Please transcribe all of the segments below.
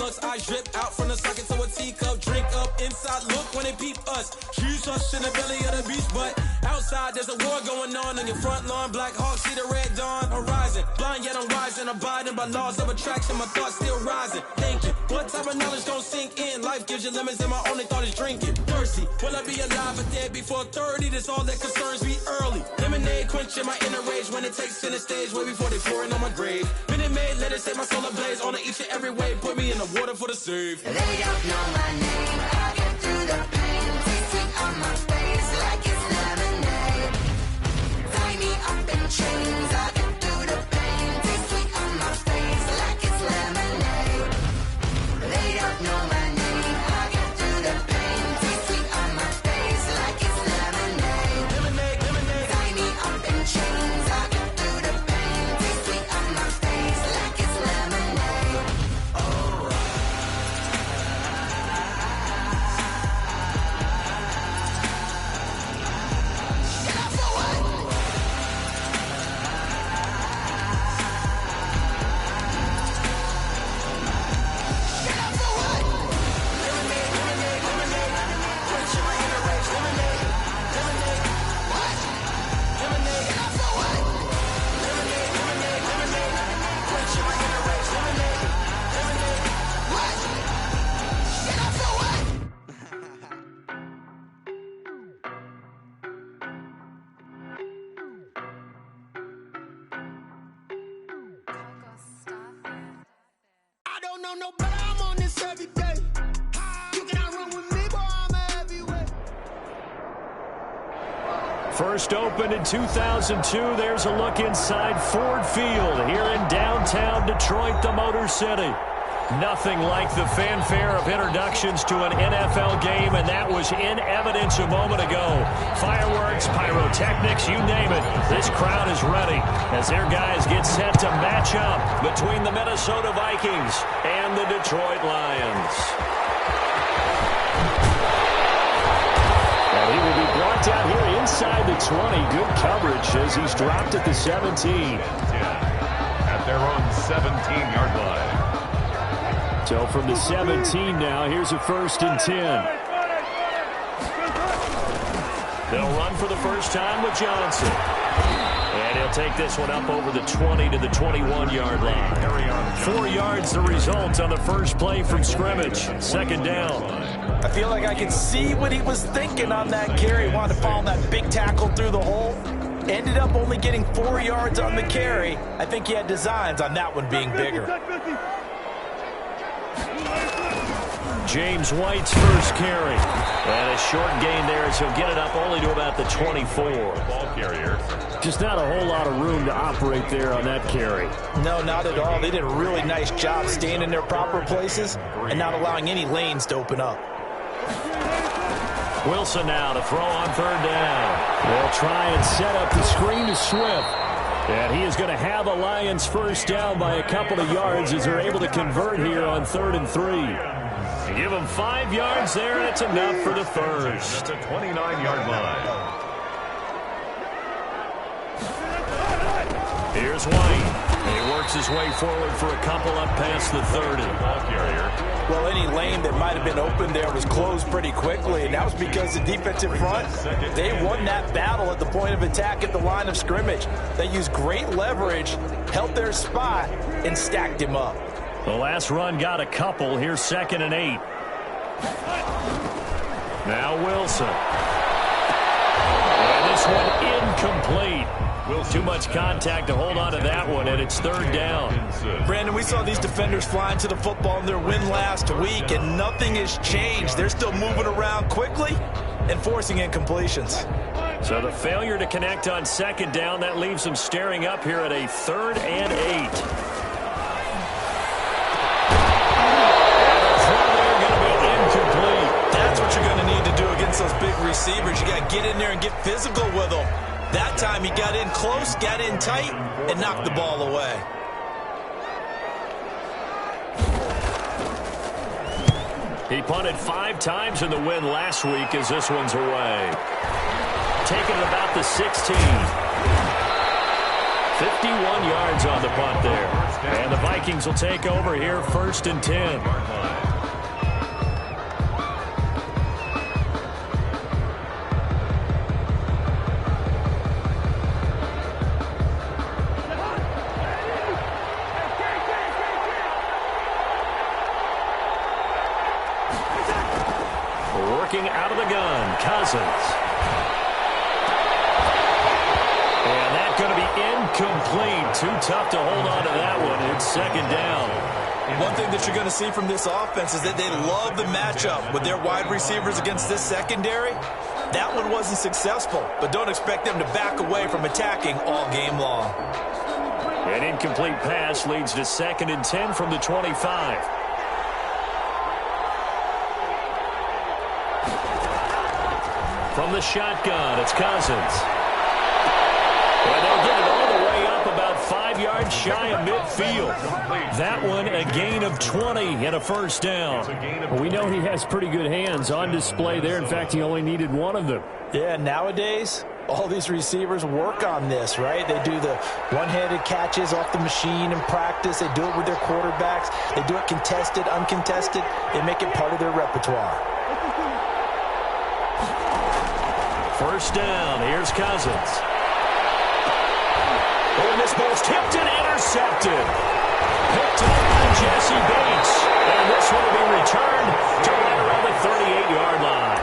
us. I drip out from the socket to a teacup. Drink up inside, look when they peep us. Shoes us in the belly of the beach, but outside there's a war going on your front lawn. Black Hawk, see the red dawn horizon. Blind yet I'm rising, abiding by laws of attraction. My thoughts still rising. Thinking, what type of knowledge gon' sink in? Life gives you lemons and my only thought is drinking. Thirsty, will I be alive or dead before 30? That's all that concerns me early. Lemonade quenching my inner rage when it takes center stage way before they pour it on my grave. Minute Maid, let it set my soul ablaze on each and every way. Put me in the water for the save. They don't know my name. I get through the pain. Taste sweet on my face like it's lemonade. Tie me up in chains. I get through the pain. Taste sweet on my face like it's lemonade. They don't know my name. I get through the pain. Taste sweet on my face like it's lemonade. Lemonade, lemonade. Tie me up in chains. I get through the pain. Taste sweet on my face like it's lemonade. I don't know no better, I'm on this every day. You cannot run with me, boy, I'm a heavyweight. First opened in 2002. There's a look inside Ford Field here in downtown Detroit, the Motor City. Nothing like the fanfare of introductions to an NFL game, and that was in evidence a moment ago. Fireworks, pyrotechnics, you name it. This crowd is ready as their guys get set to match up between the Minnesota Vikings and the Detroit Lions. And he will be brought down here inside the 20. Good coverage as he's dropped at the 17. At their own 17-yard line. So from the 17 now, here's a 1st and 10. They'll run for the first time with Johnson. And he'll take this one up over the 20 to the 21-yard line. 4 yards the result on the first play from scrimmage. Second down. I feel like I can see what he was thinking on that carry. He wanted to follow that big tackle through the hole. Ended up only getting 4 yards on the carry. I think he had designs on that one being bigger. James White's first carry. And a short gain there as he'll get it up only to about the 24. Ball carrier. Just not a whole lot of room to operate there on that carry. No, not at all. They did a really nice job staying in their proper places and not allowing any lanes to open up. Wilson now to throw on 3rd down. They'll try and set up the screen to Swift. And he is going to have a Lions first down by a couple of yards as they're able to convert here on 3rd and 3. Give him 5 yards there, and it's enough for the first. That's a 29-yard line. Here's White. He works his way forward for a couple up past the 30. Ball carrier. Well, any lane that might have been open there was closed pretty quickly, and that was because the defensive front, they won that battle at the point of attack at the line of scrimmage. They used great leverage, held their spot, and stacked him up. The last run got a couple. Here's 2nd and 8. Now Wilson. And this one incomplete. Too much contact to hold on to that one, and it's 3rd down. Brandon, we saw these defenders flying to the football in their win last week, and nothing has changed. They're still moving around quickly and forcing incompletions. So the failure to connect on 2nd down, that leaves them staring up here at a 3rd and 8. That's what you're going to need to do against those big receivers. You got to get in there and get physical with them. That time he got in close, got in tight, and knocked the ball away. He punted 5 times in the win last week as this one's away. Taking it about the 16. 51 yards on the punt there. And the Vikings will take over here 1st and 10. Incomplete. Too tough to hold on to that one. It's second down. One thing that you're going to see from this offense is that they love the matchup with their wide receivers against this secondary. That one wasn't successful, but don't expect them to back away from attacking all game long. An incomplete pass leads to 2nd and 10 from the 25. From the shotgun, it's Cousins. And they'll get it all the way up about 5 yards shy of midfield. That one a gain of 20 and a first down. Well, we know he has pretty good hands on display there. In fact, he only needed one of them. Yeah, nowadays, all these receivers work on this, right? They do the one-handed catches off the machine in practice. They do it with their quarterbacks. They do it contested, uncontested. They make it part of their repertoire. First down. Here's Cousins. Oh, and this ball's tipped and intercepted. Picked up by Jesse Bates. And this one will be returned to right around the 38-yard line.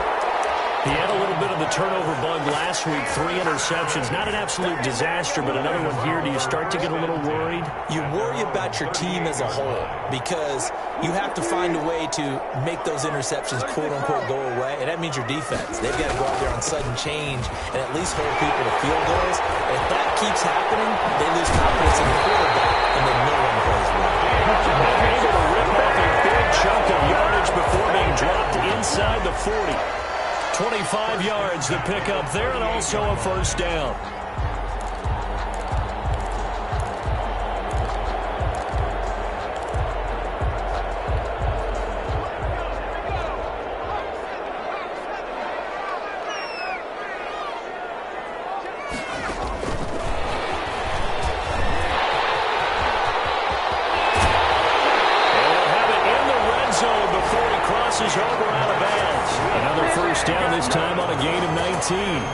He had a little bit of the turnover bug last week. 3 interceptions. Not an absolute disaster, but another one here. Do you start to get a little worried? You worry about your team as a whole because you have to find a way to make those interceptions, quote-unquote, go away. And that means your defense. They've got to go out there on sudden change and at least hold people to field goals. And if that keeps happening, they lose confidence in the quarterback, and then no one plays well. Able to rip off a big chunk of yardage before being dropped inside the 40. 25 yards to pick up there, and also a first down.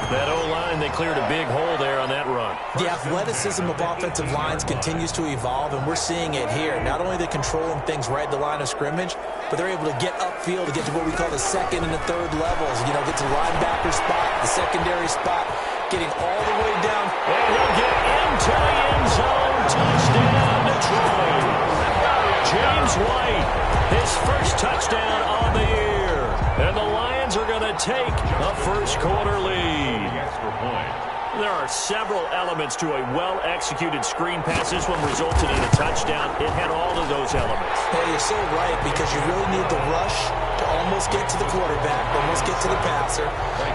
That O-line, they cleared a big hole there on that run. The athleticism of offensive lines continues to evolve, and we're seeing it here. Not only are they controlling things right at the line of scrimmage, but they're able to get upfield to get to what we call the second and the third levels. You know, get to the linebacker spot, the secondary spot, getting all the way down. And he'll get into the end zone. Touchdown, Detroit. James White, his first touchdown on the year. And the Lions are going to take a first-quarter lead. There are several elements to a well-executed screen pass. This one resulted in a touchdown. It had all of those elements. Hey, you're so right, because you really need the rush to almost get to the quarterback, almost get to the passer.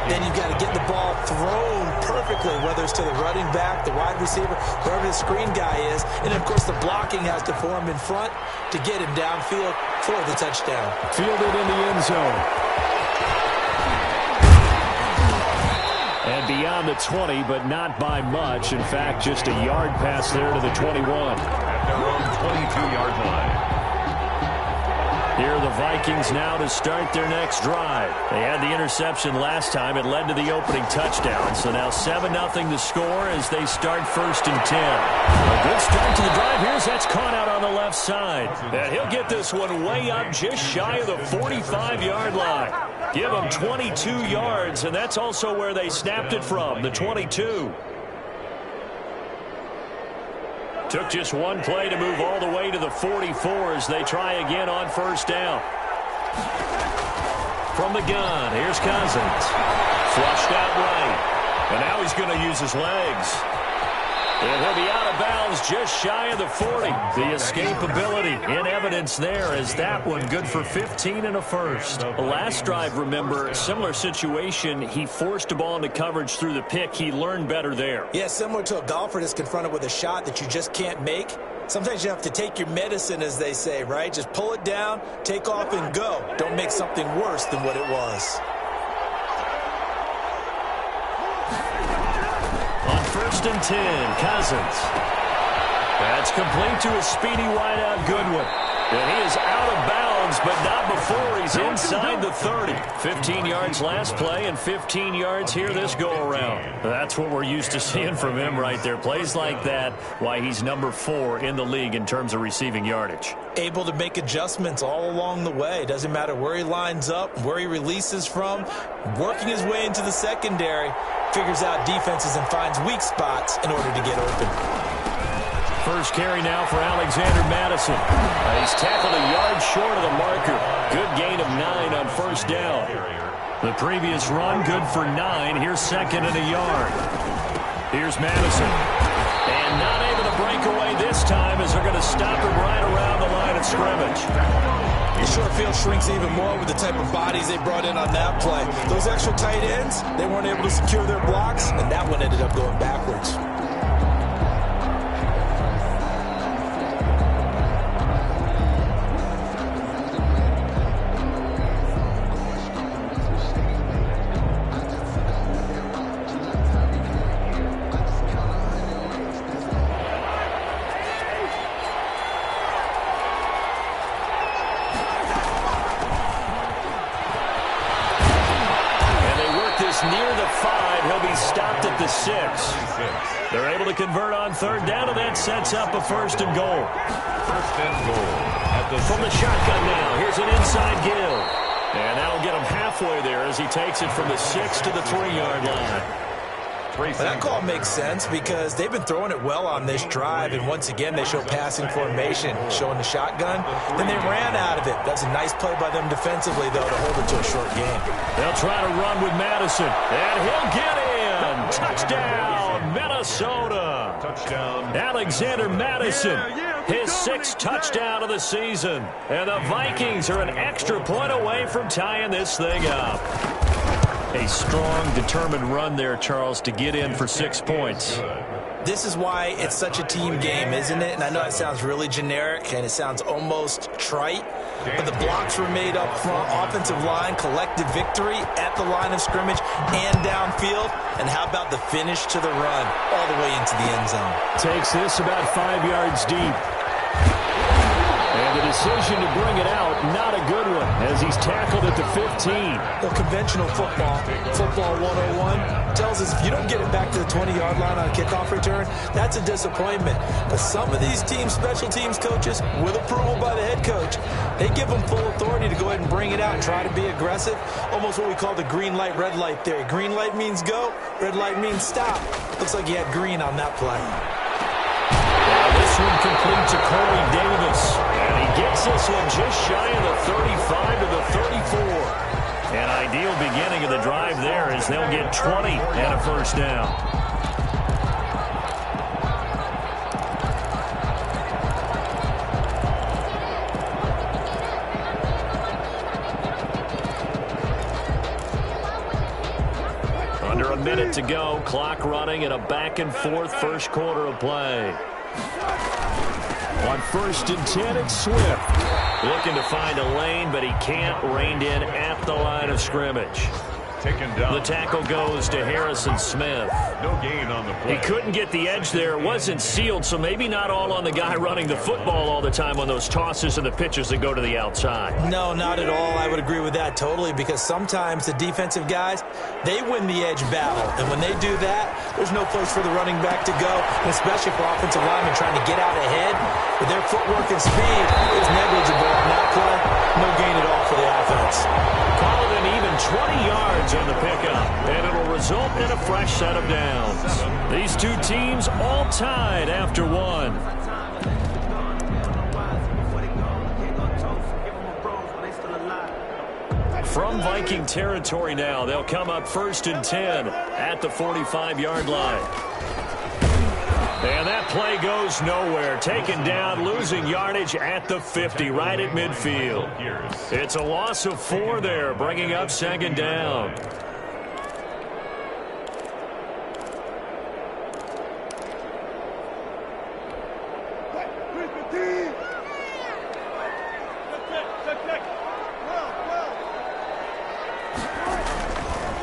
Then you've got to get the ball thrown perfectly, whether it's to the running back, the wide receiver, wherever the screen guy is. And, of course, the blocking has to form in front to get him downfield for the touchdown. Fielded in the end zone. And beyond the 20, but not by much. In fact, just a yard pass there to the 21. At their own 22-yard line. Here are the Vikings now to start their next drive. They had the interception last time. It led to the opening touchdown. So now 7-0 to score as they start 1st and 10. A good start to the drive. Here's that's caught out on the left side. And he'll get this one way up just shy of the 45-yard line. Give them 22 yards, and that's also where they snapped it from, the 22. Took just one play to move all the way to the 44 as they try again on first down. From the gun, here's Cousins. Flushed out right. And now he's going to use his legs. And he'll be out of bounds just shy of the 40. The escapability in evidence there as that one good for 15 and a first. The last drive, remember, similar situation. He forced a ball into coverage through the pick. He learned better there. Yeah, similar to a golfer that's confronted with a shot that you just can't make. Sometimes you have to take your medicine, as they say, right? Just pull it down, take off, and go. Don't make something worse than what it was. On 1st and 10, Cousins. That's complete to a speedy wideout Goodwin. And he is out of bounds, but not before he's inside the 30. 15 yards last play and 15 yards here this go-around. That's what we're used to seeing from him right there. Plays like that, why he's number 4 in the league in terms of receiving yardage. Able to make adjustments all along the way. Doesn't matter where he lines up, where he releases from. Working his way into the secondary. Figures out defenses and finds weak spots in order to get open. first carry now for Alexander Madison. He's tackled a yard short of the marker. Good gain of 9 on first down. The previous run, good for 9. Here's second and a yard. Here's Madison. And not able to break away this time as they're going to stop him right around the line of scrimmage. Your short field shrinks even more with the type of bodies they brought in on that play. Those extra tight ends, they weren't able to secure their blocks, and that one ended up going backwards. Near the 5, he'll be stopped at the 6. They're able to convert on third down, and that sets up a first and goal. First and goal. From the shotgun now, here's an inside give. And that'll get him halfway there as he takes it from the 6 to the 3-yard line. That call makes sense because they've been throwing it well on this drive, and once again they show passing formation, showing the shotgun. Then they ran out of it. That's a nice play by them defensively, though, to hold it to a short game. They'll try to run with Madison, and he'll get in. Touchdown, Minnesota. Touchdown. Alexander Madison, his 6th touchdown of the season. And the Vikings are an extra point away from tying this thing up. A strong, determined run there, Charles, to get in for 6 points. This is why it's such a team game, isn't it? And I know it sounds really generic and it sounds almost trite, but the blocks were made up front, offensive line, collective victory at the line of scrimmage and downfield. And how about the finish to the run all the way into the end zone? Takes this about 5 yards deep. And the decision to bring it out, not a good one, as he's tackled at the 15. Well, conventional football 101, tells us if you don't get it back to the 20-yard line on a kickoff return, that's a disappointment. But some of these teams, special teams coaches, with approval by the head coach, they give them full authority to go ahead and bring it out and try to be aggressive. Almost what we call the green light, red light theory. Green light means go, red light means stop. Looks like he had green on that play. This one complete to Corey Davis. And he gets this one just shy of the 35 to the 34. An ideal beginning of the drive there as they'll get 20 and a first down. Under a minute to go, clock running and a back-and-forth first quarter of play. On 1st and 10, it's Swift. Looking to find a lane, but he can't. Reined in at the line of scrimmage. Taken down. The tackle goes to Harrison Smith. No gain on the play. He couldn't get the edge there. It wasn't sealed, so maybe not all on the guy running the football all the time on those tosses and the pitches that go to the outside. No, not at all. I would agree with that totally because sometimes the defensive guys, they win the edge battle. And when they do that, there's no place for the running back to go, and especially for offensive linemen trying to get out ahead. With their footwork and speed, it was negligible on that play. No gain at all for the offense. Call it an even 20 yards on the pickup, and it'll result in a fresh set of downs. These two teams all tied after one. From Viking territory now, they'll come up 1st and 10 at the 45-yard line. And that play goes nowhere. Taken down, losing yardage at the 50, right at midfield. It's a loss of 4 there, bringing up 2nd down.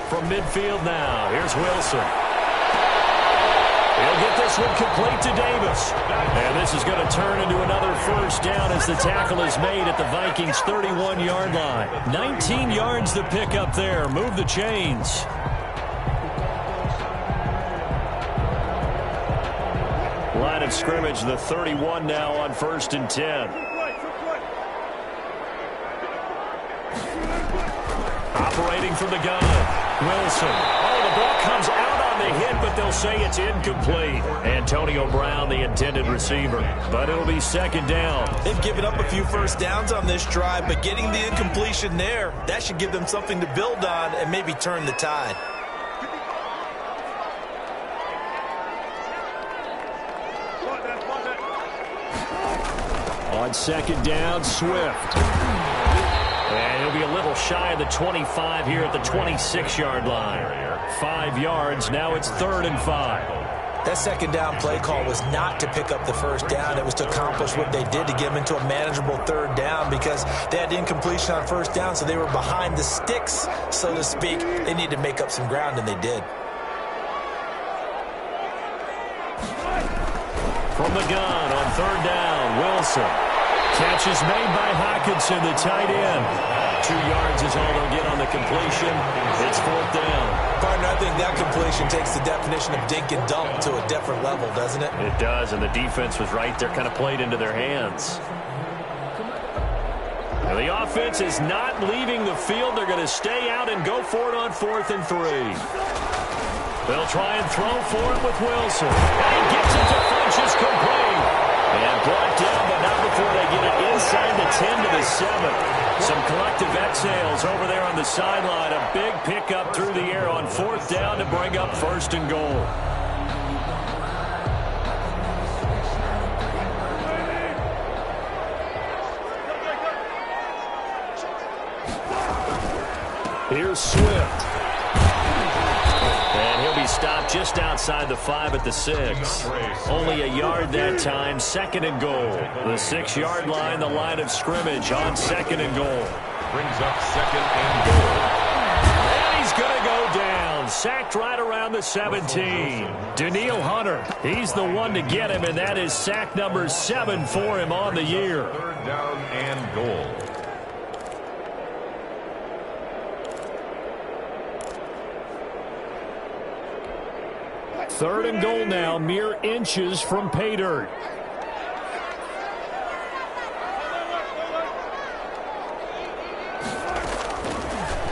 From midfield now, here's Wilson. He'll get this one complete to Davis. And this is going to turn into another first down as the tackle is made at the Vikings' 31-yard line. 19 yards the pick up there. Move the chains. Line of scrimmage, the 31 now on 1st and 10. Operating from the gun, Wilson. Oh, the ball comes out on the a hit, but they'll say it's incomplete. Antonio Brown, the intended receiver. But it'll be second down. They've given up a few first downs on this drive, but getting the incompletion there, that should give them something to build on and maybe turn the tide. On second down, Swift. And he'll be a little shy of the 25 here at the 26-yard line. 5 yards, now it's 3rd and 5. That second down play call was not to pick up the first down. It was to accomplish what they did to get them into a manageable 3rd down because they had incompletion on first down, so they were behind the sticks, so to speak. They needed to make up some ground, and they did. From the gun on 3rd down, Wilson. Catch is made by Hockenson, the tight end. 2 yards is all they'll get on the completion. It's 4th down. Partner, I think that completion takes the definition of dink and dunk to a different level, doesn't it? It does, and the defense was right there, kind of played into their hands. Now the offense is not leaving the field. They're going to stay out and go for it on 4th and 3. They'll try and throw for it with Wilson. And he gets it to Funchess complete. And brought down, but not before they get it inside the 10 to the 7. Some collective exhales over there on the sideline. A big pickup through the air on 4th down to bring up 1st and goal. Here's Swift. And he'll be stopped just outside the 5 at the 6. Only a yard that time, 2nd and goal. The 6-yard line, the line of scrimmage on 2nd and goal. Brings up 2nd and goal. And he's going to go down. Sacked right around the 17. Danielle Hunter, he's the one to get him, and that is sack number 7 for him on the year. 3rd down and goal. 3rd and goal now, mere inches from pay dirt.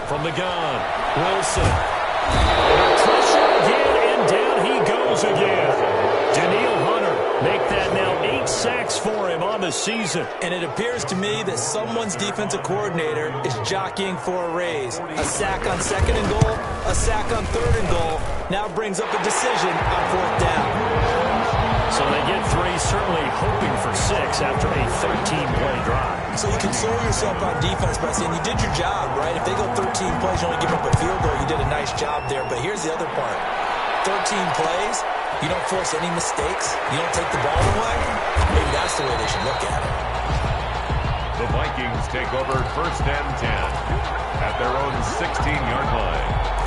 From the gun, Wilson. Pressure again, and down he goes again. Danielle Hunter make that now 8 sacks for him on the season. And it appears to me that someone's defensive coordinator is jockeying for a raise. A sack on 2nd and goal, a sack on 3rd and goal. Now brings up a decision on 4th down. So they get 3, certainly hoping for 6 after a 13-play drive. So you console yourself on defense by saying you did your job, right? If they go 13 plays, you only give up a field goal, you did a nice job there. But here's the other part. 13 plays, you don't force any mistakes, you don't take the ball away. Maybe that's the way they should look at it. The Vikings take over 1st and 10 at their own 16-yard line.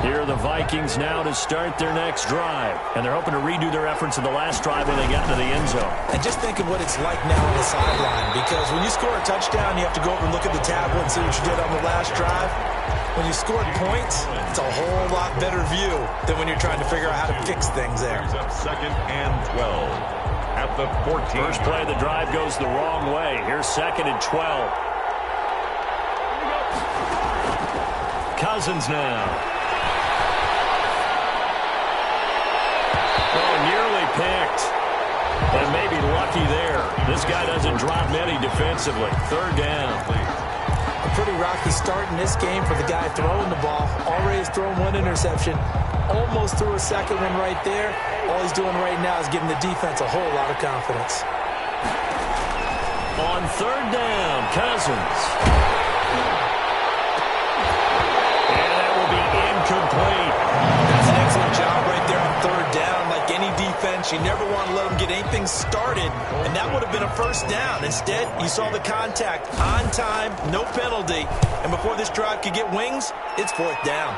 Here are the Vikings now to start their next drive. And they're hoping to redo their efforts in the last drive when they got into the end zone. And just think of what it's like now on the sideline. Because when you score a touchdown, you have to go over and look at the tablet and see what you did on the last drive. When you scored points, it's a whole lot better view than when you're trying to figure out how to fix things there. Brings up 2nd and 12 at the 14. First play of the drive goes the wrong way. Here's 2nd and 12. Cousins now. Nearly picked. And maybe lucky there. This guy doesn't drop many defensively. 3rd down. A pretty rocky start in this game for the guy throwing the ball. Already has thrown 1 interception. Almost threw a 2nd one right there. All he's doing right now is giving the defense a whole lot of confidence. On 3rd down, Cousins. And that will be incomplete. That's an excellent job right there on 3rd down. Like any defense, you never want to let them get anything started, and that would have been a 1st down. Instead, you saw the contact on time, no penalty, and before this drive could get wings, it's 4th down.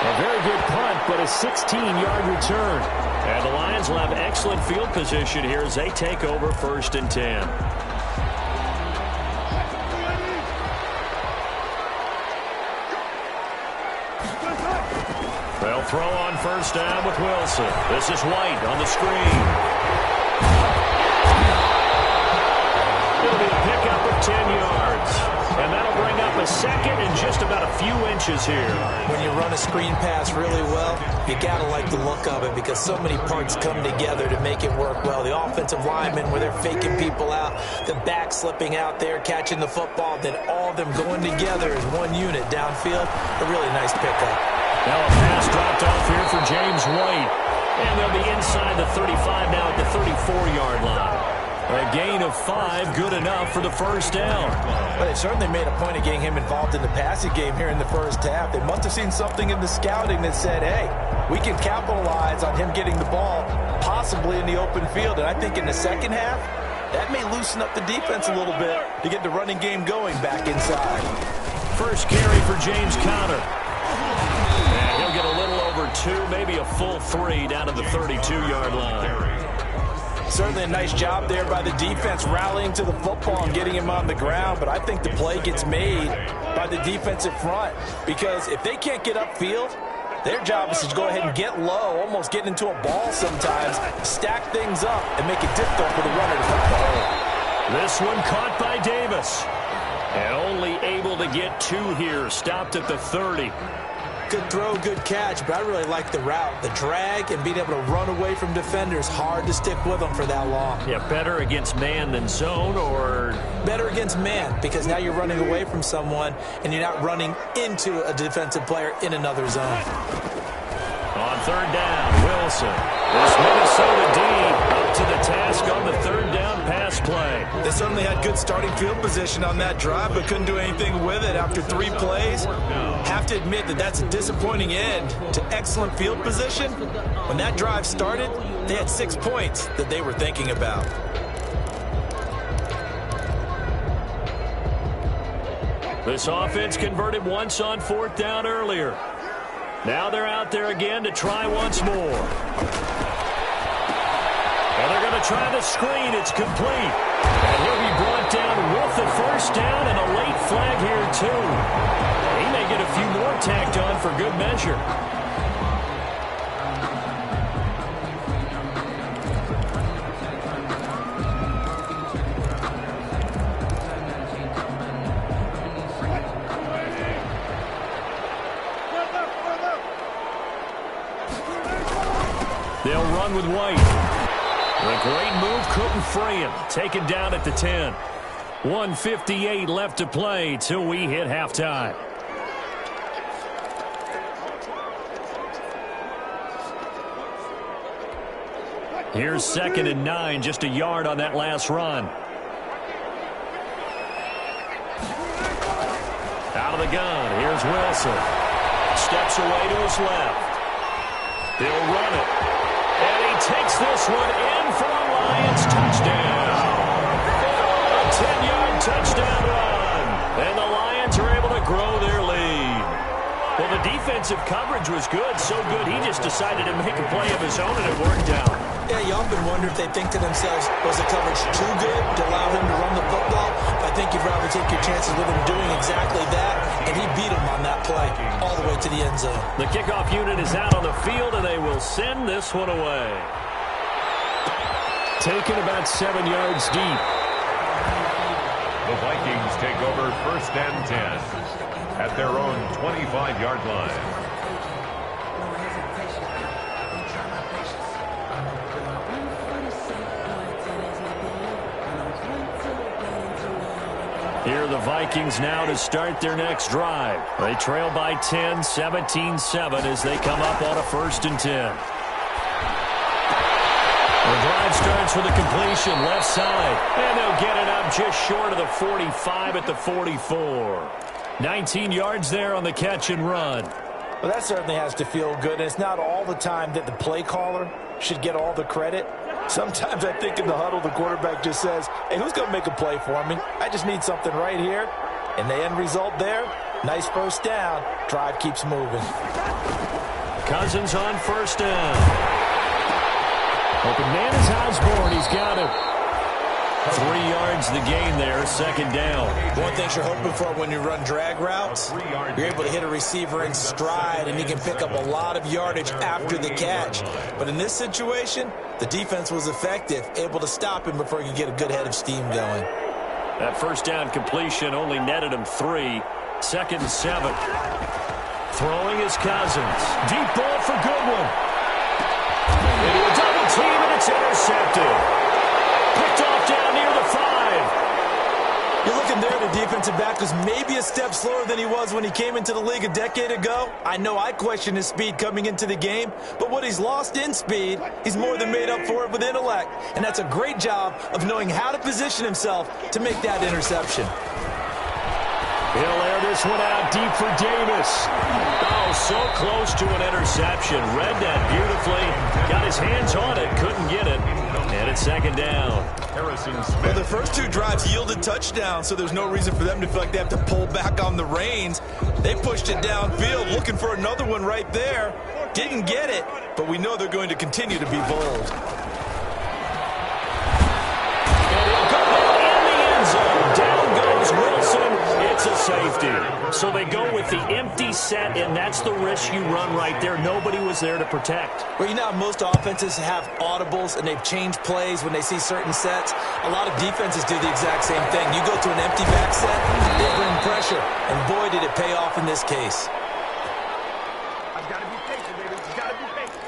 A very good punt, but a 16-yard return. And the Lions will have excellent field position here as they take over 1st and 10. They'll throw on first down with Wilson. This is White on the screen. It'll be a pickup of 10 yards. And that'll bring up a second and just about a few inches here. When you run a screen pass really well, you got to like the look of it because so many parts come together to make it work well. The offensive linemen, where they're faking people out, the back slipping out there, catching the football, then all of them going together as one unit downfield. A really nice pickup. Now a pass dropped off here for James White. And they'll be inside the 35 now at the 34-yard line. A gain of 5, good enough for the first down. But they certainly made a point of getting him involved in the passing game here in the first half. They must have seen something in the scouting that said, hey, we can capitalize on him getting the ball possibly in the open field. And I think in the second half, that may loosen up the defense a little bit to get the running game going back inside. First carry for James Conner. And he'll get a little over 2, maybe a full 3 down to the 32-yard line. Certainly a nice job there by the defense rallying to the football and getting him on the ground, but I think the play gets made by the defensive front because if they can't get upfield, their job is to go ahead and get low, almost get into a ball sometimes, stack things up, and make it difficult for the runner to find the hole. This one caught by Davis. And only able to get 2 here, stopped at the 30. Good throw, good catch, but I really like the route. The drag and being able to run away from defenders, hard to stick with them for that long. Yeah, better against man than zone, or? Better against man, because now you're running away from someone and you're not running into a defensive player in another zone. On third down, Wilson. This Minnesota D up to the task on the third down pass play. They certainly had good starting field position on that drive, but couldn't do anything with it after 3 plays. Have to admit that that's a disappointing end to excellent field position. When that drive started, they had 6 points that they were thinking about. This offense converted once on fourth down earlier. Now they're out there again to try once more. And they're going to try the screen. It's complete. And he'll be brought down with the first down and a late flag here, too. He may get a few more tacked on for good measure. They'll run with White. A great move, couldn't free him. Taken down at the 10. 1:58 left to play till we hit halftime. Here's 2nd and 9, just a yard on that last run. Out of the gun, here's Wilson. Steps away to his left. He'll run it. And he takes this one in for a Lions touchdown. A 10-yard touchdown run. And the Lions are able to grow their lead. Well, the defensive coverage was good, so good he just decided to make a play of his own, and it worked out. Yeah, you often wonder if they think to themselves, was the coverage too good to allow him to run the football? I think you'd rather take your chances with him doing exactly that, and he beat him on that play all the way to the end zone. The kickoff unit is out on the field, and they will send this one away. Taken about 7 yards deep. The Vikings take over 1st and 10 at their own 25-yard line. Here are the Vikings now to start their next drive. They trail by 10, 17-7 as they come up on a 1st and 10. The drive starts with a completion left side, and they'll get it up just short of the 45 at the 44. 19 yards there on the catch and run. Well, that certainly has to feel good. It's not all the time that the play caller should get all the credit. Sometimes I think in the huddle, the quarterback just says, hey, who's going to make a play for me? I just need something right here. And the end result there, nice first down. Drive keeps moving. Cousins on first down. Open man is Osborne. He's got it. 3 yards the gain there, second down. One thing you're hoping for when you run drag routes, you're able to hit a receiver in stride, and he can pick up a lot of yardage after the catch. But in this situation, the defense was effective, able to stop him before he could get a good head of steam going. That first down completion only netted him 3. Second and 7. Throwing is Cousins. Deep ball for Goodwin. Into a double team, and it's intercepted. Picked off down near the 5. You're looking there, the defensive back was maybe a step slower than he was when he came into the league a decade ago. I know I questioned his speed coming into the game, but what he's lost in speed, he's more than made up for it with intellect. And that's a great job of knowing how to position himself to make that interception. He'll air this one out deep for Davis. Oh, so close to an interception. Read that beautifully. Got his hands on it, couldn't get it. And it's second down. Well, the first 2 drives yielded touchdowns, so there's no reason for them to feel like they have to pull back on the reins. They pushed it downfield, looking for another one right there. Didn't get it, but we know they're going to continue to be bold. And he'll go down in the end zone. Down goes Wilson. It's a safety. So they go with the empty set, and that's the risk you run right there. Nobody was there to protect. Well, you know how most offenses have audibles and they've changed plays when they see certain sets? A lot of defenses do the exact same thing. You go to an empty back set, they bring pressure, and boy, did it pay off in this case. I've got to be patient, baby. You got to be patient.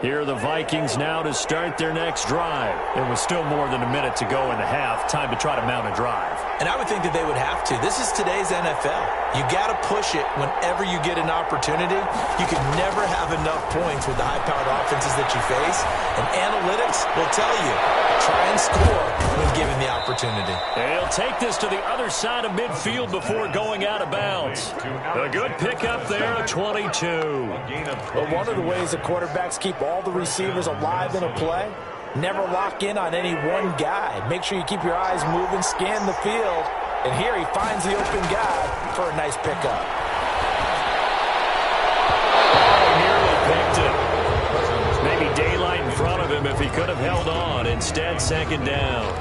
Here are the Vikings now to start their next drive. There was still more than a minute to go in the half. Time to try to mount a drive. And I would think that they would have to. This is today's NFL. You got to push it whenever you get an opportunity. You can never have enough points with the high-powered offenses that you face. And analytics will tell you, try and score when given the opportunity. They'll take this to the other side of midfield before going out of bounds. A good pickup there, 22. Well, one of the ways that quarterbacks keep all the receivers alive in a play, never lock in on any one guy. Make sure you keep your eyes moving, scan the field. And here he finds the open guy for a nice pickup. Oh, nearly picked it. Maybe daylight in front of him if he could have held on. Instead, second down.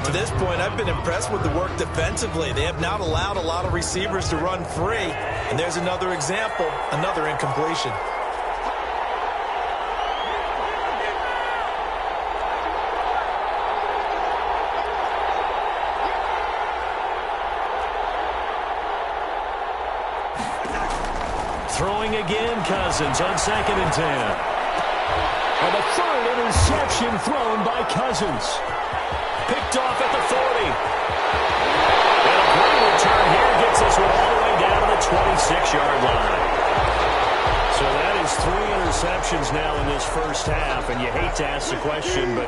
To this point, I've been impressed with the work defensively. They have not allowed a lot of receivers to run free. And there's another example, another incompletion. Throwing again, Cousins on 2nd and 10. And the 3rd interception thrown by Cousins. Picked off at the 40. And a great return here gets us all the way down to the 26-yard line. So that is 3 interceptions now in this first half. And you hate to ask the question, but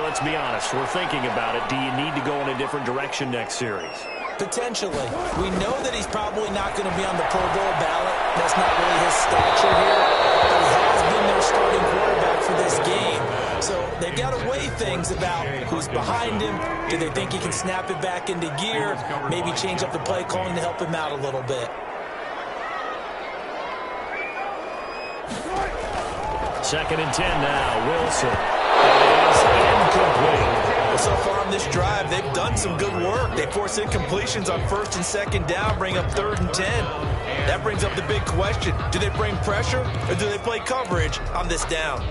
let's be honest. We're thinking about it. Do you need to go in a different direction next series? Potentially. We know that he's probably not going to be on the Pro Bowl ballot. That's not really his stature here. But he has been their starting quarterback for this game. So they've got to weigh things about who's behind him. Do they think he can snap it back into gear? Maybe change up the play calling to help him out a little bit. 2nd and 10 now. Wilson. It is incomplete. So far on this drive, they've done some good work. They force incompletions on 1st and 2nd down, bring up 3rd and 10. That brings up the big question. Do they bring pressure or do they play coverage on this down?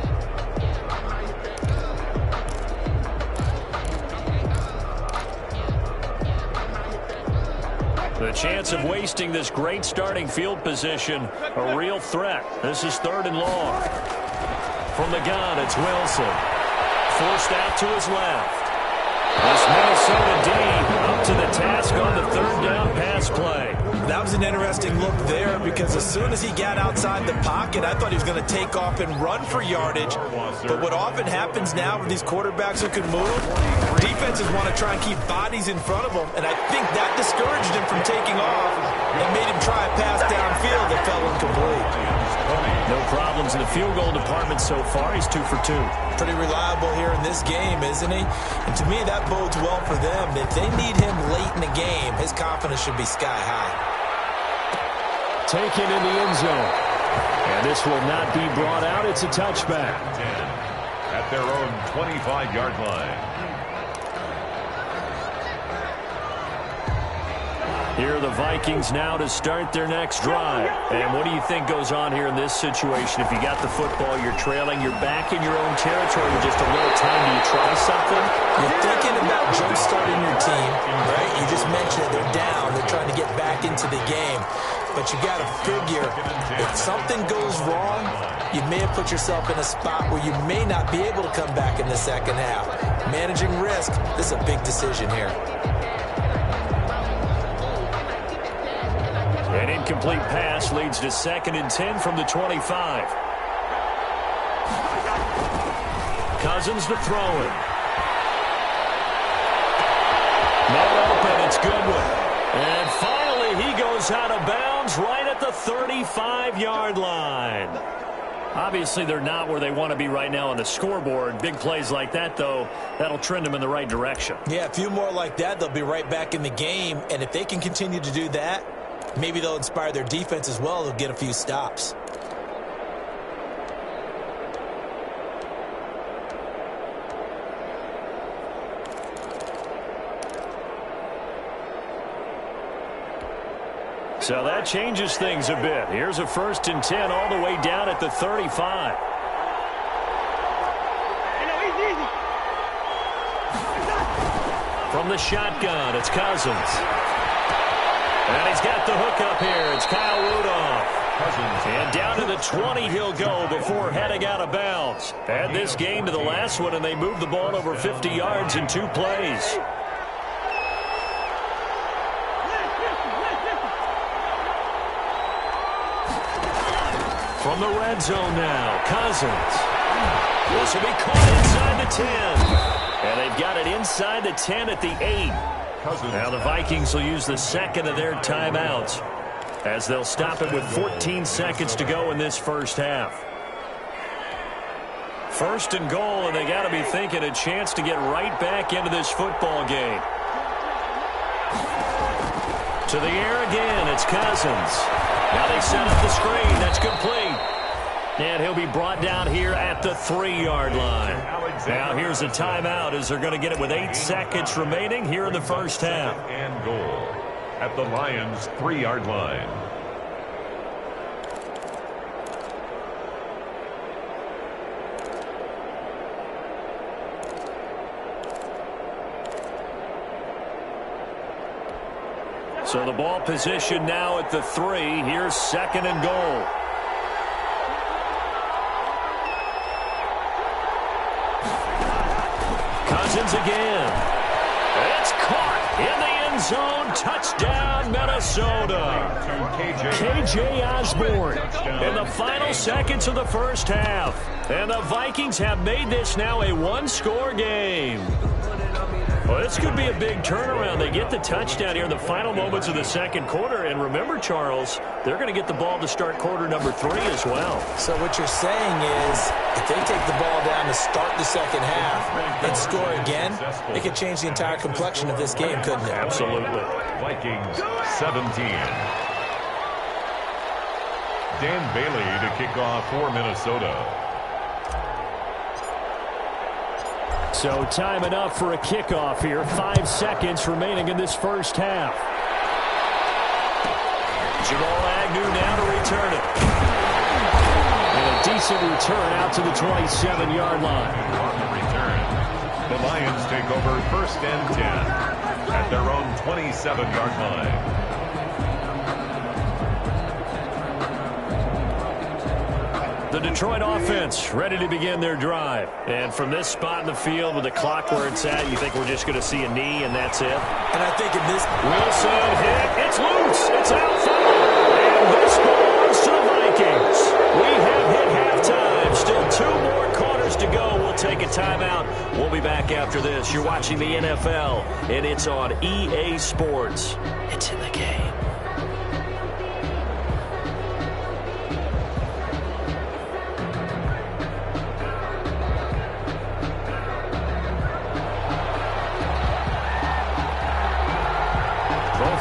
The chance of wasting this great starting field position, a real threat. This is 3rd and long. From the gun, it's Wilson. Forced out to his left. This Minnesota D up to the task on the 3rd down pass play. That was an interesting look there because as soon as he got outside the pocket, I thought he was going to take off and run for yardage. But what often happens now with these quarterbacks who can move, defenses want to try and keep bodies in front of them, and I think that discouraged him from taking off and made him try a pass downfield that fell incomplete. No problems in the field goal department so far. He's 2 for 2. Pretty reliable here in this game, isn't he? And to me, that bodes well for them. If they need him late in the game, his confidence should be sky high. Taken in the end zone. And this will not be brought out. It's a touchback. 10 at their own 25-yard line. Here are the Vikings now to start their next drive. And what do you think goes on here in this situation? If you got the football, you're trailing, you're back in your own territory with just a little time. Do you try something? You're thinking about jump-starting your team, right? You just mentioned it. They're down. They're trying to get back into the game. But you got to figure, if something goes wrong, you may have put yourself in a spot where you may not be able to come back in the second half. Managing risk, this is a big decision here. An incomplete pass leads to 2nd and 10 from the 25. Cousins to throw it. Man open, it's Goodwin. And finally, he goes out of bounds right at the 35-yard line. Obviously, they're not where they want to be right now on the scoreboard. Big plays like that, though, that'll trend them in the right direction. Yeah, a few more like that, they'll be right back in the game. And if they can continue to do that, maybe they'll inspire their defense as well. They'll get a few stops. So that changes things a bit. Here's a 1st and 10 all the way down at the 35. From the shotgun, it's Cousins. And he's got the hook up here. It's Kyle Rudolph. And down to the 20 he'll go before heading out of bounds. Add this game to the last one, and they moved the ball over 50 yards in 2 plays. From the red zone now, Cousins. This will be caught inside the 10. And they've got it inside the 10 at the 8. Now the Vikings will use the 2nd of their timeouts as they'll stop it with 14 seconds to go in this first half. 1st and goal, and they got to be thinking a chance to get right back into this football game. To the air again, it's Cousins. Now they set up the screen. That's complete. And he'll be brought down here at the 3-yard line. Now here's a timeout as they're going to get it with 8 seconds remaining here in the first half. And goal at the Lions' 3-yard line. So the ball position now at the 3. Here's 2nd and goal. Cousins again. It's caught in the end zone. Touchdown, Minnesota. KJ Osborne in the final seconds of the first half. And the Vikings have made this now a 1-score game. Well, this could be a big turnaround. They get the touchdown here in the final moments of the second quarter. And remember, Charles, they're going to get the ball to start quarter number 3 as well. So what you're saying is if they take the ball down to start the second half and score again, it could change the entire complexion of this game, couldn't it? Absolutely. Vikings 17. Dan Bailey to kick off for Minnesota. So time enough for a kickoff here. 5 seconds remaining in this first half. Jamal Agnew now to return it. And a decent return out to the 27-yard line. On the return, the Lions take over 1st and 10 at their own 27-yard line. The Detroit offense ready to begin their drive. And from this spot in the field with the clock where it's at, you think we're just going to see a knee and that's it? And I think in this... Wilson hit. It's loose. It's out foul. And this belongs to the Vikings. We have hit halftime. Still 2 more quarters to go. We'll take a timeout. We'll be back after this. You're watching the NFL, and it's on EA Sports. It's in the game.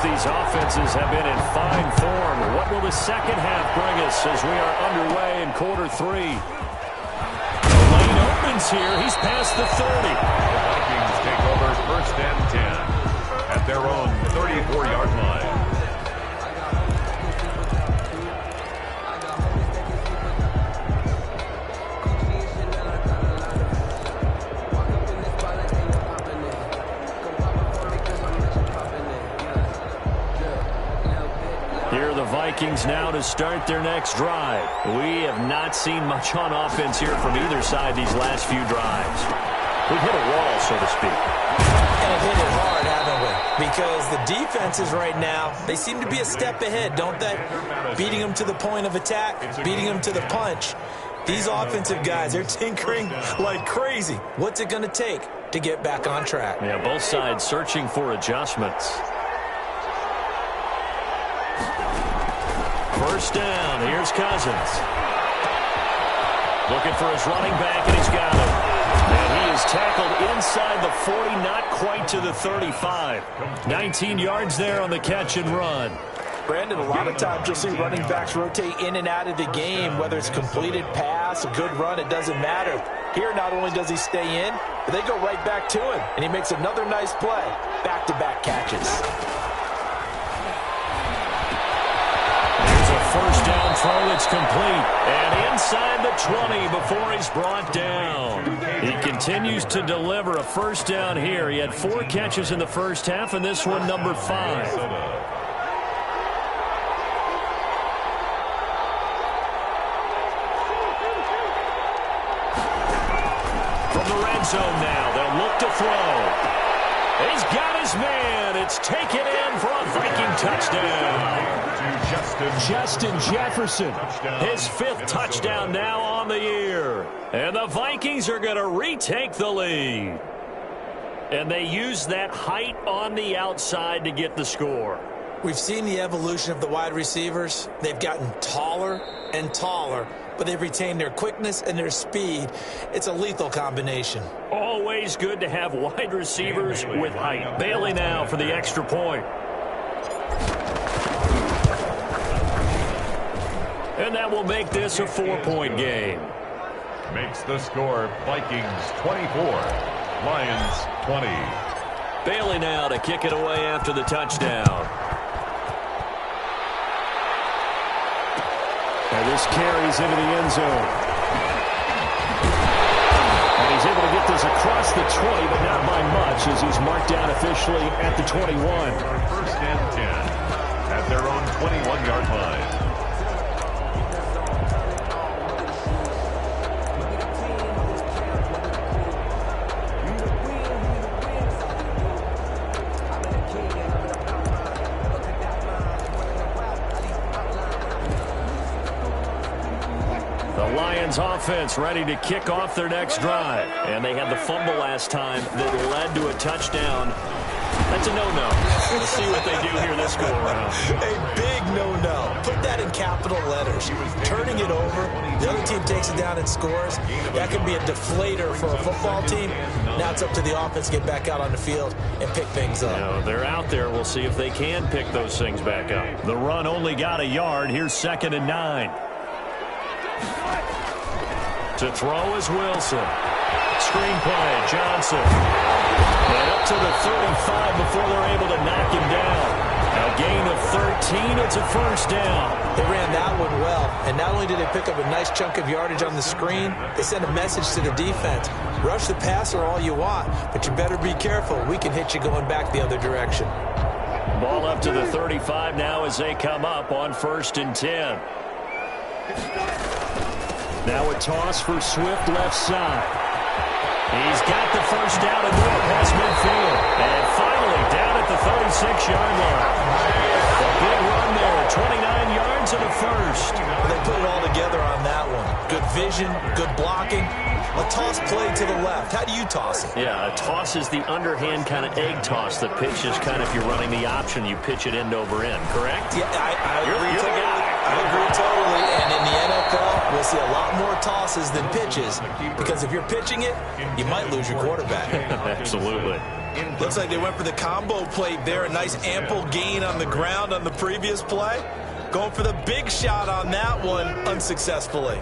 These These offenses have been in fine form. What will the second half bring us as we are underway in quarter 3? The lane opens here. He's past the 30. The Vikings take over first and 10 at their own 34-yard line. Here are the Vikings now to start their next drive. We have not seen much on offense here from either side these last few drives. We've hit a wall, so to speak. And hit it hard, haven't we? Because the defenses right now, they seem to be a step ahead, don't they? Beating them to the point of attack, beating them to the punch. These offensive guys, they're tinkering like crazy. What's it going to take to get back on track? Yeah, both sides searching for adjustments. First down, here's Cousins. Looking for his running back, and he's got it. And he is tackled inside the 40, not quite to the 35. 19 yards there on the catch and run. Brandon, a lot of times you'll see running backs rotate in and out of the game, whether it's completed pass, a good run, it doesn't matter. Here, not only does he stay in, but they go right back to him, and he makes another nice play. Back-to-back catches. First down throw, it's complete. And inside the 20 before he's brought down. He continues to deliver a first down here. He had 4 catches in the first half, and this one number 5. From the red zone now, they'll look to throw. He's got his man. It's taken in for a Viking touchdown. Justin Jefferson, his 5th touchdown now on the year. And the Vikings are going to retake the lead. And they use that height on the outside to get the score. We've seen the evolution of the wide receivers. They've gotten taller and taller, but they've retained their quickness and their speed. It's a lethal combination. Always good to have wide receivers with height. Bailey now for the extra point. And that will make this a 4-point game. Makes the score Vikings 24, Lions 20. Bailey now to kick it away after the touchdown. And this carries into the end zone. And he's able to get this across the 20, but not by much, as he's marked down officially at the 21. First and 10 at their own 21-yard line. Offense ready to kick off their next drive. And they had the fumble last time that led to a touchdown. That's a no-no. We'll see what they do here this go-around. A big no-no. Put that in capital letters. Turning it over, the other team takes it down and scores. That could be a deflator for a football team. Now it's up to the offense to get back out on the field and pick things up. You know, they're out there. We'll see if they can pick those things back up. The run only got a yard. Here's 2nd and 9. To throw is Wilson. Screen play, Johnson. And up to the 35 before they're able to knock him down. A gain of 13, it's a first down. They ran that one well, and not only did they pick up a nice chunk of yardage on the screen, they sent a message to the defense. Rush the passer all you want, but you better be careful. We can hit you going back the other direction. Ball up to the 35 now as they come up on 1st and 10. Now a toss for Swift left side. He's got the first down and more past midfield. And finally down at the 36-yard line. A big run there, 29 yards and a first. They put it all together on that one. Good vision, good blocking. A toss play to the left. How do you toss it? Yeah, a toss is the underhand kind of egg toss. The pitch is kind of, if you're running the option, you pitch it end over end, correct? Yeah, I agree You're totally. the guy. I agree totally. And in the NFL, we'll see a lot more tosses than pitches. Because if you're pitching it, you might lose your quarterback. Absolutely. Looks like they went for the combo plate there. A nice ample gain on the ground on the previous play. Going for the big shot on that one unsuccessfully.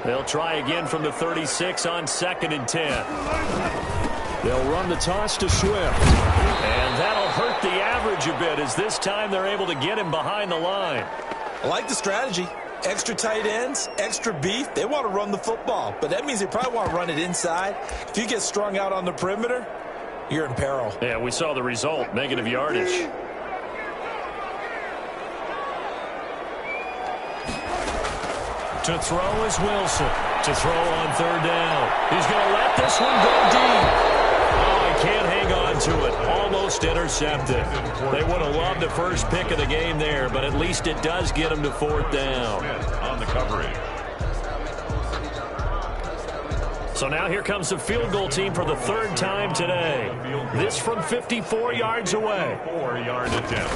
They'll try again from the 36 on 2nd and 10. They'll run the toss to Swift. And that'll hurt the average a bit as this time they're able to get him behind the line. I like the strategy. Extra tight ends, extra beef. They want to run the football, but that means they probably want to run it inside. If you get strung out on the perimeter, you're in peril. Yeah, we saw the result, negative yardage. To throw is Wilson. To throw on 3rd down. He's going to let this one go deep. Oh, he can't hang on to it. Almost intercepted. They would have loved the first pick of the game there, but at least it does get him to 4th down. On the coverage. So now here comes the field goal team for the 3rd time today. This from 54 yards away. 4-yard attempt.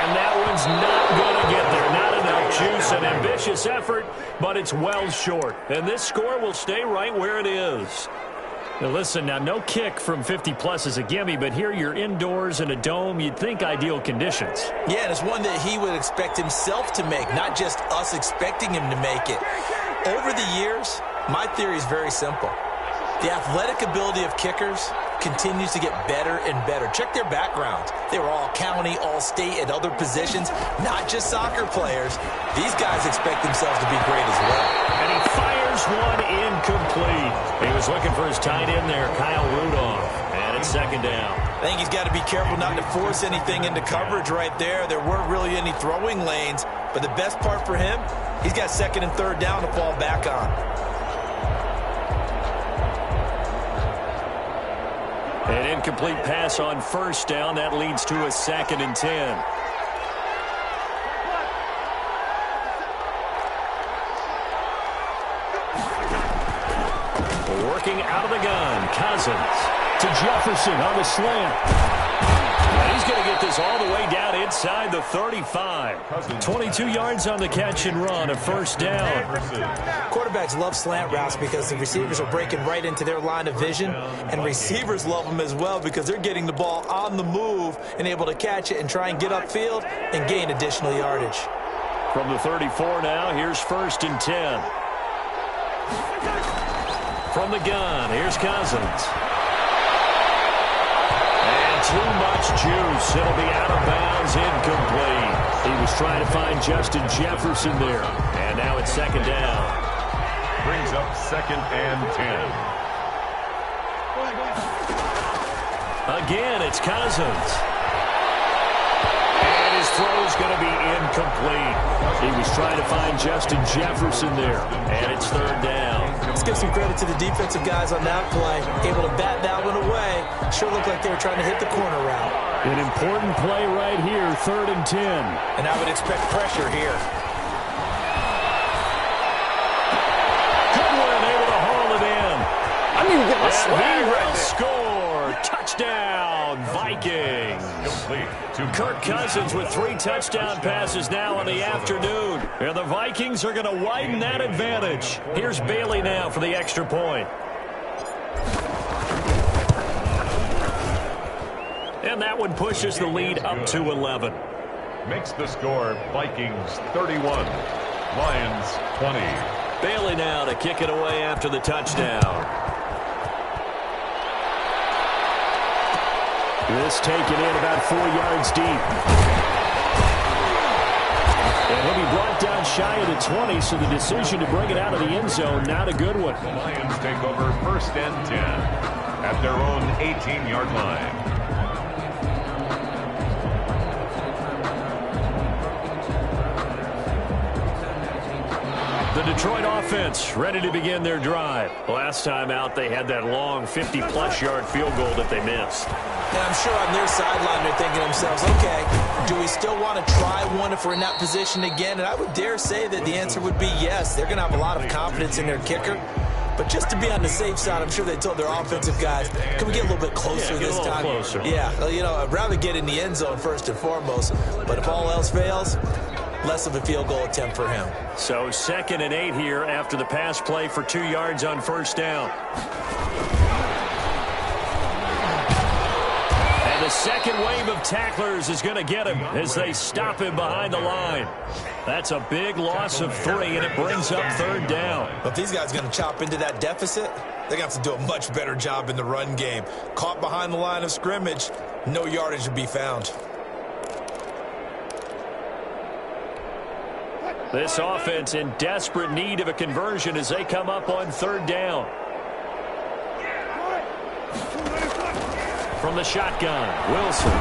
And that one's not going to get there. Not enough juice. An ambitious effort, but it's well short. And this score will stay right where it is. Now listen, now no kick from 50-plus is a gimme, but here you're indoors in a dome. You'd think ideal conditions. Yeah, and it's one that he would expect himself to make, not just us expecting him to make it. Over the years, my theory is very simple. The athletic ability of kickers continues to get better and better. Check their backgrounds. They were all county, all state, at other positions, not just soccer players. These guys expect themselves to be great as well. And he fires one incomplete. He was looking for his tight end there, Kyle Rudolph. And it's 2nd down. I think he's got to be careful not to force anything into coverage right there. There weren't really any throwing lanes. But the best part for him, he's got 2nd and 3rd down to fall back on. An incomplete pass on 1st down. That leads to a 2nd and 10. Working out of the gun. Cousins to Jefferson on the slant. And he's going to get this all the way down inside the 35. 22 yards on the catch and run, a 1st down. Quarterbacks love slant routes because the receivers are breaking right into their line of vision, and receivers love them as well because they're getting the ball on the move and able to catch it and try and get upfield and gain additional yardage. From the 34 now, here's 1st and 10. From the gun, here's Cousins. Too much juice. It'll be out of bounds, incomplete. He was trying to find Justin Jefferson there. And now it's 2nd down. Brings up 2nd and 10. Again, it's Cousins. And his throw's going to be incomplete. He was trying to find Justin Jefferson there. And it's 3rd down. Let's give some credit to the defensive guys on that play. Able to bat that one away. Sure looked like they were trying to hit the corner route. An important play right here, 3rd and 10. And I would expect pressure here. Good one, able to haul it in. I need to get my swag And he right will there. score. Touchdown, Vikings. Complete to Kirk Cousins with 3 touchdown passes now in the afternoon. And the Vikings are going to widen that advantage. Here's Bailey now for the extra point. And that one pushes the lead up to 11. makes the score Vikings 31, Lions 20. Bailey now to kick it away after the touchdown. This taken in about 4 yards deep. And he'll be brought down shy of the 20, so the decision to bring it out of the end zone, not a good one. The Lions take over 1st and 10 at their own 18-yard line. The Detroit offense ready to begin their drive. Last time out, they had that long 50-plus yard field goal that they missed. And I'm sure on their sideline they're thinking to themselves, okay, do we still want to try one if we're in that position again? And I would dare say that the answer would be yes. They're going to have a lot of confidence in their kicker. But just to be on the safe side, I'm sure they told their offensive guys, can we get a little bit closer this time? Closer. Yeah, well, you know, I'd rather get in the end zone first and foremost. But if all else fails, less of a field goal attempt for him. So 2nd and 8 here after the pass play for 2 yards on 1st down. second wave of tacklers is going to get him as they stop him behind the line. That's a big loss of 3, and it brings up third down. But if these guys are going to chop into that deficit, they're going to have to do a much better job in the run game. Caught behind the line of scrimmage, no yardage to be found. This offense in desperate need of a conversion as they come up on third down. From the shotgun, Wilson.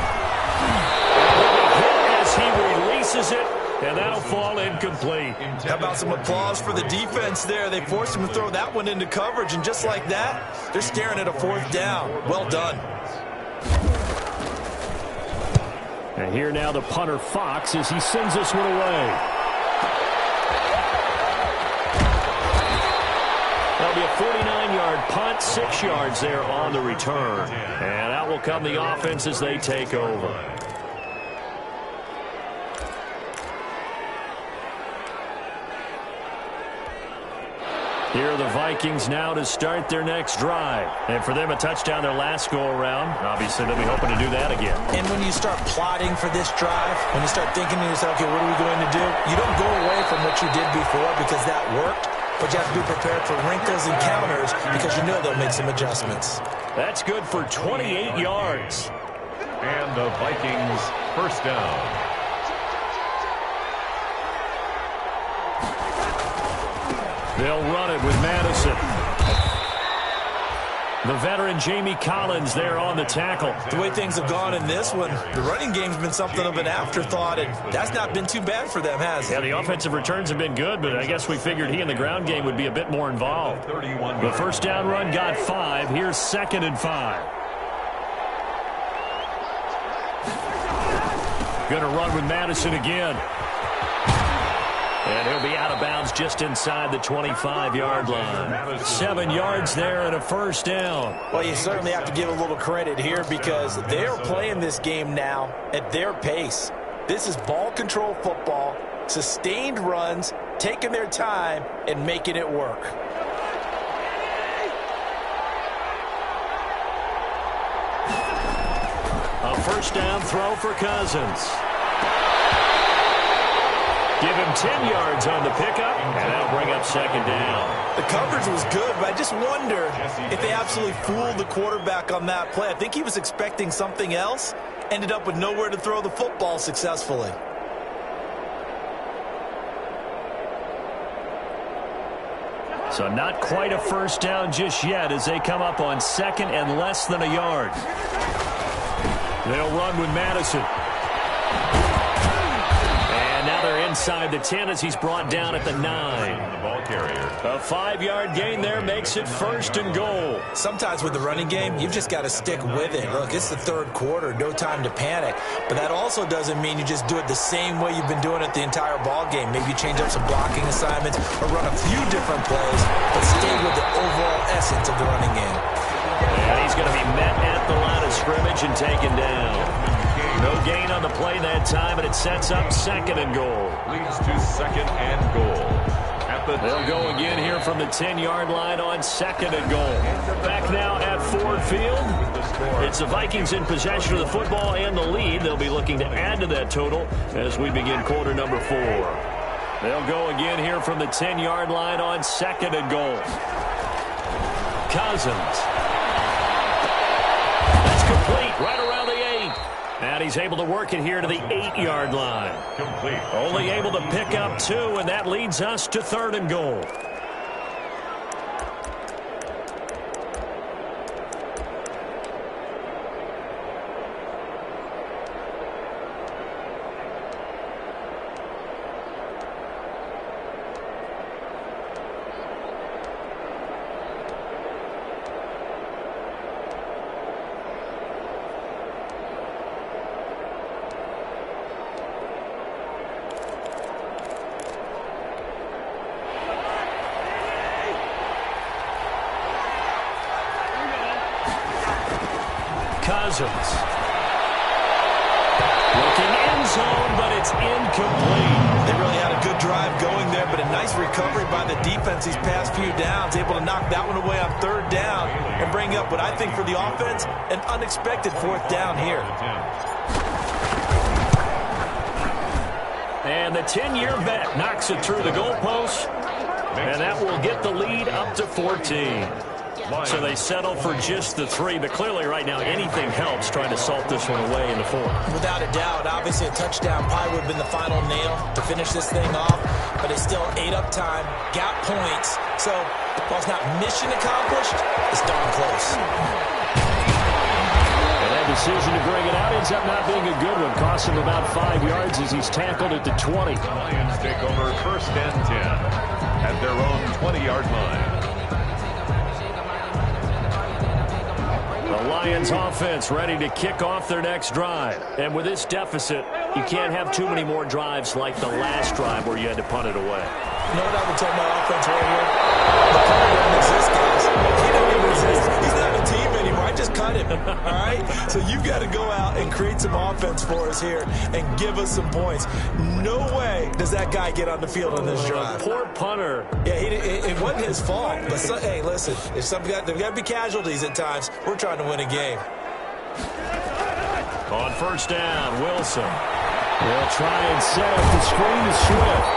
As he releases it, and that'll fall incomplete. How about some applause for the defense there? They forced him to throw that one into coverage, and just like that, they're staring at a fourth down. Well done. And here now the punter, Fox, as he sends this one away. That'll be a 49-yard punt, 6 yards there on the return. And out will come the offense as they take over. Here are the Vikings now to start their next drive. And for them, a touchdown their last go-around. Obviously, they'll be hoping to do that again. And when you start plotting for this drive, when you start thinking to yourself, okay, what are we going to do? You don't go away from what you did before because that worked. But you have to be prepared for wrinkles and counters because you know they'll make some adjustments. That's good for 28 yards. And the Vikings first down. They'll run it with Madison. The veteran Jamie Collins there on the tackle. The way things have gone in this one, the running game's been something of an afterthought, and that's not been too bad for them, has it? Yeah, the offensive returns have been good, but I guess we figured he in the ground game would be a bit more involved. The first down run got 5. Here's 2nd and 5. Going to run with Madison again. And he'll be out of bounds just inside the 25-yard line. 7 yards there and a first down. Well, you certainly have to give a little credit here because they're playing this game now at their pace. This is ball control football, sustained runs, taking their time, and making it work. A first down throw for Cousins. Give him 10 yards on the pickup, and that'll bring up 2nd down. The coverage was good, but I just wonder if they absolutely fooled the quarterback on that play. I think he was expecting something else, ended up with nowhere to throw the football successfully. So not quite a first down just yet as they come up on 2nd and less than a yard. They'll run with Madison. Inside the 10 as he's brought down at the 9. The ball carrier. A 5-yard gain there makes it 1st and goal. Sometimes with the running game, you've just got to stick with it. Look, it's the 3rd quarter, no time to panic. But that also doesn't mean you just do it the same way you've been doing it the entire ball game. Maybe you change up some blocking assignments or run a few different plays, but stay with the overall essence of the running game. And he's going to be met at the line of scrimmage and taken down. No gain on the play that time, and it sets up 2nd and goal. Leads to 2nd and goal. They'll go again here from the 10-yard line on 2nd and goal. Back now at Ford Field. It's the Vikings in possession of the football and the lead. They'll be looking to add to that total as we begin quarter number 4. They'll go again here from the 10-yard line on 2nd and goal. Cousins. That's complete right around the 8. And he's able to work it here to the 8-yard line. Complete. Only able to pick up 2, and that leads us to 3rd and goal. Cousins. Looking end zone, but it's incomplete. They really had a good drive going there, but a Nice recovery by the defense these past few downs, able to knock that one away on 3rd down and bring up what I think for the offense, an unexpected 4th down here. And the 10-year vet knocks it through the goalpost, and that will get the lead up to 14. So they settle for just the 3, but clearly right now anything helps trying to salt this one away in the 4th. Without a doubt, obviously a touchdown probably would have been the final nail to finish this thing off, but it's still ate up time, got points. So while it's not mission accomplished, it's darn close. And that decision to bring it out ends up not being a good one. Costs him about 5 yards as he's tackled at the 20. The Lions take over 1st and 10 at their own 20-yard line. The Lions offense ready to kick off their next drive. And with this deficit, you can't have too many more drives like the last drive where you had to punt it away. You know what I would tell my offense right here? The punter doesn't exist, guys. He don't even exist. He's not a team anymore. I just cut him, all right? So you've got to go out and create some offense for us here and give us some points. No way does that guy get on the field on this drive. Poor punter. Yeah, it wasn't his fault. But, hey, listen, if there's got to be casualties at times. We're trying to win a game. On 1st down, Wilson. They'll try and set up the screen to Swift.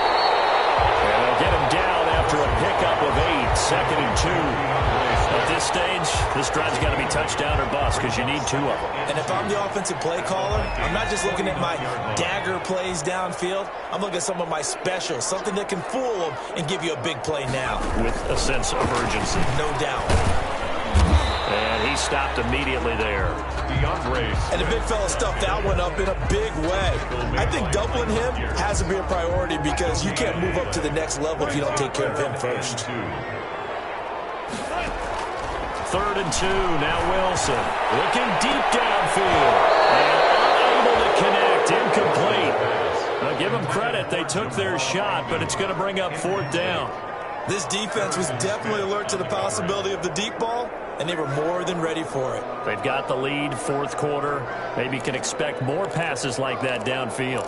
And they'll get him down after a pickup of 8, 2nd and 2. At this stage, this drive's got to be touchdown or bust because you need 2 of them. And if I'm the offensive play caller, I'm not just looking at my dagger plays downfield. I'm looking at some of my specials, something that can fool them and give you a big play now. With a sense of urgency. No doubt. And he stopped immediately there. And the big fella stuffed that one up in a big way. I think doubling him has to be a priority because you can't move up to the next level if you don't take care of him first. 3rd and 2, now Wilson. Looking deep downfield. And unable to connect, incomplete. Now give them credit, they took their shot, but it's going to bring up 4th down. This defense was definitely alert to the possibility of the deep ball, and they were more than ready for it. They've got the lead, 4th quarter. Maybe can expect more passes like that downfield.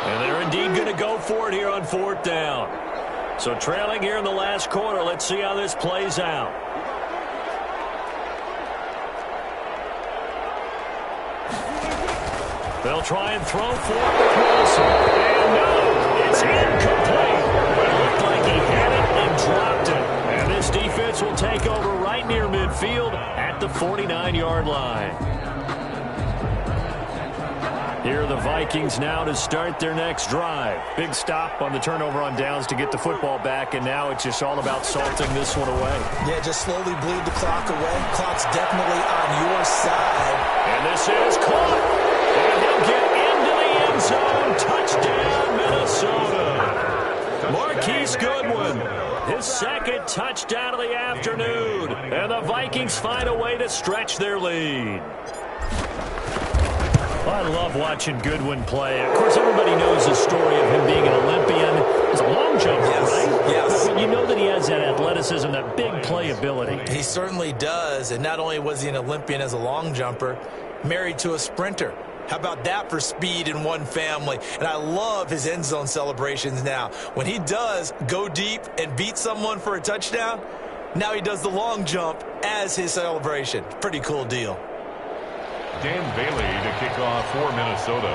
And they're indeed going to go for it here on 4th down. So trailing here in the last quarter, let's see how this plays out. They'll try and throw for Wilson. And no, it's incomplete. It looked like he had it and dropped it. And this defense will take over right near midfield at the 49-yard line. Here are the Vikings now to start their next drive. Big stop on the turnover on downs to get the football back, and now it's just all about salting this one away. Yeah, just slowly bleed the clock away. Clock's definitely on your side. And this is caught. And he'll get into the end zone. Touchdown, Minnesota. Marquise Goodwin, his 2nd touchdown of the afternoon. And the Vikings find a way to stretch their lead. I love watching Goodwin play. Of course, everybody knows the story of him being an Olympian. He's a long jumper, right? Yes. But you know that he has that athleticism, that big playability. He certainly does. And not only was he an Olympian as a long jumper, married to a sprinter. How about that for speed in one family? And I love his end zone celebrations now. When he does go deep and beat someone for a touchdown, now he does the long jump as his celebration. Pretty cool deal. Dan Bailey to kick off for Minnesota.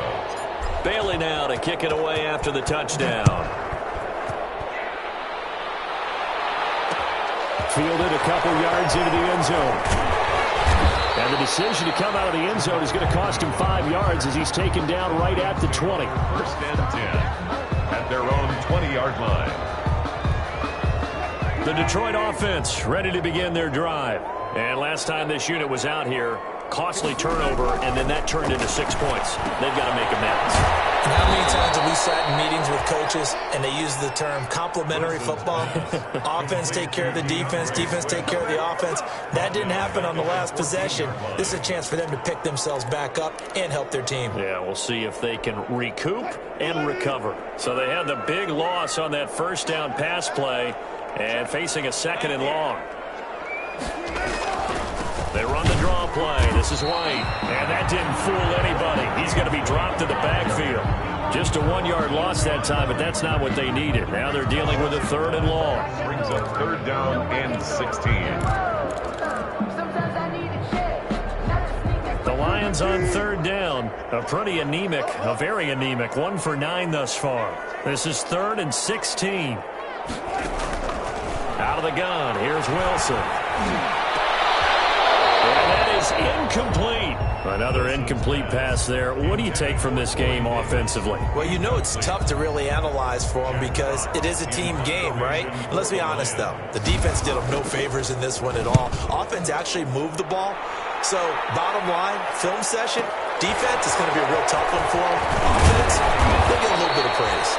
Bailey now to kick it away after the touchdown. Fielded a couple yards into the end zone. And the decision to come out of the end zone is going to cost him 5 yards as he's taken down right at the 20. 1st and 10 at their own 20-yard line. The Detroit offense ready to begin their drive. And last time this unit was out here, costly turnover, and then that turned into 6 points. They've got to make amends. And how many times have we sat in meetings with coaches and they use the term complementary football? Offense take care of the defense, defense take care of the offense. That didn't happen on the last possession. This is a chance for them to pick themselves back up and help their team. Yeah, we'll see if they can recoup and recover. So they had the big loss on that 1st down pass play and facing a 2nd and long. They run the draw play. This is White. And that didn't fool anybody. He's going to be dropped to the backfield. Just a 1-yard loss that time, but that's not what they needed. Now they're dealing with a 3rd and long. Brings up 3rd down and 16. The Lions on 3rd down. A very anemic 1 for 9 thus far. This is 3rd and 16. Out of the gun, here's Wilson. And that is incomplete. Another incomplete pass there. What do you take from this game offensively? Well, you know it's tough to really analyze for them because it is a team game, right? Let's be honest, though. The defense did them no favors in this one at all. Offense actually moved the ball. So, bottom line, film session, defense is going to be a real tough one for them. Offense, they'll get a little bit of praise.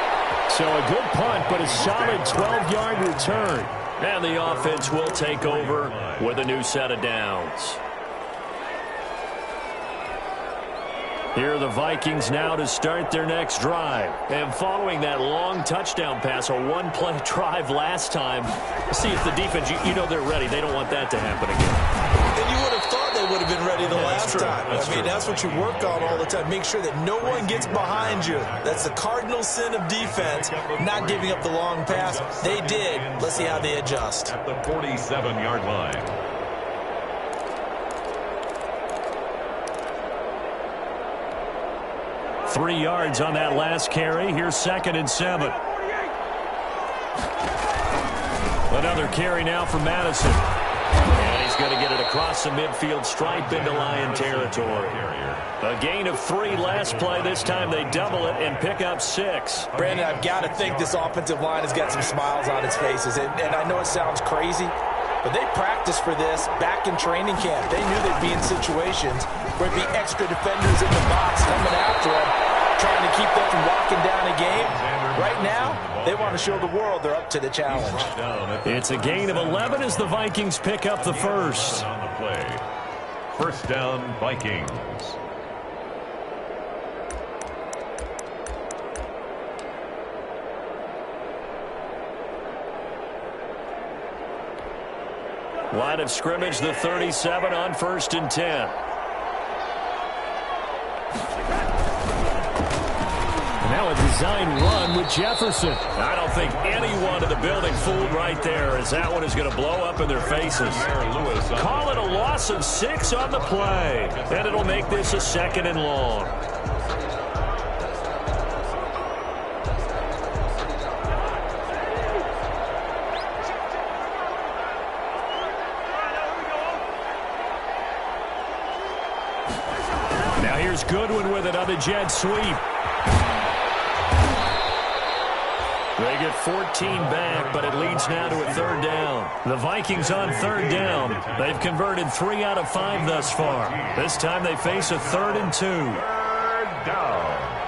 So a good punt, but a solid 12-yard return. And the offense will take over with a new set of downs. Here are the Vikings now to start their next drive. And following that long touchdown pass, a one-play drive last time, see if the defense, you know they're ready. They don't want that to happen again. And you would have thought they would have been ready the last time. That's what you work on all the time. Make sure that no one gets behind you. That's the cardinal sin of defense, not giving up the long pass. They did. Let's see how they adjust. At the 47-yard line. 3 yards on that last carry. Here's 2nd and 7. Another carry now for Madison. And he's going to get it across the midfield stripe into Lion territory. A gain of 3 last play. This time they double it and pick up 6. Brandon, I've got to think this offensive line has got some smiles on its faces. And I know it sounds crazy, but they practiced for this back in training camp. They knew they'd be in situations where there'd be extra defenders in the box coming after them, trying to keep them from locking down a game. Right now, they want to show the world they're up to the challenge. It's a gain of 11 as the Vikings pick up the first. On the play. 1st down, Vikings. Line of scrimmage, the 37 on 1st and 10. Now a design run with Jefferson. I don't think anyone in the building fooled right there, as that one is going to blow up in their faces. Call it a loss of 6 on the play, and it'll make this a 2nd and long. Now here's Goodwin with it on the jet sweep. They get 14 back, but it leads now to a 3rd down. The Vikings on 3rd down. They've converted 3 out of 5 thus far. This time they face a 3rd and 2. 3rd down.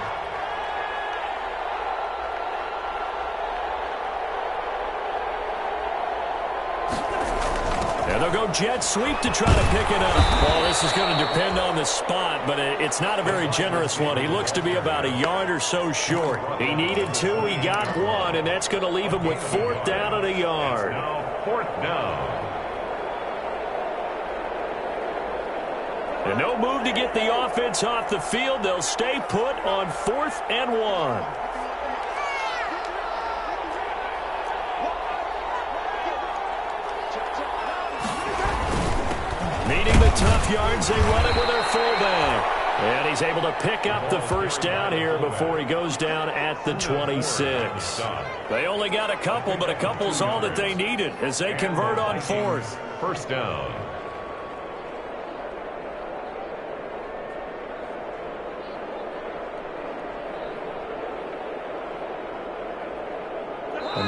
And they'll go jet sweep to try to pick it up. Well, this is going to depend on the spot, but it's not a very generous one. He looks to be about a yard or so short. He needed 2, he got 1, and that's going to leave him with 4th down and a yard. Now 4th down. And no move to get the offense off the field. They'll stay put on 4th and 1. Needing the tough yards, they run it with their fullback. And he's able to pick up the 1st down here before he goes down at the 26. They only got a couple, but a couple's all that they needed as they convert on 4th. 1st down.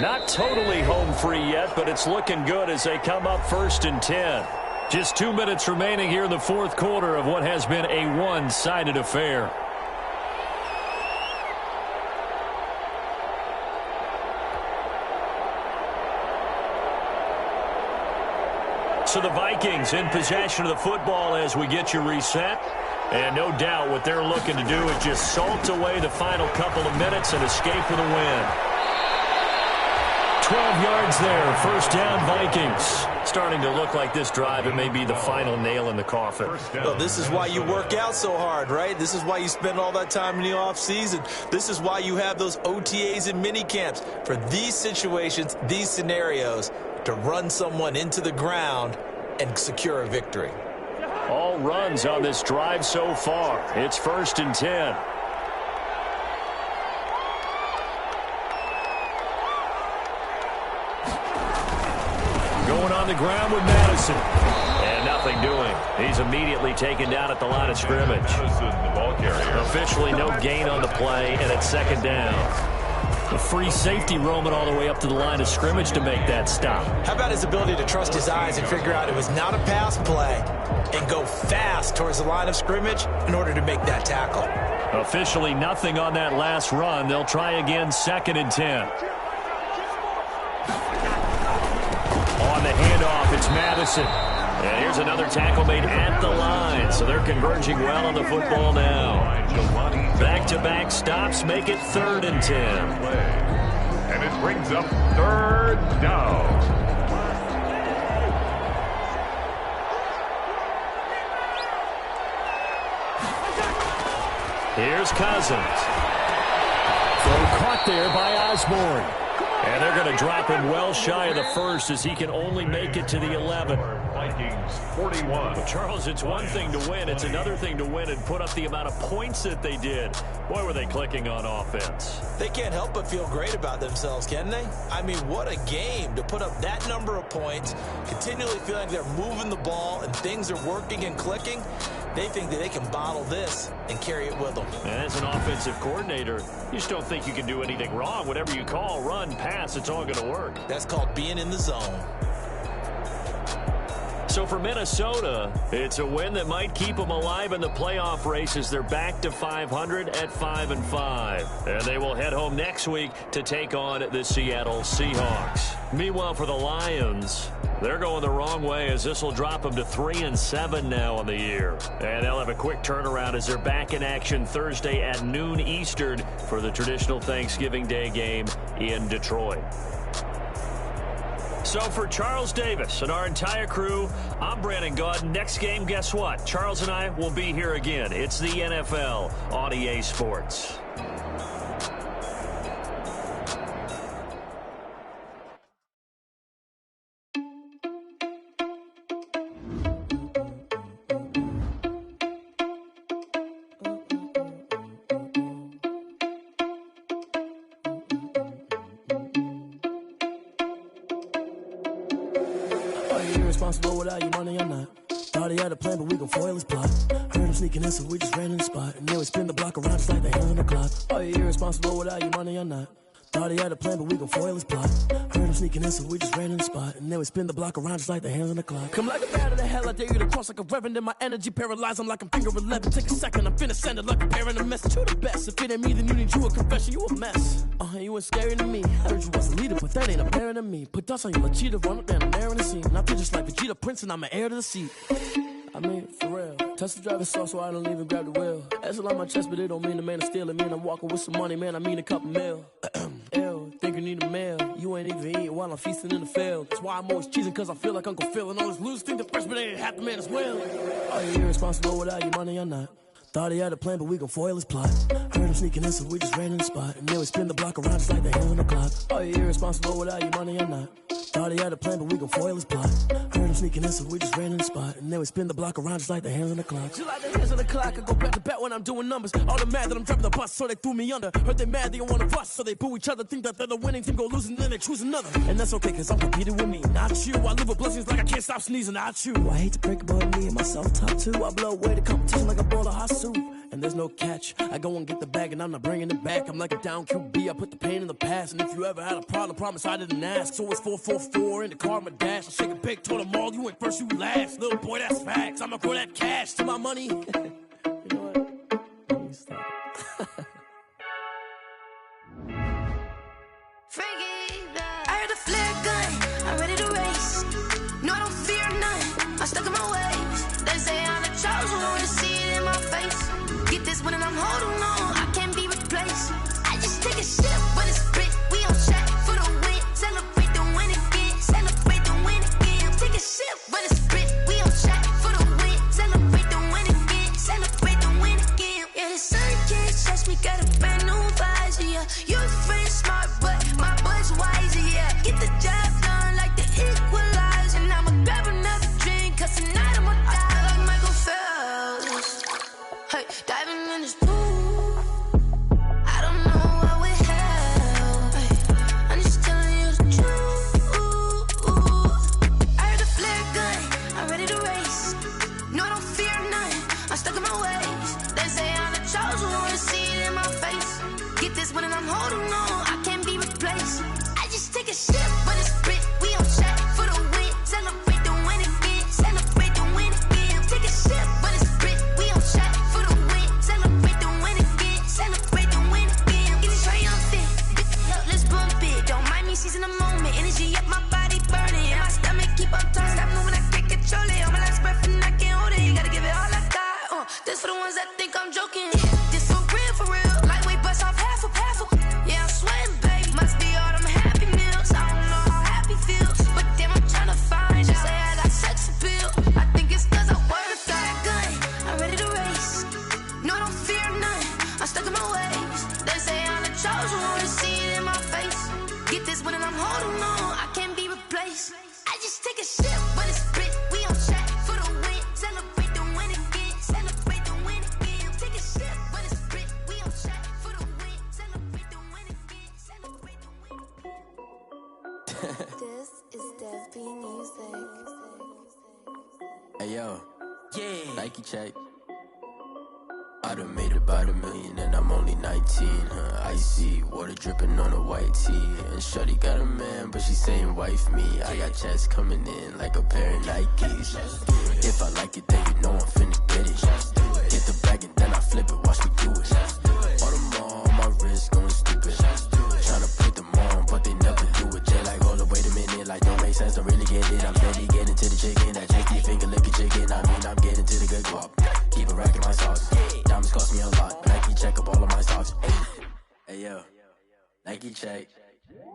Not totally home free yet, but it's looking good as they come up 1st and 10. Just 2 minutes remaining here in the 4th quarter of what has been a one-sided affair. So the Vikings in possession of the football as we get you reset. And no doubt what they're looking to do is just salt away the final couple of minutes and escape with a win. 12 yards there. First down, Vikings. Starting to look like this drive, it may be the final nail in the coffin. Well, this is why you work out so hard, right? This is why you spend all that time in the offseason. This is why you have those OTAs and mini camps. For these situations, these scenarios, to run someone into the ground and secure a victory. All runs on this drive so far. It's 1st and 10. Going on the ground with Madison. And nothing doing. He's immediately taken down at the line of scrimmage. The ball carrier. Officially no gain on the play, and it's 2nd down. A free safety roaming all the way up to the line of scrimmage to make that stop. How about his ability to trust his eyes and figure out it was not a pass play and go fast towards the line of scrimmage in order to make that tackle? Officially nothing on that last run. They'll try again, 2nd and 10. On the handoff, it's Madison. And here's another tackle made at the line. So they're converging well on the football now. Back-to-back stops make it 3rd and 10. And it brings up 3rd down. Here's Cousins. So caught there by Osborne. And they're going to drop him well shy of the 1st as he can only make it to the 11. Vikings 41. But Charles, it's one thing to win. It's another thing to win and put up the amount of points that they did. Boy, were they clicking on offense. They can't help but feel great about themselves, can they? I mean, what a game to put up that number of points, continually feeling they're moving the ball and things are working and clicking. They think that they can bottle this and carry it with them. And as an offensive coordinator, you just don't think you can do anything wrong. Whatever you call, run, pass, it's all going to work. That's called being in the zone. So for Minnesota, it's a win that might keep them alive in the playoff races. They're back to 500 at 5-5. And they will head home next week to take on the Seattle Seahawks. Meanwhile, for the Lions, they're going the wrong way as this will drop them to 3-7 now on the year. And they'll have a quick turnaround as they're back in action Thursday at noon Eastern for the traditional Thanksgiving Day game in Detroit. So for Charles Davis and our entire crew, I'm Brandon Gaudin. Next game, guess what? Charles and I will be here again. It's the NFL on EA Sports. Irresponsible without your money or not. Thought he had a plan, but we gon' foil his plot. Heard him sneaking in, so we just ran in the spot. And then we spin the block around just like the hands on the clock. Are you irresponsible without your money or not? Thought he had a plan, but we gon' foil his plot. Heard him sneaking in, so we just ran in the spot. And then we spin the block around just like the hands on the clock. Come like a bat of the hell, I dare you to cross like a reverend. In my energy paralyzed, I'm like I'm finger 11. Take a second, I'm finna send it like a parent a message to the best. If it ain't me, then you need you a confession, you a mess. You ain't scary to me. Heard you was a leader, but that ain't apparent to me. Put dust on you, cheetah, run up down the air in the scene. And I feel just like Vegeta Prince, and I'm an heir to the seat. I mean, for real. Touch the driver's soft, so I don't even grab the wheel. That's on my chest, but it don't mean the man is stealing. Man, I'm walking with some money, man, I mean a couple mil. Ew, think you need a meal. You ain't even eating while I'm feasting in the field. That's why I'm always cheesing, cause I feel like Uncle Phil. And all those losers think the freshman ain't half the man as well. Are you irresponsible without your money or not? Thought he had a plan, but we gon' foil his plot. Heard him sneaking in, so we just ran in the spot. And then we spin the block around just like the hands on the clock. Are you irresponsible without your money or not? Thought he had a plan, but we gon' foil his plot. Heard him sneaking in, so we just ran in the spot. And then we spin the block around just like the hands on the clock. Just like the hands on the clock, I go back to back when I'm doing numbers. All the mad that I'm driving the bus, so they threw me under. Heard they mad, they don't wanna bust, so they boo each other. Think that they're the winning team, go losing, then they choose another. And that's okay, cause I'm competing with me, not you. I live with blessings like I can't stop sneezing, not you. I hate to break it, but me and myself top two. I blow away the competition like a bowl of hot soup. And there's no catch. I go and get the bag and I'm not bringing it back. I'm like a down QB, I put the pain in the past. And if you ever had a problem, promise I didn't ask. So it's 4-4-4 in the car, my dash. I shake a big, told them all, you ain't first, you last. Little boy, that's facts. I'ma grow that cash to my money. You know what? Let me stop. I heard a flare gun, I'm ready to race. No, I don't fear none, I'm stuck in my ways. They say I'm the chosen one, see it in my face. Get this one and I'm holding on, I can't be replaced. I just take a sip when it's split, we on track for the win. Celebrate friend smart, but my boy's wiser, yeah. Get the job done like the equalizer. And I'ma grab another drink, cause tonight I'ma die like Michael Phelps. Hey, diving in this pool, I don't know what would help. Hey, I'm just telling you the truth. I heard the flare gun, I'm ready to race. No, I don't fear nothing, I'm stuck in my ways. They say I'm the chosen one, see it in my face. Get this one and I'm holding on, I can't be replaced. I just take a sip, but it's Brit, we on track for the win. Celebrate the win again, celebrate the win again. Take a sip, but it's Brit, we on track for the win. Celebrate the win again, celebrate the win again. Get it triumphant, let's bump it. Don't mind me seizing the moment, energy up my body burning. And my stomach keep on turning, stop moving, I can't control it. On my last breath and I can't hold it, you gotta give it all I got. This for the ones that think I'm joking. This for real, lightweight bust off half a. Yeah, I'm sweating, babe, must be all them happy meals. I don't know how happy feels, but damn, I'm tryna find you. Say I got sex appeal, I think it's cause I work that gun. I'm ready to race, no, I don't fear nothing, I'm stuck in my ways. They say I'm the chosen one, see it in my face. Get this one and I'm holding on, I can't be replaced. I just take a sip, but it's Brit, we on track for the win. Celebrate the win again, celebrate the win again. Take a sip, but it's Brit, we on track for the win. Celebrate the win again, celebrate the win again. This is Dev B Music. Hey yo, yeah, Nike check. I done made about $1 million and I'm only 19. Icy water dripping on a white tee. And shorty got a man, but she saying wife me. I got checks coming in like a pair of Nikes. If I like it, then you know I'm finna get it. Get the bag and then I flip it, watch me do it. All them on my wrist going stupid. Tryna put them on, but they never do it. They like, hold up, wait a minute, like don't make sense, don't really get it. I'm steady getting to the chicken, that tricky finger licking chicken. I mean, I'm getting to the good guap. Keep a rack in my socks. Diamonds cost me a lot. Nike check up all of my stocks. Hey yo, Nike check.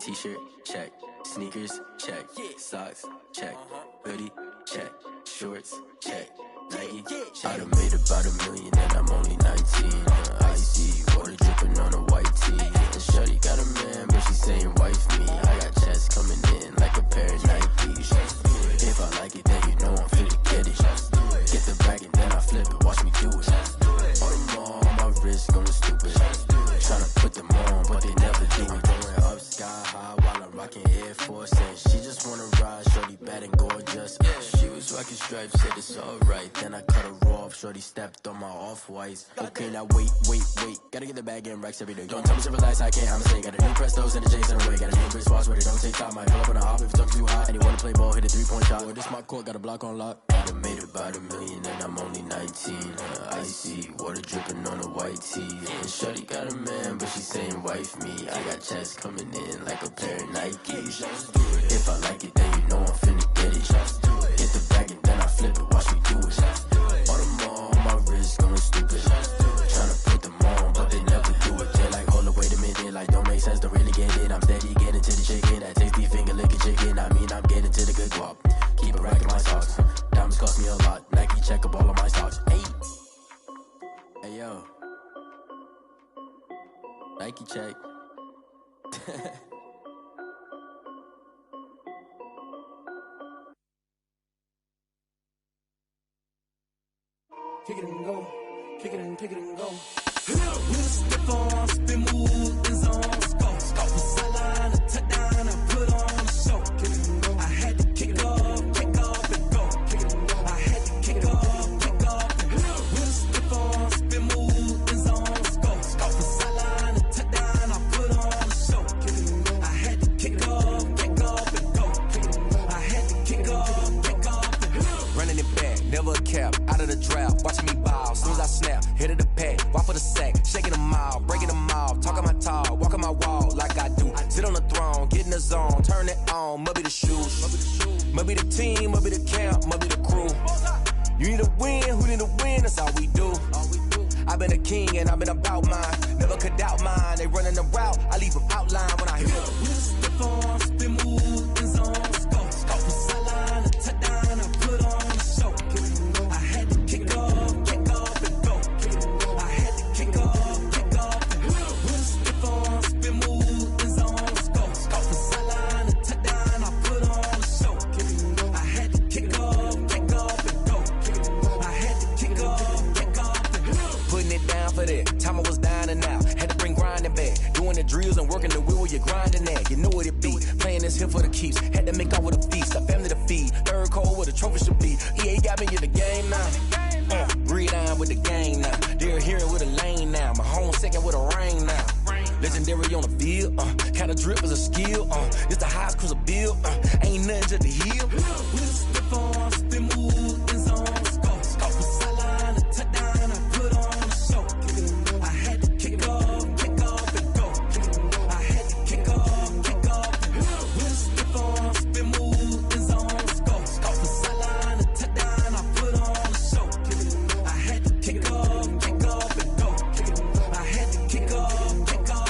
T-shirt check. Sneakers check. Socks check. Hoodie check. Shorts check. Nike I done made about $1 million and I'm only 19. Icy water dripping on a white tee. And shorty got a man, but she saying wife me. I got checks coming in like a pair of Nikes. If I like it, then you know I'm finna get it. Get the bag and then I flip it, watch me do it. All them on my wrist going stupid. Tryna put them on, but they never do it. Going up sky high while I'm rocking Air Force. And she just wanna ride, shorty bad and gorgeous. She was rocking stripes, said it's alright. Then I cut her off, shorty stepped on my off-whites. Okay, now wait. Gotta get the bag in racks every day. Don't tell me to relax, I can't, I'ma say. Got a new Prestos and a J's in the way. Got a new Chris Foss, but it don't take time. Might pull up on a hop if it talks too high. And you wanna play ball, hit a 3-point shot. Or this my court, got a block on lock. I done made about $1 million and I'm only 19. Icy water dripping on a white tee. And shorty got a man, but she saying wife me. I got checks coming in like a pair of Nikes. If I like it, then you know I'm finna get it. Get the bag and then I flip it, watch me do it. All them on my wrist going stupid. Tryna put them on, but they never do it. They like, hold up, wait a minute, like don't make sense, don't really get it. I'm steady getting to the chicken, that tasty finger licking chicken. I mean, I'm getting to the good guap. Keep a rack in my socks. Diamonds cost me a lot. Nike check up all of my stocks. Hey yo, Nike check. Kick it and go, kick it and go. We'll step on, spin, move, and zone. Go. From sideline to touchdown, I put on a show. Kick it and go. I had to kick off and go. Kick it and go. I had to kick off and go. We'll step on, spin, move, and zone. Go. From sideline to touchdown, I put on a show. Kick it and go. I had to kick off and go. Kick it and go. I had to kick off and go. Running it back, never a cap, out of the drought, watching me ball. Soon as I snap, hit of the pack, walk for the sack, shaking them out, breaking them off, talking my talk, walking my wall like I do. Sit on the throne, get in the zone, turn it on, must be the shoes, must be the team, must be the camp, must be the crew. You need a win, who need a win, that's all we do. I've been a king and I've been about mine, never could doubt mine. They running the route, I leave them outline when I hear them. We'll step on, spin, move, and zone. Go. From sideline to touchdown, I put on a show. I had to kick off and go. I had to kick off and go. We'll step on, spin, move, the drills and working the wheel where you're grinding at. You know what it be. Playing this here for the keeps. Had to make out with a feast. A family to feed. Third cold where the trophy should be. EA got me in the game now. Breed on with the gang now. They're hearing with a lane now. My home second with a rain now. Legendary on the field. Kinda drip is a skill. It's the highest cruiser bill. Ain't nothing to the heel. We'll step on, spin move in zone. Scope. From sideline to touchdown, I put on a show. I had to kick off and go. I had to kick off and go. We'll step on, spin move in zone. Scope. From sideline to touchdown, I put on a show. I had to kick off and go. I had to kick off and go.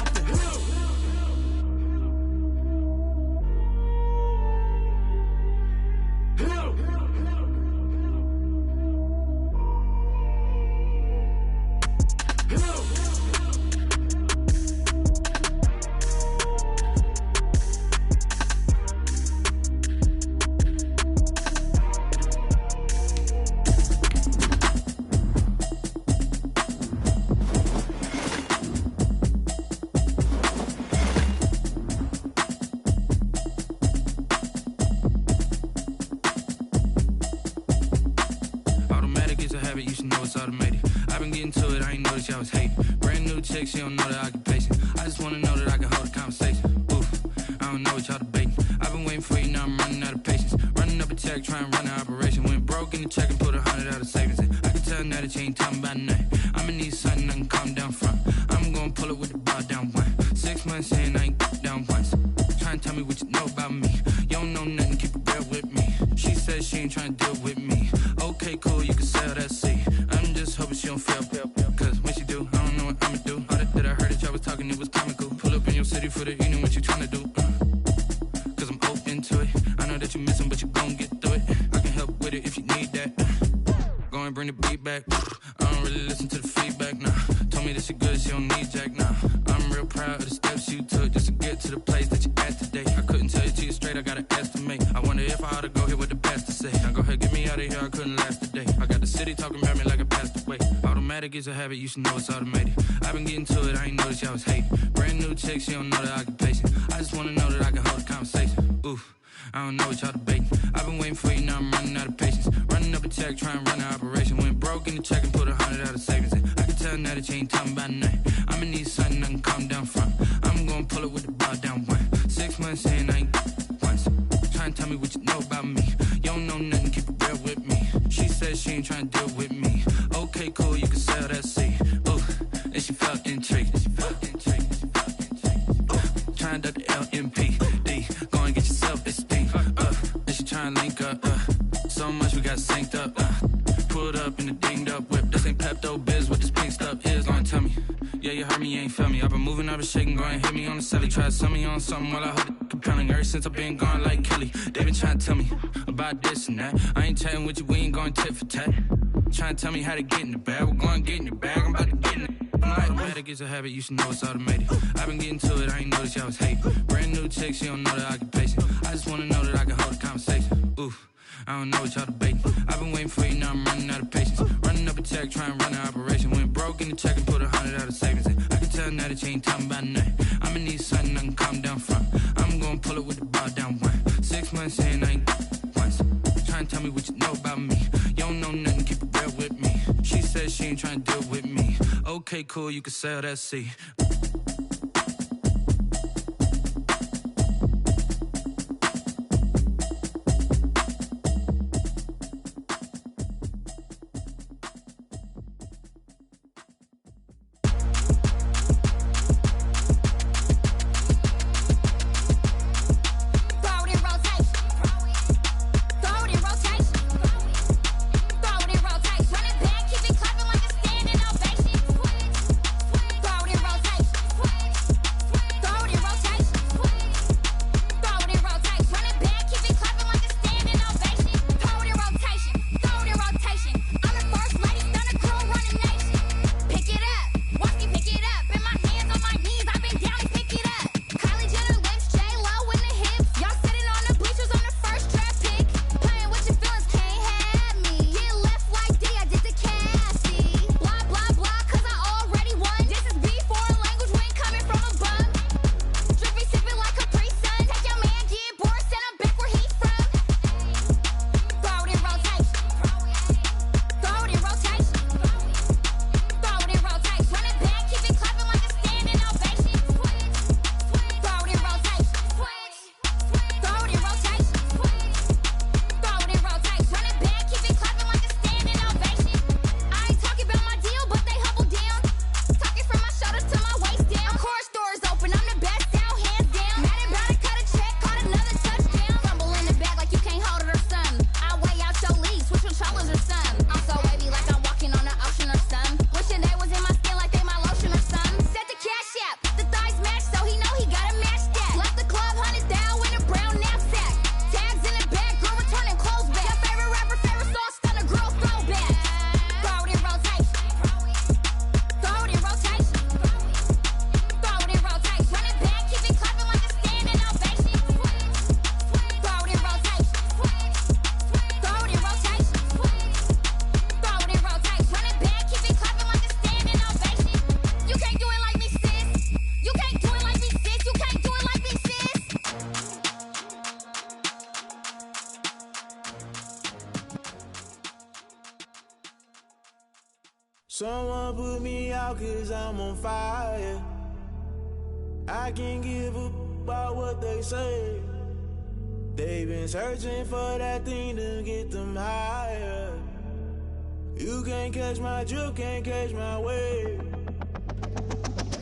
She don't know the occupation. I just wanna know that I can hold a conversation. Oof, I don't know what y'all debating. I've been waiting for you, now I'm running out of patience. Running up a check, trying to run an operation. Went broke in the check and put 100 out of savings in. I can tell now that you ain't talking about nothing. I'ma need something I can calm down from. I'm gonna pull it with the bar down one. 6 months in, I ain't down once. Trying to tell me what you know about me. You don't know nothing, keep it real with me. She says she ain't trying to deal with me. Okay, cool, you can sell that seat. I'm just hoping she don't fail. Cause when she do, I don't know what I'ma do. All that I heard that y'all was talking, it was comical. Pull up in your city for the evening, what you tryna do? Cause I'm open to it. I know that you missing, but you gon' get through it. I can help with it if you need that. Go and bring the beat back. I don't really listen to the feedback, nah. Told me that she good, she don't need jack, nah. I'm real proud of the steps you took just to get to the place that you at today. I couldn't tell you to you straight, I gotta estimate. I wonder if I ought to go here with the best to say. Now go ahead, get me out of here, I couldn't last today. I got the city talking about me like I passed away. Automatic is a habit, you should know it's automated. I've been getting to it, I ain't noticed y'all was hating. Brand new chick, she don't know the occupation. I just wanna know that I can hold a conversation. Oof, I don't know what y'all debating. I've been waiting for you, now I'm running out of patience. Running up a check, trying to run an operation. Went broke in the check and put 100 out of savings in. I can tell now that you ain't talking about nothing. I'ma need something I can calm down from. I'm gonna pull it with the bar down one. 6 months in, I ain't once. Trying to tell me what you know about me. You don't know nothing, keep it real with me. She says she ain't trying to deal with me. Okay, cool, you can sell that seat. Ooh, and she felt intrigued. Trying to duck the LMPD. Go and get your self-esteem. And she trying to link up. So much we got synced up. Pulled up in the dinged up whip. This ain't Pepto-Biz, what this pink stuff is. Gonna tell me. Yeah, you heard me, you ain't felt me. I've been moving, I've been shaking, go and hit me on the celly. Try to sell me on something while I hold it compelling. Ever since I've been gone like Kelly. They been trying to tell me about this and that. I ain't chatting with you, we ain't going tit for tat. Trying to tell me how to get in the bag. We're going to get in your bag, I'm about to get in it. Automatic is a habit, you should know it's automated. I've been getting to it, I ain't noticed y'all was hating. Brand new chick, she don't know the occupation. I just wanna know that I can hold a conversation. Oof, I don't know what y'all debating. I've been waiting for you, now I'm running out of patience. Running up a check, trying to run an operation. Went broke in the check and put 100 out of savings in. I can tell now that you ain't talking about nothing. I'ma need something I can calm down from. I'm gonna pull it with the bar down one. 6 months in, I ain't once. Trying to tell me what you know about me. You don't know nothing, keep it real with me. She says she ain't trying to deal with me. Okay, cool, you can sell that seat. Someone put me out 'cause I'm on fire. I can't give a about what they say. They've been searching for that thing to get them higher. You can't catch my drift, can't catch my wave.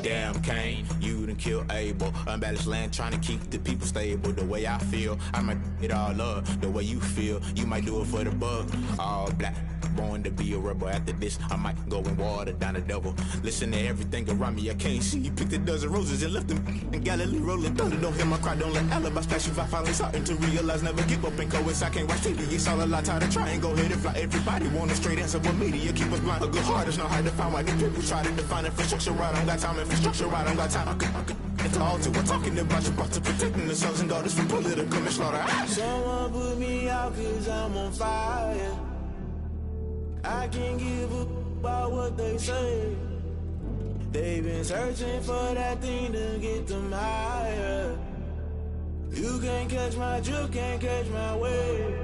Damn, Kane, you done killed Abel. Unbalanced land, trying to keep the people stable. The way I feel, I might it all up. The way you feel, you might do it for the bug. All black, born to be a rebel. After this, I might go and water down the devil. Listen to everything around me, I can't see. You picked a dozen roses and left them in Galilee rolling thunder. Don't hear my cry, don't let alibis flash. If I finally starting to realize, never give up and coincide. I can't watch TV, it's all a lot. Tired of trying, go ahead and fly. Everybody want a straight answer, but media keep us blind. A good heart is not hard to find. Why do people try to define infrastructure right? I don't got time, infrastructure right, I don't got time. I could it's all to we're talking about to protecting the sons and daughters from political manslaughter. Someone put me out 'cause I'm on fire. I can't give a about what they say. They've been searching for that thing to get them higher. You can't catch my drift, can't catch my wave.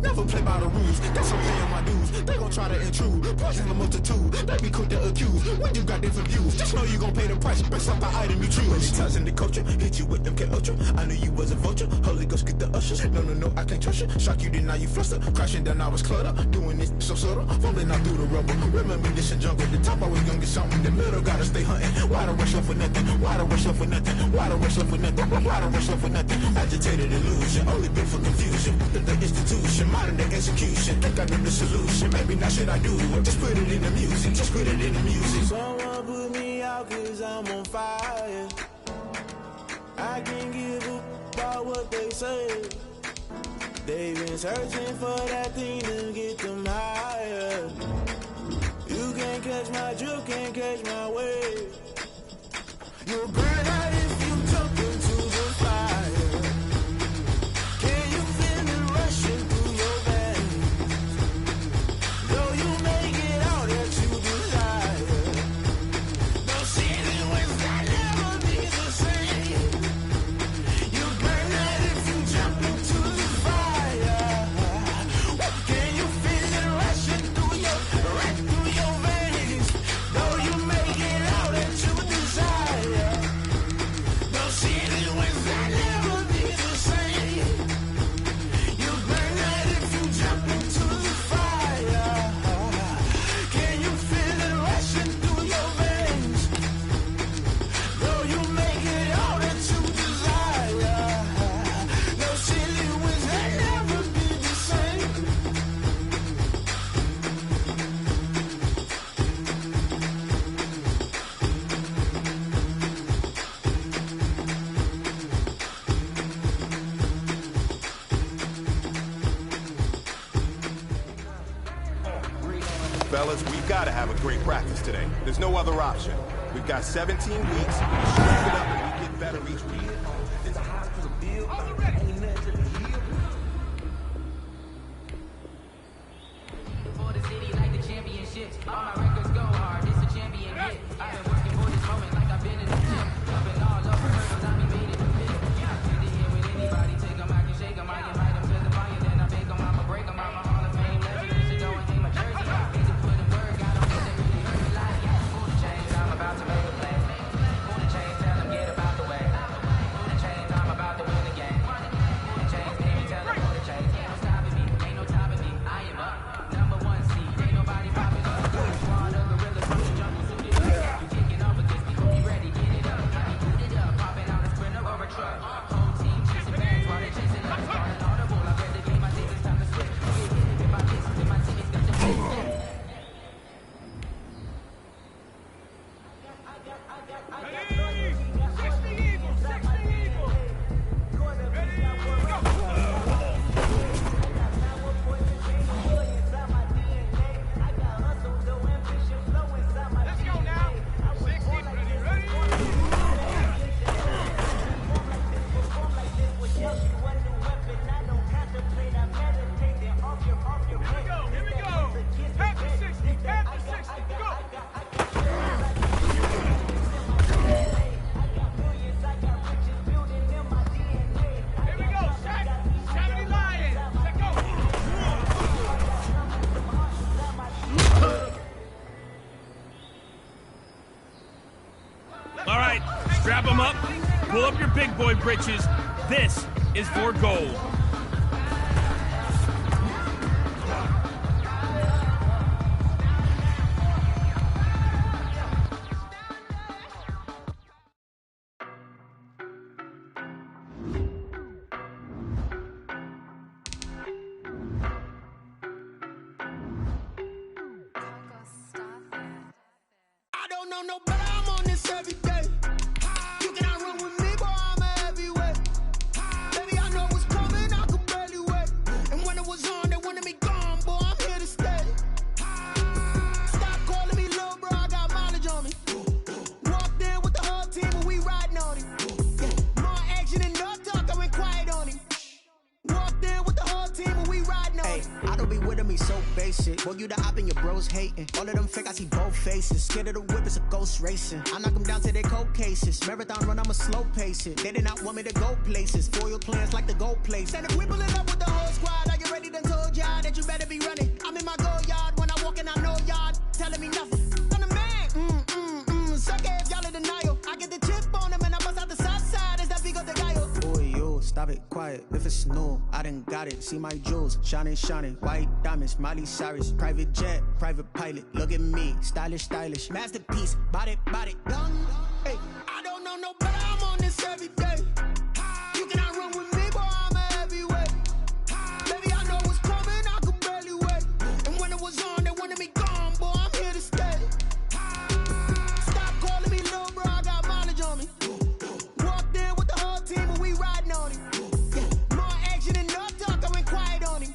Never play by the rules, that's I'm paying my dues. They gon' try to intrude, poison the multitude. They be quick to accuse, when you got different views. Just know you gon' pay the price, based off the item you choose. Ties in the culture, hit you with them K-Ultra. I knew you was a vulture, Holy Ghost get the ushers. No, I can't trust you. Shock you, then now you fluster. Crashing down, I was clutter. Doing this so subtle, falling out through the rubble. Remember this in jungle, the top I was gonna get something. In the middle, gotta stay hunting. Why the rush left for nothing? Why the rush left for nothing? Why the rush left for nothing? Why the rush left for nothing? Agitated illusion, only been for confusion. The institution, modern day execution. Think I know the solution. Maybe not should I do it? Just put it in the music. Just put it in the music. Someone put me out 'cause I'm on fire. I can't give a about what they say. They've been searching for that thing to get them higher. You can't catch my drift, can't catch my wave. You'll burn out if you jump into the fire. Can you feel it rushing through your veins? Though you make it all that you desire. Those ceiling winds that never be the same. You burn out if you jump into the fire. Can you feel it rushing through your veins? Though you make it all that you desire. Those ceiling winds that never be the same. You burn out if you jump into the fire. Can you feel it rushing through your veins? Though you make it all that you desire. Those ceiling winds that never be the same. Fellas, we've got to have a great practice today. There's no other option. We've got 17 weeks. We strengthen it up and we get better each week. It's a hospital bill. Ain't nothing to heal. For the city like the championships. All my records go hard. It's a champion hit. I've been working for this moment like I've been in the gym. I've been all over hurdles. I be made it a bit. Fit it in with anybody. Take them, I can shake them. I invite them to the fire. Then I make them. I'ma break them. I'm a Hall of Fame legend. This shit don't hang my jersey. Need to put a word. Got on this and really hurt me like. Pull the chains. I'm about to make a play. Pull the chains. Tell them get about the way. Pull the chains. I'm about to win the game. Pull the chains. Baby, tell them pull the chains. Ain't no stopping me. Ain't no stopping me. I am up. Number one seed. Ain't nobody popping up. Squad of gorillas from the jungle suited up. You kicking off against me. Be ready. Get it up. I be booted up. Popping out a sprinter or a truck. Whole team chasing bags while they chasing us. Starting audible. I read the game. I think it's time to switch. If I miss, then my team is got to fix. right, strap them up, pull up your big boy britches. This is for gold. I don't know no better, I'm on this every day. You cannot run with me, boy, I'm a heavyweight. Baby, I know what's coming, I could barely wait. And when it was on, they wanted me gone, boy, I'm here to stay. Stop calling me little bro, I got mileage on me. Walked in with the whole team and we riding on him. More action and no talk, I went quiet on him. Walked in with the whole team and we riding on him. I don't be with him, he's so basic. Boy, you the op and your bros hating. All of them fake, I see both faces. Scared of the whip, it's a ghost racing. I knock them down to their cold cases. Marathon run, I'ma slow pace it. They did not want me to go places. Foil plans like the gold place. And if we pulling up with the whole squad, are you ready? Done told y'all that you better be running. I'm in my go yard when I walk in, I know y'all telling me nothing. I'm the man. Suck it if y'all in denial. I get the chip on them and I bust out the south side. Is that Vigo de Gallo? Boy, yo, stop it, quiet. If it's new, I done got it. See my jewels, shining, shining. White diamonds, Miley Cyrus. Private jet, private pilot. Look at me, stylish, stylish. Masterpiece, body, done. Hey, I don't know no better, I'm on this every day. You cannot run with me, boy, I'm a heavyweight. Baby, I know what's coming, I could barely wait. And when it was on, they wanted me gone, boy, I'm here to stay. Stop calling me little bro, I got mileage on me. Walked in with the whole team and we riding on him. More action and no talk, I went quiet on him.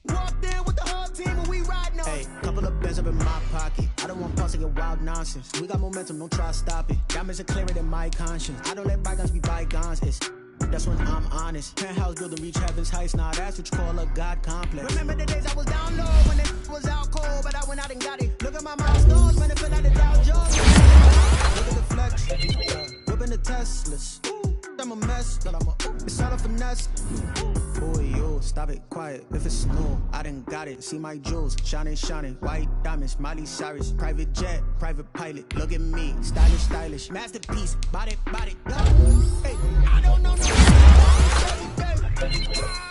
Walked in with the whole team and we riding on him. Hey, couple of bands up in my pocket. I don't want pulse your wild nonsense. We got momentum, don't try to stop it. Diamonds are clearer than my conscience. I don't let bygones be bygones. That's when I'm honest. Penthouse building, reach heaven's heights. Nah, that's what you call a God complex. Remember the days I was down low when it was out cold, but I went out and got it. Look at my milestones, man, it feel like the Dow Jones. Look at the flex, whipping the Teslas. I'm a mess, but it's all a finesse. Boy, yo, stop it, quiet. If it's new, I done got it. See my jewels, shining, shining. White diamonds, Miley Cyrus. Private jet, private pilot. Look at me, stylish, stylish. Masterpiece, body, done. Hey, I don't know no.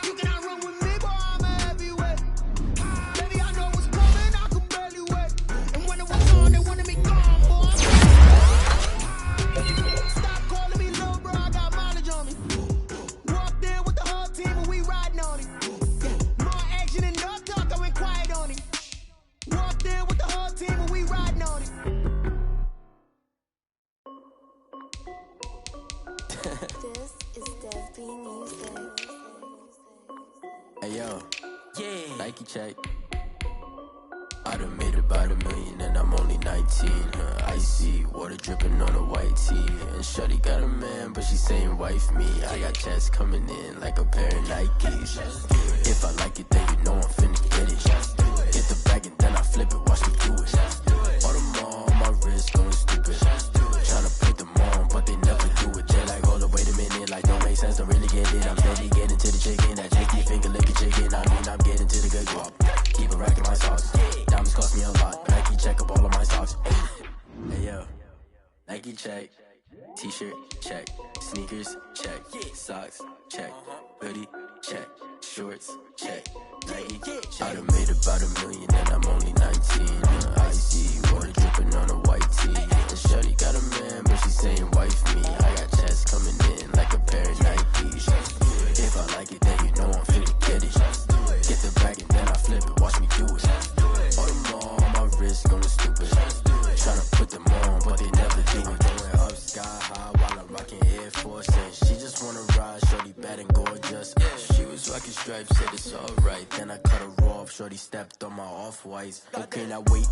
You cannot run with me, boy, I'm a heavyweight. Baby, I know what's coming, I could barely wait. And when it was on, they wanted me gone, boy. Stop calling me little bro, I got mileage on me. Walked in with the whole team and we riding on him. More action and no talk, I went quiet on him. Walked in with the whole team and we riding on him. This is Dev B Music. Hey yo, yeah, Nike check. I done made about $1 million and I'm only 19. Icy water dripping on a white tee. And shorty got a man, but she saying wife me. I got checks coming in like a pair of Nikes. If I like it, then you know I'm finna get it. Get the bag and then I flip it, watch me do it. All them on my wrist going stupid. Tryna put them on, but they never do it. They're like, hold up, wait a minute, like don't make sense, don't really get it. I'm steady getting to the chicken, that chicky finger licking chicken. I mean, I'm getting to the good guap. Keep a rack in my socks. Diamonds cost me a lot. Nike check up all of my socks. Hey yo, Nike check. T-shirt check. Sneakers check. Socks check. Hoodie check. Shorts check. Nike I done made about $1 million and I'm only 19. Icy water dripping on a white tee. And shorty got a man, but she saying wife me. I got checks coming in like a pair of Nikes. If I like it, then you know I'm finna get it. Get the bag and then I flip it, watch me do it. All them on my wrist going stupid. Tryna put them on, but they never do it. Going up sky high while I'm rocking Air Force. And she just wanna ride, shorty bad and gorgeous. She was rocking stripes, said it's alright. Then I cut her off, shorty stepped on my off-whites. Okay, now wait.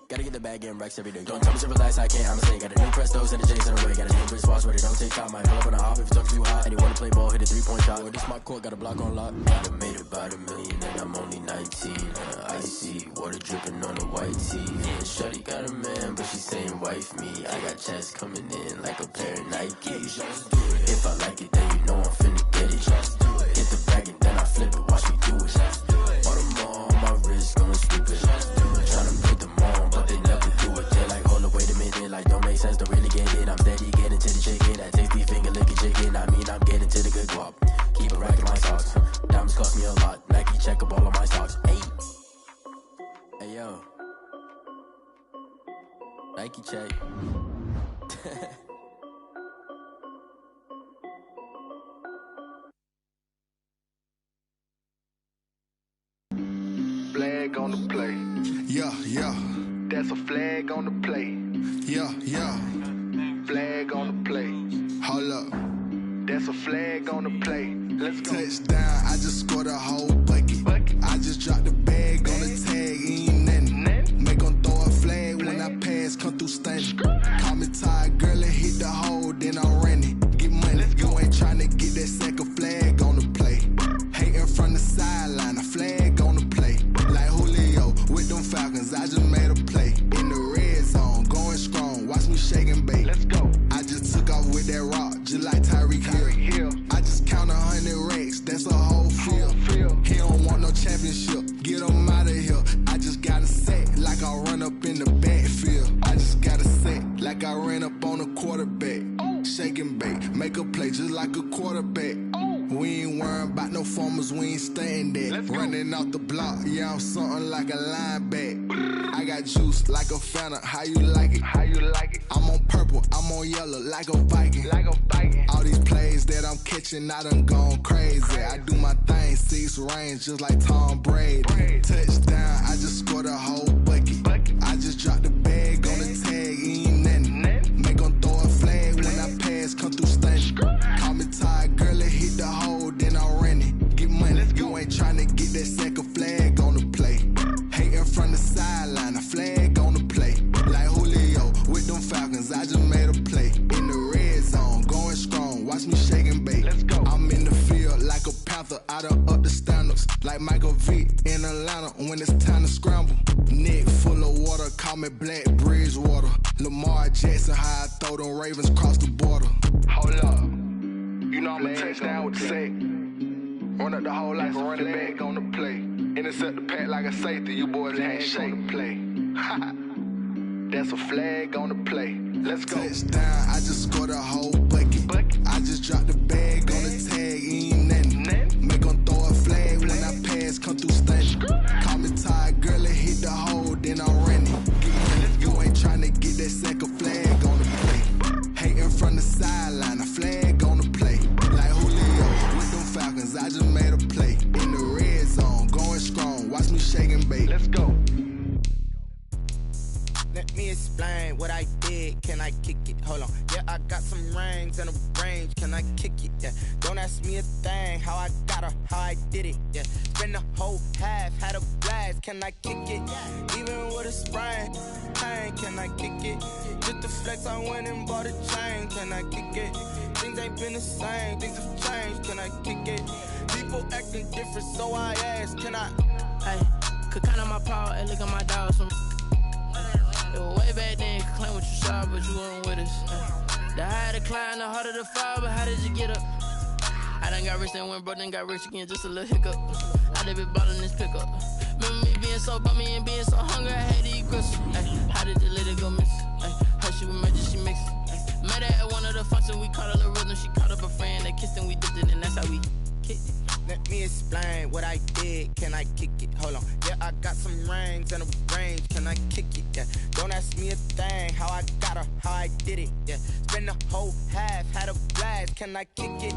Gotta get the bag and racks every day. Don't tell me to relax, I can't, I'ma say. Got a new Prestos and the J's in the way. Got a new wristwatch, but it don't take time. Might pull up on a hop if it's too hot. And you wanna play ball, hit a 3-point shot. Well, this my court, got a block on lock. I done made about $1 million and I'm only 19. Icy water dripping on a white tee. And shorty got a man, but she saying wife me. I got checks coming in like a pair of Nikes. If I like it, then you know I'm finna get it. Get the bag and then I flip it, watch me do it. All them on my wrist going stupid. Tryna put them on, but they never do it. They're like, hold up, wait a minute, like don't make sense, don't really get it. I'm steady Nike check. Flag on the play. Yeah, yeah. That's a flag on the play. Yeah, yeah. Flag on the play. Hold up. That's a flag on the play. Let's go. Touchdown, I just scored a whole bucket. I just dropped the bag on the tag, ain't nothing. Make 'em throw a flag when I pass, come through stunning. Call me tired, girl, and hit the hole, then I'm running. Get money, you ain't tryna get that second flag on the play. Hating from the sideline, a flag on the play. Like Julio with them Falcons, I just made a play. In the red zone, going strong, watch me shake and bake. Let's go. I just took off with that rock, just like Tyreek Hill. I just count 100 racks, that's a whole field. He don't want no championship, get him out of here. I just got a set, like I run up in the backfield. I just got a set, like I ran up on a quarterback. Shake and bake, make a play just like a quarterback. We ain't worrying about no formers, we ain't staying there. Running off the block, yeah, I'm something like a linebacker. I got juice like a Fanta, how you like it? How you like it? I'm on purple, I'm on yellow, like a Viking. Like a Viking. All these plays that I'm catching, I done gone crazy. I do my thing, 6 range, just like Tom Brady. Touchdown, I just scored a whole bucket. I just dropped the bag on the tag, ain't nothing. Make 'em throw a flag when I pass, come through stunning. Call me tired, girl, and hit the hole, then I'm running. Get money, you ain't tryna get that second flag on the play. Hating from the sideline, a flag on the play. Like Julio with them Falcons, I just made a play. In the red zone, going strong, watch me shake and bake. Let's go. I'm in the field like a Panther, I done up the standards. Like Michael Vick in Atlanta when it's time to scramble. Neck full of water, call me Black Bridgewater. Lamar Jackson, how I throw them Ravens cross the border. Hold up. You know I'm a touchdown with the sack. Run up the hole like a running back on the play. Intercept the pack like a safety. You boys ain't shake the play. That's a flag on the play. Let's go. Touchdown, I just scored a whole bucket. I just dropped the bag on the tag, ain't nothing. Make 'em throw a flag when I pass, come through stunning. Call me tired, girl, and hit the hole, then I'm running. Get money, you ain't tryna get that second flag on the play. Hating from the sideline, a flag on the play. Like Julio with them Falcons, I just made a play. In the red zone, going strong, watch me shake and bake. Let's go. Let me explain what I did. Can I kick it? Hold on. Yeah, I got some rings and a range. Can I kick it? Yeah. Don't ask me a thing. How I got her, how I did it. Yeah. Spend the whole half, had a blast. Can I kick it? Even with a sprain, pain. Can I kick it? Just to flex, I went and bought a chain. Can I kick it? Things ain't been the same. Things have changed. Can I kick it? People acting different, so I asked. Can I? Hey, could count on my power and look at my dogs from. It was way back then, could claim what you saw, but you weren't with us. The higher the climb, the harder the fall, but how did you get up? I done got rich and went broke, then got rich again, just a little hiccup. I done been ballin' this pickup. Remember me being so bummy and being so hungry, I had to eat crystals. How did you let it go miss? How she was magic, she mixed it. Met her at one of the functions, we caught a little rhythm, she caught up a friend, they kissed and we dipped it, and that's how we kicked it. Let me explain what I did. Can I kick it? Hold on. Yeah, I got some rings and a range. Can I kick it? Yeah. Don't ask me a thing. How I got her, how I did it. Yeah. Spend the whole half, had a blast. Can I kick it?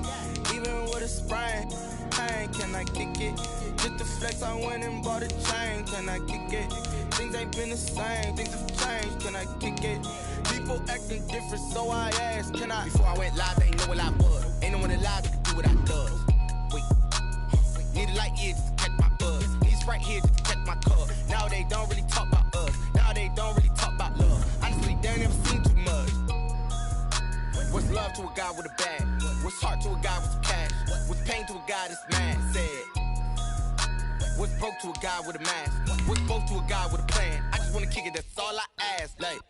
Even with a sprain, pain. Can I kick it? Just to flex, I went and bought a chain. Can I kick it? Things ain't been the same. Things have changed. Can I kick it? People acting different, so I asked. Can I? Before I went live, they ain't know what I was. Ain't no one alive that could do what I does. Wait. Need a light here just to catch my buzz. These right here just to catch my cup. Now they don't really talk about us. Now they don't really talk about love. Honestly, they ain't never seen too much. What's love to a guy with a bag? What's heart to a guy with some cash? What's pain to a guy that's mad? Said. What's broke to a guy with a mask? What's broke to a guy with a plan? I just wanna kick it, that's all I ask. Like.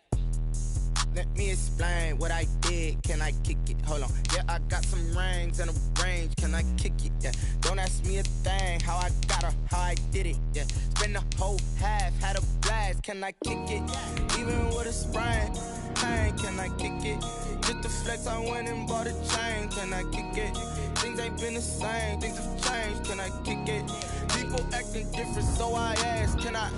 Let me explain what I did. Can I kick it? Hold on. Yeah, I got some rings and a range. Can I kick it? Yeah. Don't ask me a thing. How I got her, how I did it. Yeah. Spend the whole half, had a blast. Can I kick it? Even with a sprain, pain. Can I kick it? Just to flex, I went and bought a chain. Can I kick it? Things ain't been the same. Things have changed. Can I kick it? People acting different, so I asked. Can I?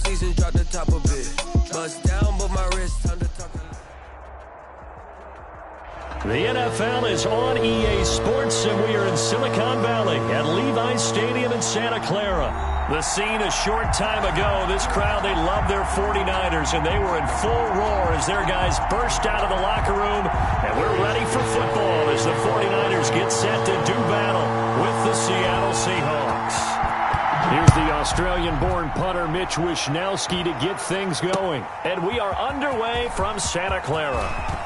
seasons, drop the top a bit. Bust down, but my wrist, time to talk. The NFL is on EA Sports, and we are in Silicon Valley at Levi's Stadium in Santa Clara. The scene a short time ago, this crowd, they love their 49ers, and they were in full roar as their guys burst out of the locker room, and we're ready for football as the 49ers get set to do battle with the Seattle Seahawks. Here's the Australian-born punter Mitch Wishnowsky to get things going, and we are underway from Santa Clara.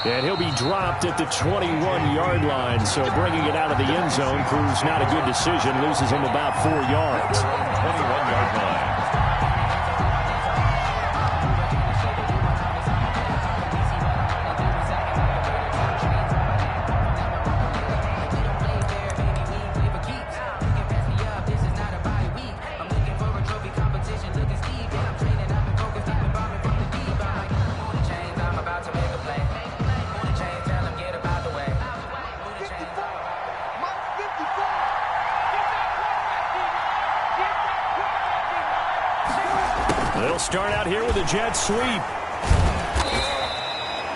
And he'll be dropped at the 21-yard line, so bringing it out of the end zone proves not a good decision. Loses him about 4 yards. 21-yard line. They'll start out here with a jet sweep.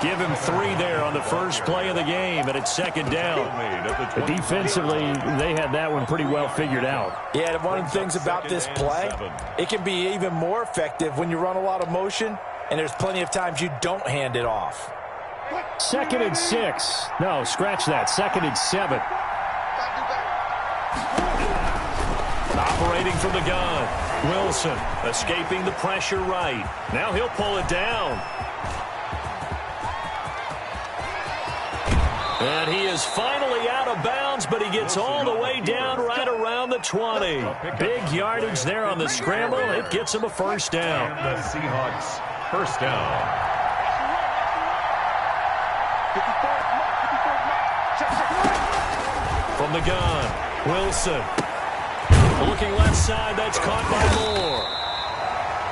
Give him 3 there on the first play of the game, and it's second down. Defensively, they had that one pretty well figured out. Yeah, and one of the things about this play, it can be even more effective when you run a lot of motion, and there's plenty of times you don't hand it off. 2nd and 6. No, scratch that. 2nd and 7. Operating from the gun. Wilson escaping the pressure right. Now he'll pull it down. And he is finally out of bounds, but he gets all the way down right around the 20. Big yardage there on the scramble. It gets him a first down. The Seahawks, first down. From the gun, Wilson. Looking left side, that's caught by Moore.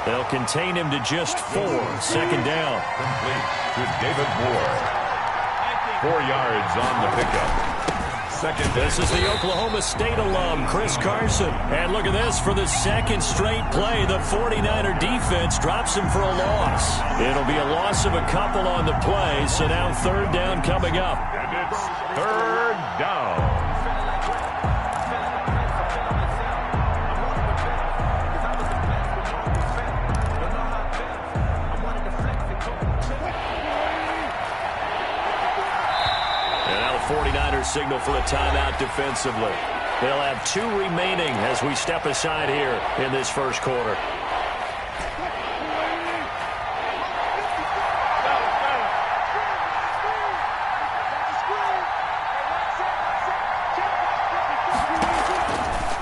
They'll contain him to just 4. Second down. Complete to David Moore. 4 yards on the pickup. Second. This is the Oklahoma State alum, Chris Carson. And look at this. For the second straight play, the 49er defense drops him for a loss. It'll be a loss of a couple on the play, so now third down coming up. And it's third down. And now the 49ers signal for a timeout defensively. They'll have 2 remaining as we step aside here in this first quarter.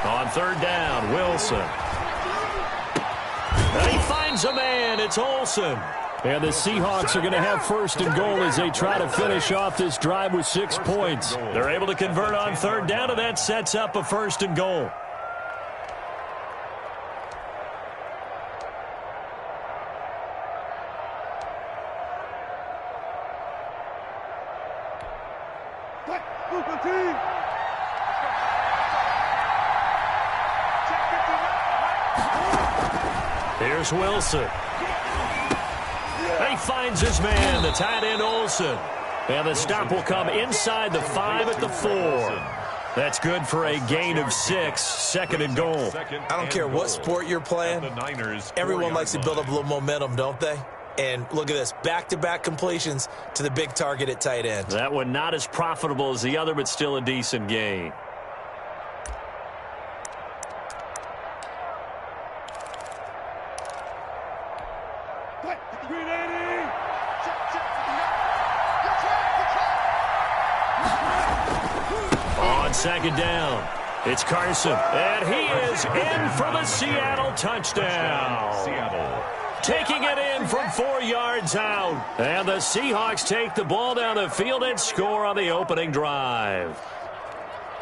On third down, Wilson. And he finds a man. It's Olsen. And the Seahawks are going to have first and goal as they try to finish off this drive with 6 points. They're able to convert on third down, and that sets up a first and goal. Here's Wilson. And he finds his man, the tight end Olsen. And the stop will come inside the 5 at the 4. That's good for a gain of 6, second and goal. I don't care what sport you're playing. Everyone likes to build up a little momentum, don't they? And look at this, back-to-back completions to the big target at tight end. That one not as profitable as the other, but still a decent gain. On second down, it's Carson, and he is in for the Seattle touchdown. Taking it in from 4 yards out. And the Seahawks take the ball down the field and score on the opening drive.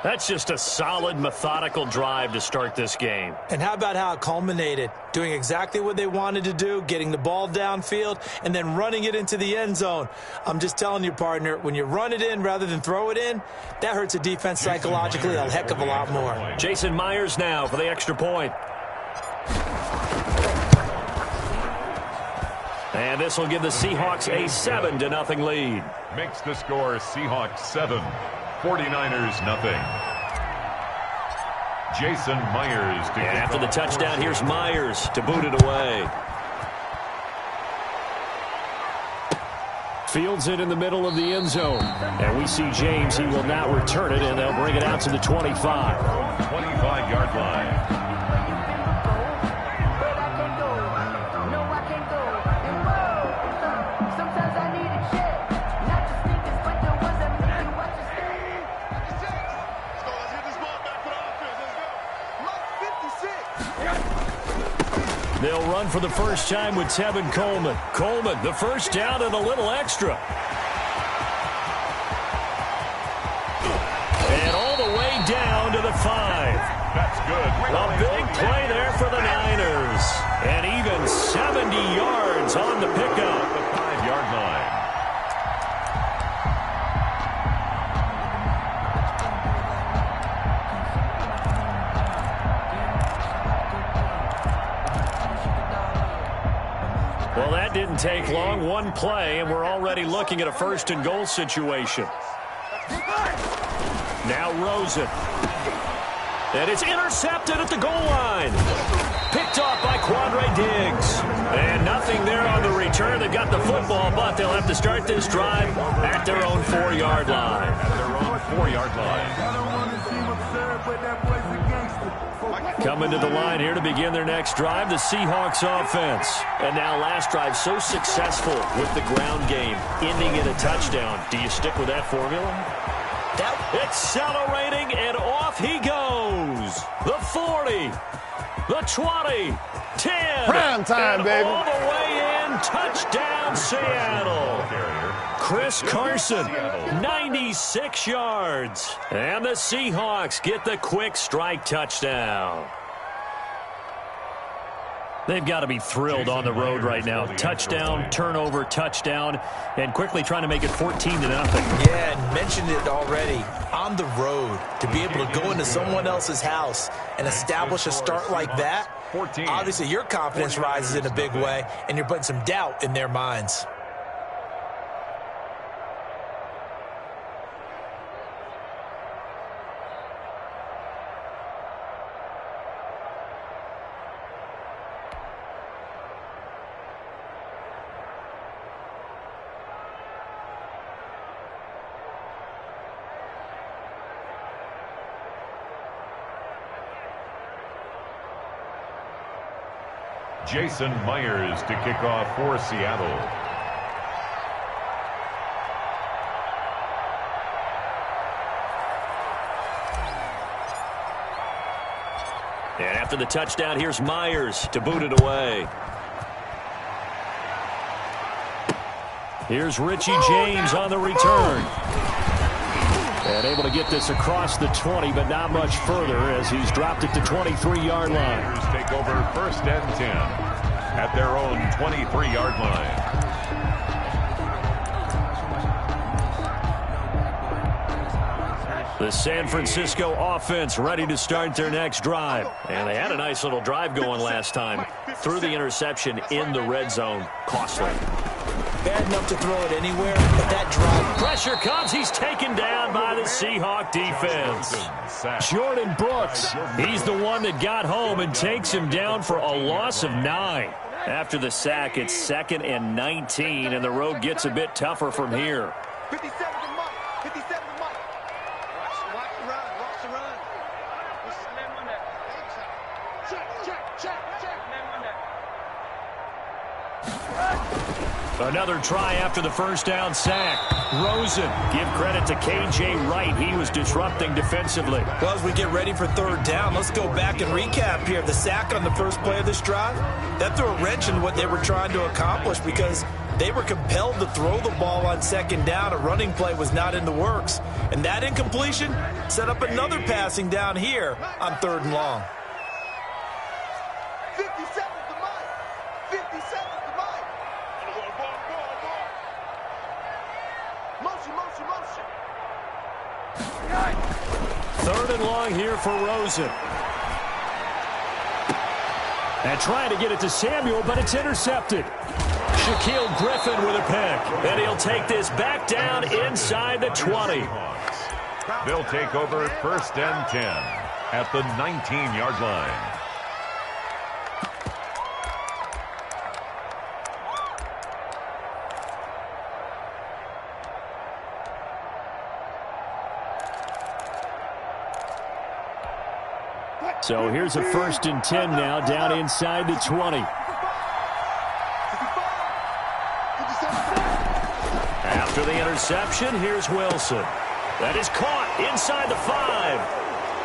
That's just a solid, methodical drive to start this game. And how about how it culminated? Doing exactly what they wanted to do, getting the ball downfield, and then running it into the end zone. I'm just telling you, partner, when you run it in rather than throw it in, that hurts a defense psychologically a heck of a lot more. Jason Myers now for the extra point. And this will give the Seahawks a 7-0 lead. Makes the score Seahawks 7, 49ers 0. Jason Myers. And after the touchdown, here's Myers to boot it away. Fields it in the middle of the end zone. And we see James. He will now return it, and they'll bring it out to the 25. 25-yard line. They'll run for the first time with Tevin Coleman. Coleman, the first down and a little extra. And all the way down to the 5. That's good. A big play there for the Niners. And even 70 yards on the pickup. The 5-yard line. Well, that didn't take long. One play, and we're already looking at a first-and-goal situation. Now Rosen. And it's intercepted at the goal line. Picked off by Quandre Diggs. And nothing there on the return. They got the football, but they'll have to start this drive at their own 4-yard line. At their own 4-yard line. Coming to the line here to begin their next drive, the Seahawks offense. And now last drive so successful with the ground game, ending in a touchdown. Do you stick with that formula? Accelerating, and off he goes. The 40, the 20, 10. Prime time, and baby. All the way in, touchdown Seattle. Chris Carson, 96 yards. And the Seahawks get the quick strike touchdown. They've got to be thrilled on the road right now. Touchdown, turnover, touchdown, and quickly trying to make it 14-0. Yeah, and mentioned it already. On the road, to be able to go into someone else's house and establish a start like that, obviously your confidence rises in a big way, and you're putting some doubt in their minds. Jason Myers to kick off for Seattle. And after the touchdown, here's Myers to boot it away. Here's Richie James on the return. And able to get this across the 20, but not much further as he's dropped it to 23-yard line. Take over first and 10 at their own 23-yard line. The San Francisco offense ready to start their next drive. And they had a nice little drive going last time. Threw the interception in the red zone. Costly. Bad enough to throw it anywhere, but that drive. Pressure comes. He's taken down by the Seahawk defense. Jordan Brooks, he's the one that got home and takes him down for a loss of 9. After the sack, it's 2nd and 19, and the road gets a bit tougher from here. 57 to Mike. 57 to Mike. Watch the run. Watch the run. What's his name on that? Check. Name on that. Another try after the first down sack. Rosen, give credit to K.J. Wright. He was disrupting defensively. Well, as we get ready for third down, let's go back and recap here. The sack on the first play of this drive, that threw a wrench in what they were trying to accomplish because they were compelled to throw the ball on second down. A running play was not in the works. And that incompletion set up another passing down here on 3rd and long. 57 to Mike. 57 to Mike. Motion. 3rd and long here for Rosen. And trying to get it to Samuel, but it's intercepted. Shaquille Griffin with a pick. And he'll take this back down inside the 20. They'll take over 1st and 10 at the 19-yard line. So here's a 1st and 10 now down inside the 20. After the interception, here's Wilson. That is caught inside the 5.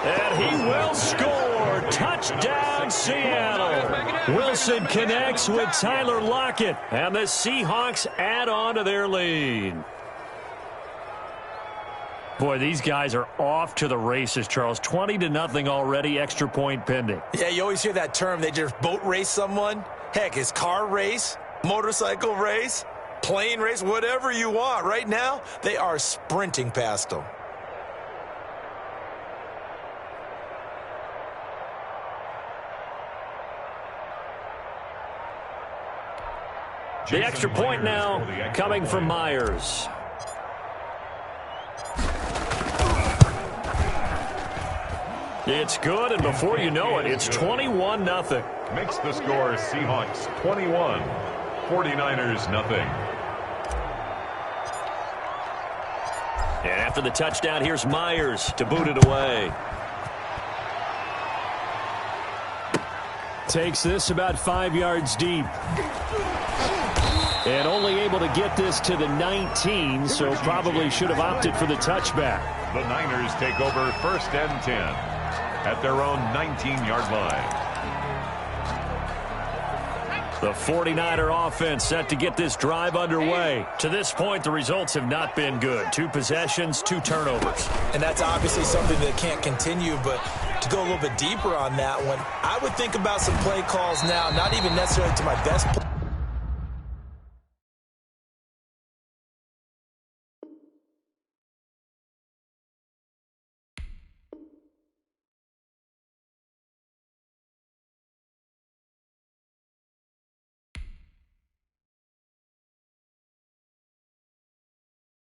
And he will score. Touchdown, Seattle. Wilson connects with Tyler Lockett. And the Seahawks add on to their lead. Boy, these guys are off to the races, Charles. 20-0 already, extra point pending. Yeah, you always hear that term. They just boat race someone. Heck, it's car race, motorcycle race, plane race, whatever you want. Right now, they are sprinting past them. The extra point now coming from Myers. It's good, and before you know it, it's 21-0. Makes the score Seahawks 21, 49ers nothing. And after the touchdown, here's Myers to boot it away. Takes this about 5 yards deep. And only able to get this to the 19, so probably should have opted for the touchback. The Niners take over 1st and 10 at their own 19-yard line. The 49er offense set to get this drive underway. To this point, the results have not been good. 2 possessions, 2 turnovers. And that's obviously something that can't continue, but to go a little bit deeper on that one, I would think about some play calls now, not even necessarily to my best play.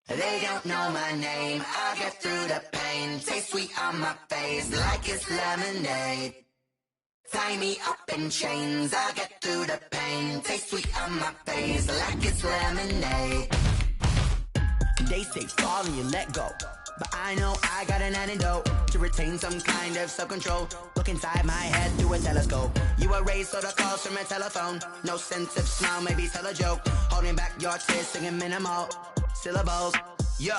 They don't know my name, I get through the pain. Taste sweet on my face like it's lemonade. Tie me up in chains, I get through the pain. Taste sweet on my face like it's lemonade. They say fall and you let go, but I know I got an antidote to retain some kind of self-control. Look inside my head through a telescope. You erase all the calls from a telephone. No sense of smile, maybe tell a joke. Holding back your tears, singing minimal syllables. Yeah,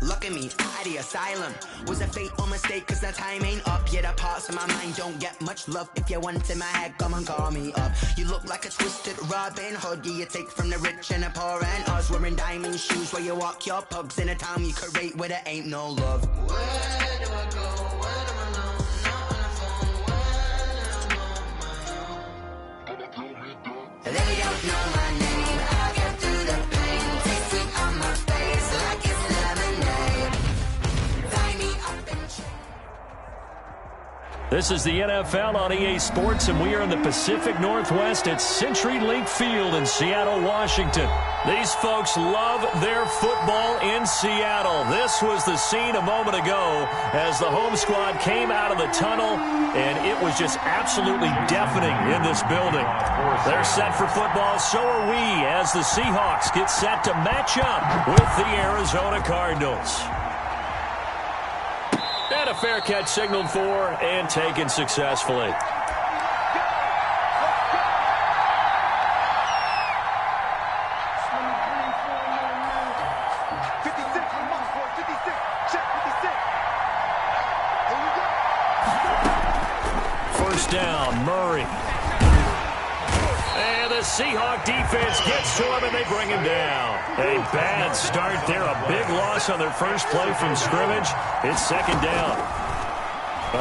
look at me, out the asylum. Was a fate or mistake, cause the time ain't up. Yeah, the parts of my mind don't get much love. If you want in my head, come and call me up. You look like a twisted Robin Hood. Yeah, you take from the rich and the poor and us. Wearing diamond shoes where you walk your pugs in a town you create where there ain't no love. Where do I go? When I'm alone? Not on the phone, when I'm on my own. They don't know my name, I get through the pain. Taste sweet on my face like it's lemonade. Tie me up in chains. This is the NFL on EA Sports, and we are in the Pacific Northwest at CenturyLink Field in Seattle, Washington. These folks love their football in Seattle. This was the scene a moment ago as the home squad came out of the tunnel, and it was just absolutely deafening in this building. They're set for football, so are we, as the Seahawks get set to match up with the Arizona Cardinals. And a fair catch signaled for and taken successfully. First down, Murray. And the Seahawk defense gets to him, and they bring him down. A bad start there, a big loss on their first play from scrimmage. It's second down.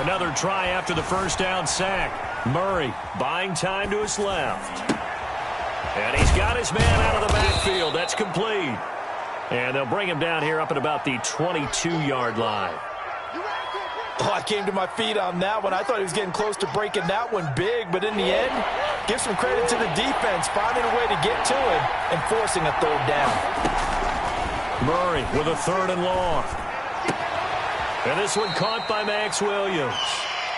Another try after the first down sack. Murray buying time to his left. And he's got his man out of the backfield. That's complete. And they'll bring him down here up at about the 22-yard line. Oh, I came to my feet on that one. I thought he was getting close to breaking that one big, but in the end, give some credit to the defense, finding a way to get to him and forcing a third down. Murray with a 3rd and long. And this one caught by Max Williams.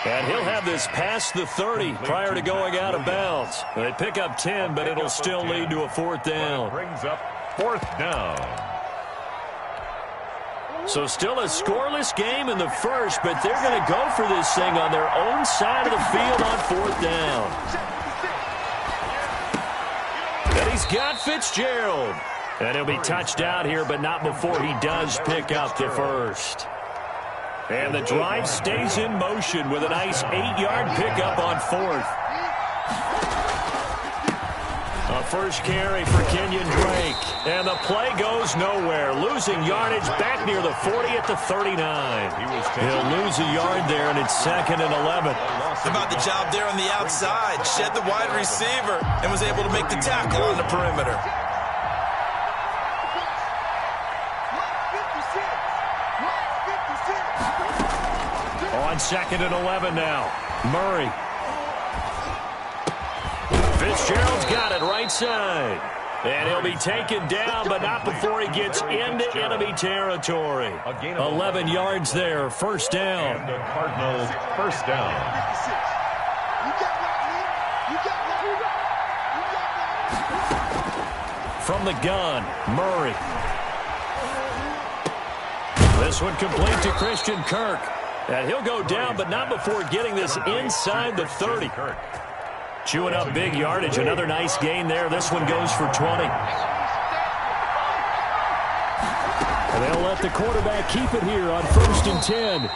And he'll have this past the 30 prior to going out of bounds. They pick up 10, but it'll still lead to a 4th down. Brings up 4th down. So still a scoreless game in the first, but they're going to go for this thing on their own side of the field on 4th down. And he's got Fitzgerald. And he'll be touched out here, but not before he does pick up the first. And the drive stays in motion with a nice 8-yard pickup on 4th. A first carry for Kenyon Drake. And the play goes nowhere. Losing yardage back near the 40 at the 39. He'll lose a yard there, and it's 2nd and 11. How about the job there on the outside? Shed the wide receiver and was able to make the tackle on the perimeter. On 2nd and 11 now. Murray. Fitzgerald's got it right side. And he'll be taken down, but not before he gets into enemy territory. 11 yards there, 1st down. And the Cardinals, 1st down. From the gun, Murray. This one complete to Christian Kirk. And he'll go down, but not before getting this inside the 30. Chewing up big yardage. Another nice gain there. This one goes for 20. And they'll let the quarterback keep it here on 1st and 10.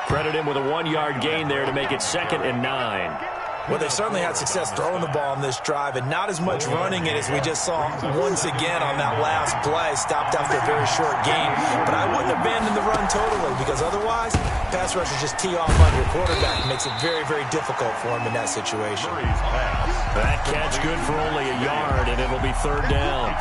Credit him with a 1-yard gain there to make it 2nd and 9. Well, they certainly had success throwing the ball on this drive, and not as much running it as we just saw once again on that last play. Stopped after a very short gain. But I wouldn't abandon the run totally, because otherwise, pass rushers just tee off on your quarterback. It makes it very, very difficult for him in that situation. That catch good for only a yard, and it'll be 3rd down.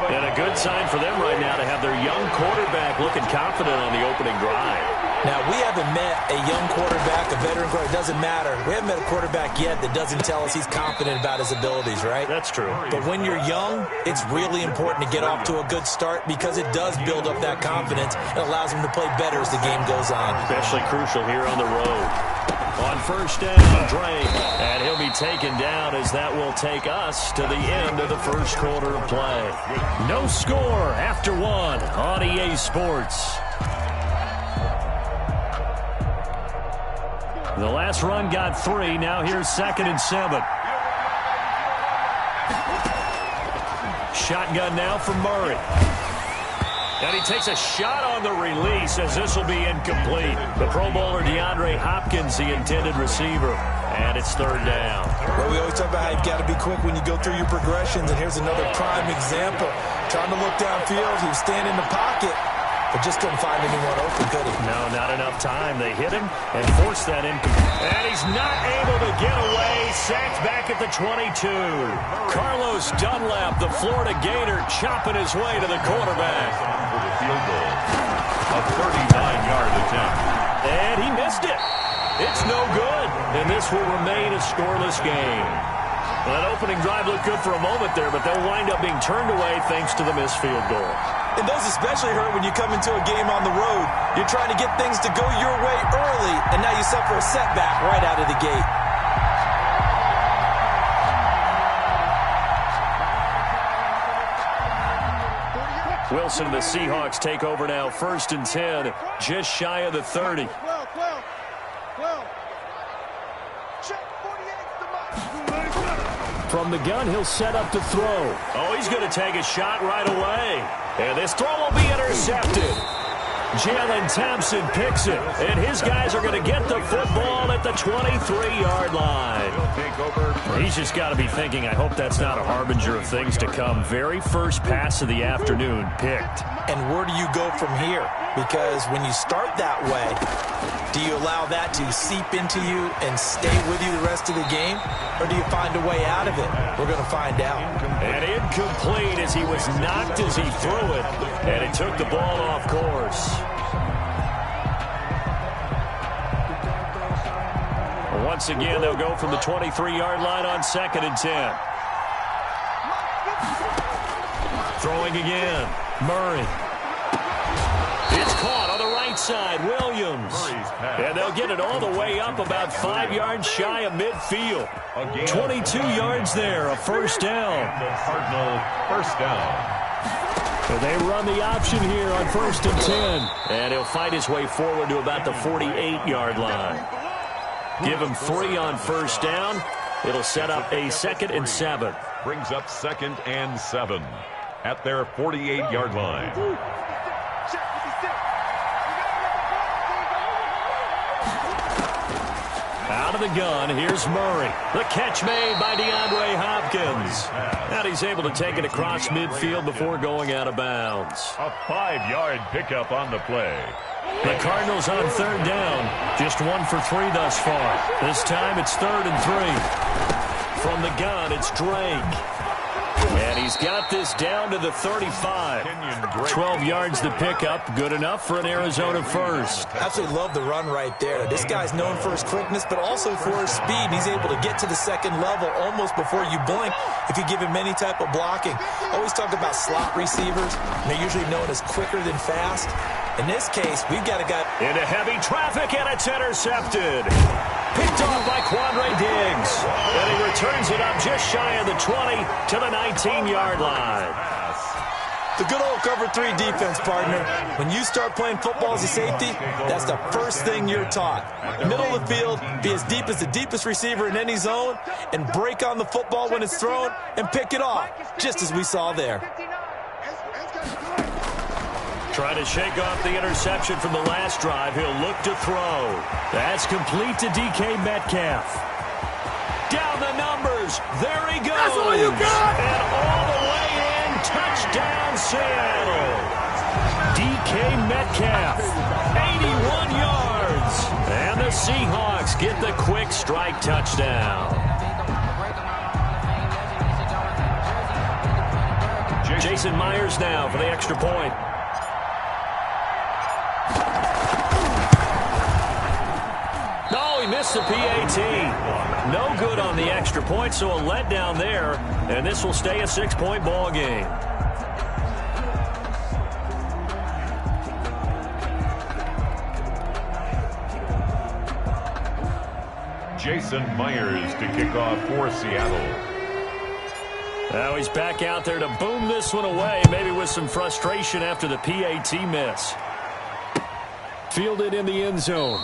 And a good sign for them right now to have their young quarterback looking confident on the opening drive. Now, we haven't met a young quarterback, a veteran quarterback. It doesn't matter. We haven't met a quarterback yet that doesn't tell us he's confident about his abilities, right? That's true. But when you're young, it's really important to get off to a good start because it does build up that confidence. It allows him to play better as the game goes on. Especially crucial here on the road. On 1st down, Drake. And he'll be taken down as that will take us to the end of the 1st quarter of play. No score after 1 on EA Sports. The last run got 3. Now here's 2nd and 7. Shotgun now for Murray. And he takes a shot on the release as this will be incomplete. The Pro Bowler DeAndre Hopkins, the intended receiver. And it's 3rd down. Well, we always talk about how you've got to be quick when you go through your progressions. And here's another prime example. Trying to look downfield. He was standing in the pocket, but just couldn't find anyone open, could he? No, not enough time. They hit him and forced that in. And he's not able to get away. Sacked back at the 22. Carlos Dunlap, the Florida Gator, chopping his way to the quarterback. For the field goal. A 39-yard attempt. And he missed it. It's no good. And this will remain a scoreless game. Well, that opening drive looked good for a moment there, but they'll wind up being turned away thanks to the missed field goal. And those especially hurt when you come into a game on the road. You're trying to get things to go your way early, and now you suffer a setback right out of the gate. Wilson and the Seahawks take over now. 1st and 10, just shy of the 30. From the gun, he'll set up to throw. Oh, he's going to take a shot right away. And this throw will be intercepted. Jalen Thompson picks it. And his guys are going to get the football at the 23-yard line. He's just got to be thinking, I hope that's not a harbinger of things to come. Very first pass of the afternoon picked. And where do you go from here? Because when you start that way, do you allow that to seep into you and stay with you the rest of the game? Or do you find a way out of it? We're going to find out. And incomplete as he was knocked as he threw it. And it took the ball off course. Once again, they'll go from the 23-yard line on 2nd and 10. Throwing again. Murray. It's caught on the right side. Williams. And they'll get it all the way up about 5 yards shy of midfield. 22 yards there, a first down. Cardinal first down. So they run the option here on 1st and 10. And he'll fight his way forward to about the 48-yard line. Give him 3 on first down. It'll set up a 2nd and 7. Brings up 2nd and 7 at their 48-yard line. Out of the gun, here's Murray. The catch made by DeAndre Hopkins. And he's able to take it across midfield before going out of bounds. A 5-yard pickup on the play. The Cardinals on 3rd down. Just 1 for 3 thus far. This time it's 3rd and 3. From the gun, it's Drake. And he's got this down to the 35. 12 yards to pick up. Good enough for an Arizona first. Absolutely love the run right there. This guy's known for his quickness, but also for his speed. He's able to get to the 2nd level almost before you blink if you give him any type of blocking. Always talk about slot receivers. They're usually known as quicker than fast. In this case, we've got a guy into heavy traffic, and it's intercepted. Picked off by Quandre Diggs. And he returns it up just shy of the 20 to the 19-yard line. The good old cover 3 defense, partner. When you start playing football as a safety, that's the first thing you're taught. Middle of the field, be as deep as the deepest receiver in any zone, and break on the football when it's thrown and pick it off, just as we saw there. Trying to shake off the interception from the last drive. He'll look to throw. That's complete to DK Metcalf. Down the numbers. There he goes. That's all you got. And all the way in. Touchdown, Seattle. DK Metcalf. 81 yards. And the Seahawks get the quick strike touchdown. Jason Myers now for the extra point. No, he missed the PAT. No good on the extra point, so a letdown there. And this will stay a 6-point ball game. Jason Myers to kick off for Seattle. Now he's back out there to boom this one away, maybe with some frustration after the PAT miss. Fielded in the end zone.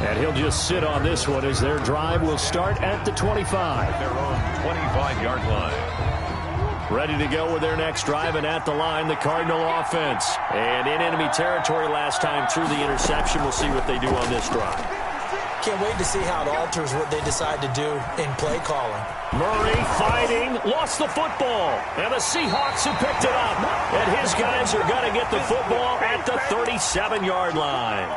And he'll just sit on this one as their drive will start at the 25. Their own 25-yard line. Ready to go with their next drive, and at the line, the Cardinal offense. And in enemy territory last time through the interception. We'll see what they do on this drive. Can't wait to see how it alters what they decide to do in play calling. Murray fighting, lost the football. And the Seahawks have picked it up. And his guys are going to get the football at the 37-yard line.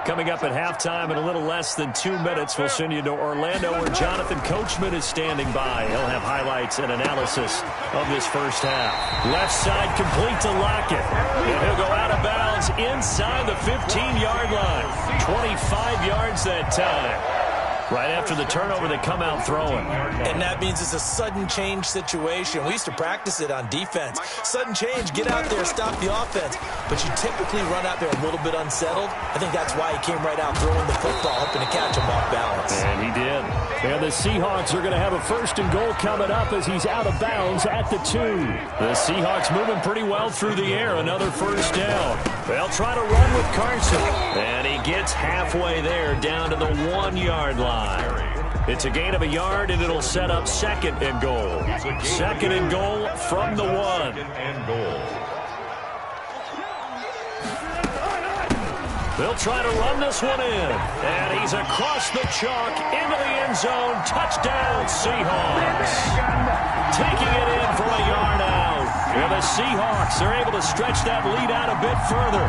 Coming up at halftime in a little less than 2 minutes, we'll send you to Orlando where Jonathan Coachman is standing by. He'll have highlights and analysis of this first half. Left side complete to Lockett. And he'll go out of bounds inside the 15-yard line. 25 yards that time. Right after the turnover, they come out throwing. And that means it's a sudden change situation. We used to practice it on defense. Sudden change, get out there, stop the offense. But you typically run out there a little bit unsettled. I think that's why he came right out throwing the football, hoping to catch him off balance. And he did. And the Seahawks are going to have a 1st and goal coming up as he's out of bounds at the 2. The Seahawks moving pretty well through the air. Another first down. They'll try to run with Carson. And he gets halfway there down to the 1-yard line. It's a gain of a yard, and it'll set up 2nd and goal. 2nd and goal from the 1. 2nd and goal. They'll try to run this one in. And he's across the chalk into the end zone. Touchdown, Seahawks. Taking it in from a yard out. And the Seahawks are able to stretch that lead out a bit further.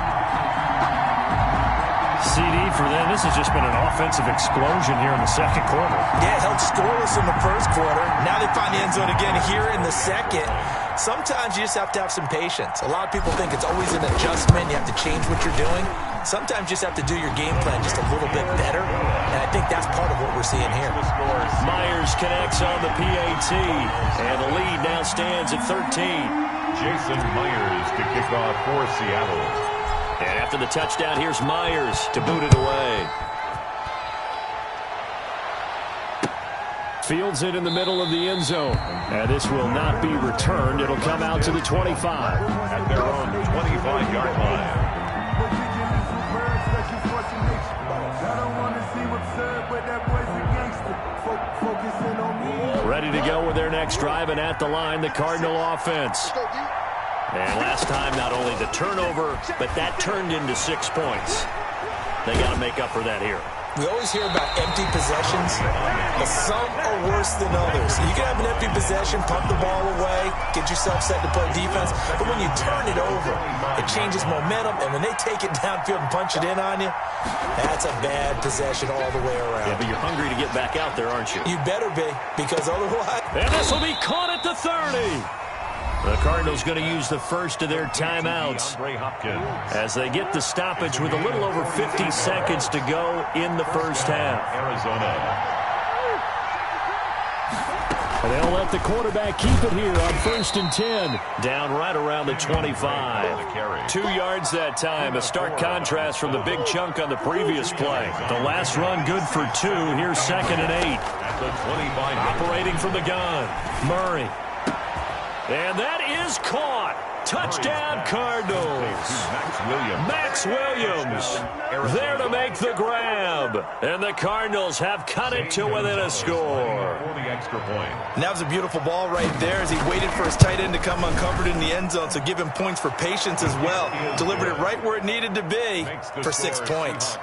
CD for them. This has just been an offensive explosion here in the second quarter. Yeah, held scoreless in the first quarter. Now they find the end zone again here in the second. Sometimes you just have to have some patience. A lot of people think it's always an adjustment. You have to change what you're doing. Sometimes you just have to do your game plan just a little bit better, and I think that's part of what we're seeing here. Myers connects on the PAT, and the lead now stands at 13. Jason Myers to kick off for Seattle. And after the touchdown, here's Myers to boot it away. Fields it in the middle of the end zone. And this will not be returned. It'll come out to the 25. At their own 25-yard line. Ready to go with their next drive, and at the line, the Cardinal offense. And last time, not only the turnover, but that turned into 6 points. They got to make up for that here. We always hear about empty possessions, but some are worse than others. You can have an empty possession, pump the ball away, get yourself set to play defense, but when you turn it over, it changes momentum, and when they take it downfield and punch it in on you, that's a bad possession all the way around. Yeah, but you're hungry to get back out there, aren't you? You better be, because otherwise... And this will be caught at the 30. The Cardinals going to use the first of their timeouts as they get the stoppage with a little over 50 seconds to go in the first half. Arizona. They'll let the quarterback keep it here on 1st and 10. Down right around the 25. 2 yards that time. A stark contrast from the big chunk on the previous play. The last run good for 2. Here's 2nd and 8. At the 25. Operating from the gun. Murray. And that is caught. Touchdown, Cardinals. Max Williams there to make the grab. And the Cardinals have cut it to within a score. For the extra point. And that was a beautiful ball right there as he waited for his tight end to come uncovered in the end zone, so give him points for patience as well. Delivered it right where it needed to be for 6 points.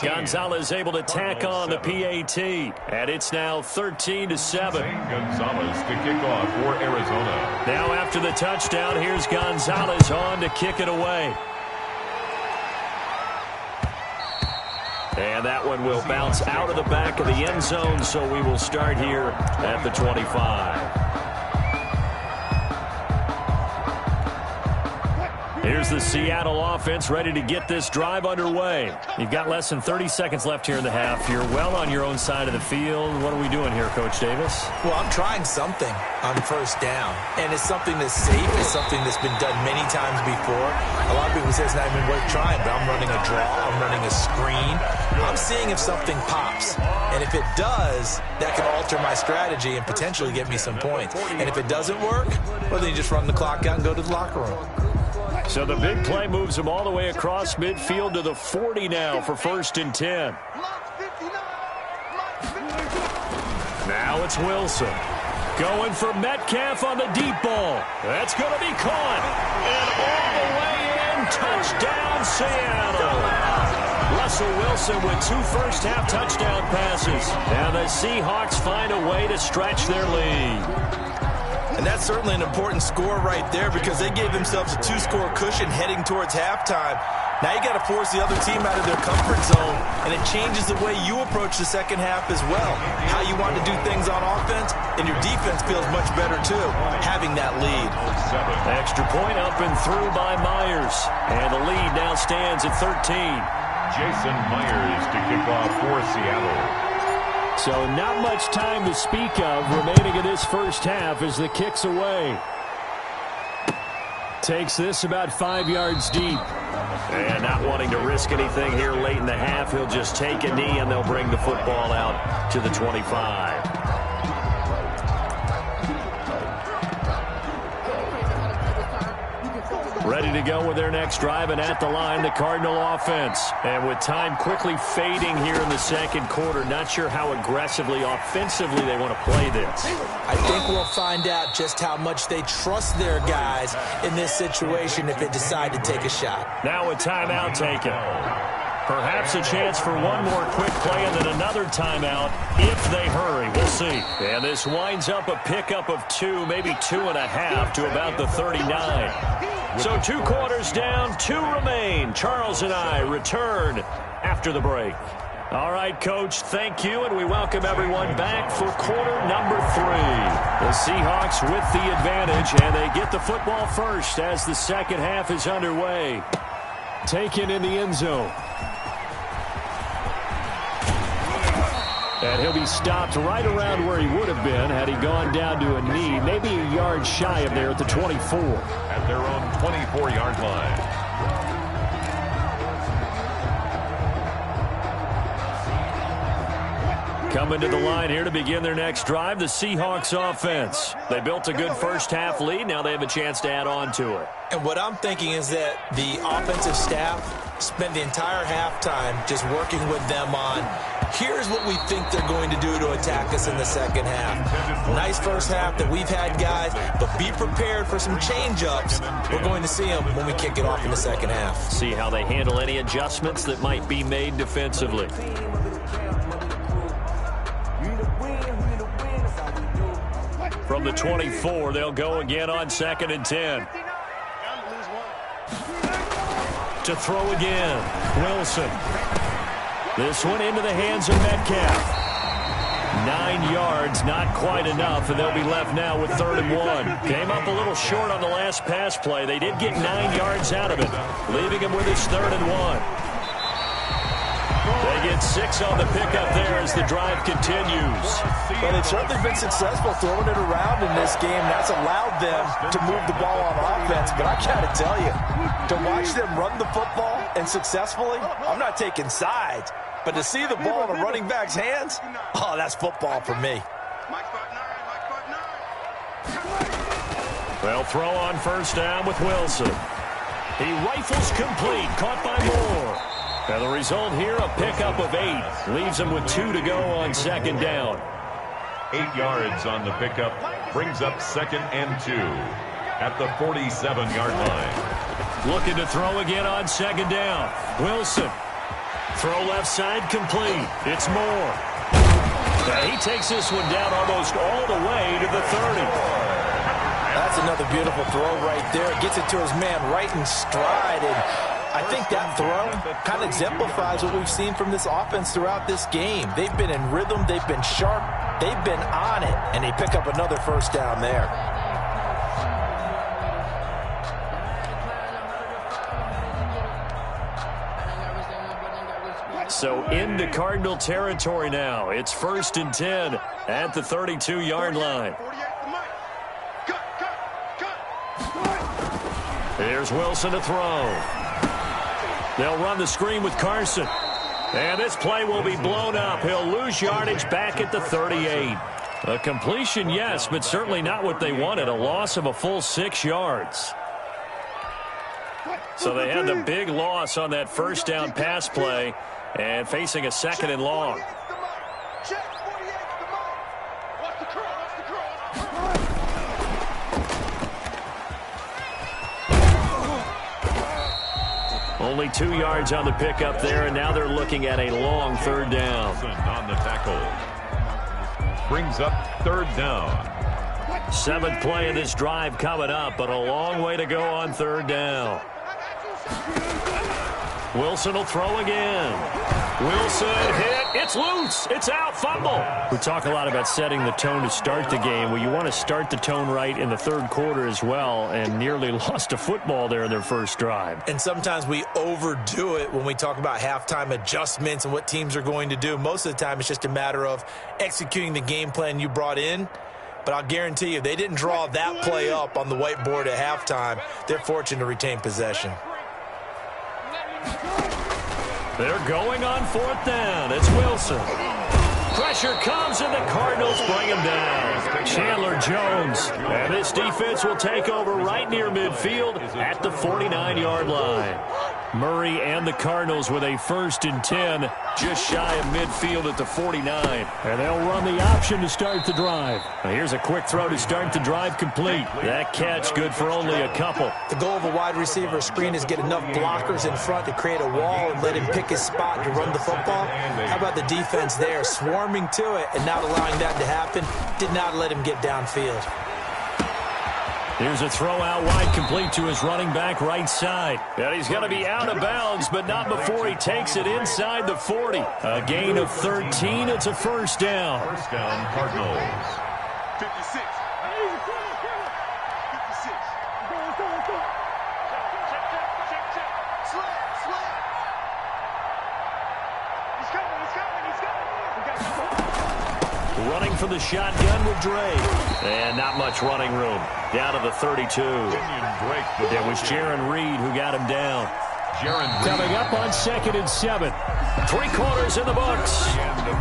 Gonzalez able to tack on the PAT, and it's now 13-7. Gonzalez to kick off for Arizona. Now after the touchdown, here's Gonzalez on to kick it away. And that one will bounce out of the back of the end zone, so we will start here at the 25. Here's the Seattle offense ready to get this drive underway. You've got less than 30 seconds left here in the half. You're well on your own side of the field. What are we doing here, Coach Davis? Well, I'm trying something on first down, and it's something that's safe. It's something that's been done many times before. A lot of people say it's not even worth trying, but I'm running a draw. I'm running a screen. I'm seeing if something pops, and if it does, that can alter my strategy and potentially get me some points. And if it doesn't work, well, then you just run the clock out and go to the locker room. So the big play moves him all the way across midfield to the 40 now for 1st and 10. Now it's Wilson. Going for Metcalf on the deep ball. That's going to be caught. And all the way in, touchdown Seattle. Russell Wilson with 2 first-half touchdown passes. And the Seahawks find a way to stretch their lead. And that's certainly an important score right there because they gave themselves a 2-score cushion heading towards halftime. Now you got to force the other team out of their comfort zone, and it changes the way you approach the second half as well. How you want to do things on offense, and your defense feels much better too, having that lead. Extra point up and through by Myers, and the lead now stands at 13. Jason Myers to kick off for Seattle. So not much time to speak of remaining in this first half as the kick's away. Takes this about 5 yards deep. And not wanting to risk anything here late in the half, he'll just take a knee and they'll bring the football out to the 25. Ready to go with their next drive, and at the line, the Cardinal offense. And with time quickly fading here in the second quarter, not sure how aggressively, offensively they want to play this. I think we'll find out just how much they trust their guys in this situation if they decide to take a shot. Now a timeout taken. Perhaps a chance for one more quick play and then another timeout if they hurry. We'll see. And this winds up a pickup of 2, maybe 2.5 to about the 39. So 2 quarters down, 2 remain. Charles and I return after the break. All right, Coach, thank you, and we welcome everyone back for quarter number 3. The Seahawks with the advantage, and they get the football first as the second half is underway. Taken in the end zone. And he'll be stopped right around where he would have been had he gone down to a knee, maybe a yard shy of there at the 24. At their own 24-yard line. Coming to the line here to begin their next drive, the Seahawks offense. They built a good first-half lead. Now they have a chance to add on to it. And what I'm thinking is that the offensive staff spent the entire halftime just working with them on, here's what we think they're going to do to attack us in the second half. Nice first half that we've had, guys, but be prepared for some change-ups. We're going to see them when we kick it off in the second half. See how they handle any adjustments that might be made defensively. From the 24, they'll go again on 2nd and 10. To throw again, Wilson. This one into the hands of Metcalf. 9 yards, not quite enough, and they'll be left now with 3rd and 1. Came up a little short on the last pass play. They did get 9 yards out of it, leaving him with his 3rd and 1. They get 6 on the pickup there as the drive continues. Well, they've certainly been successful throwing it around in this game. That's allowed them to move the ball on offense. But I got to tell you, to watch them run the football and successfully, I'm not taking sides. But to see the ball in a running back's hands, oh, that's football for me. They'll throw on 1st down with Wilson. He rifles complete, caught by Moore. And the result here, a pickup of 8. Leaves him with 2 to go on 2nd down. 8 yards on the pickup. Brings up 2nd and 2 at the 47-yard line. Looking to throw again on 2nd down. Wilson. Throw left side complete. It's Moore. And he takes this one down almost all the way to the 30. That's another beautiful throw right there. Gets it to his man right in stride. And I think that throw kind of exemplifies what we've seen from this offense throughout this game. They've been in rhythm. They've been sharp. They've been on it. And they pick up another 1st down there. So into Cardinal territory now. It's 1st and 10 at the 32-yard line. Here's Wilson to throw. They'll run the screen with Carson. And this play will be blown up. He'll lose yardage back at the 38. A completion, yes, but certainly not what they wanted. A loss of a full 6 yards. So they had the big loss on that 1st down pass play and facing a 2nd and long. Only 2 yards on the pickup there, and now they're looking at a long 3rd down. On the tackle. Brings up 3rd down. 7th play of this drive coming up, but a long way to go on 3rd down. Wilson will throw again. Wilson hit. It's loose. It's out. Fumble. We talk a lot about setting the tone to start the game. Well, you want to start the tone right in the 3rd quarter as well, and nearly lost a football there in their first drive. And sometimes we overdo it when we talk about halftime adjustments and what teams are going to do. Most of the time, it's just a matter of executing the game plan you brought in. But I'll guarantee you, they didn't draw that play up on the whiteboard at halftime. They're fortunate to retain possession. They're going on 4th down. It's Wilson. Pressure comes, and the Cardinals bring him down. Chandler Jones. And this defense will take over right near midfield at the 49-yard line. Murray and the Cardinals with a 1st and 10, just shy of midfield at the 49. And they'll run the option to start the drive. Now here's a quick throw to start the drive complete. That catch good for only a couple. The goal of a wide receiver screen is get enough blockers in front to create a wall and let him pick his spot to run the football. How about the defense there, swarming to it and not allowing that to happen? Did not let him get downfield. Here's a throw out wide, complete to his running back right side. And he's going to be out of bounds, but not before he takes it inside the 40. A gain of 13. It's a first down. First down, Cardinals. 56. Running for the shotgun with Dre. And not much running room. Down to the 32. It was Jaron Reed who got him down. Coming up on 2nd and 7. 3 quarters in the books.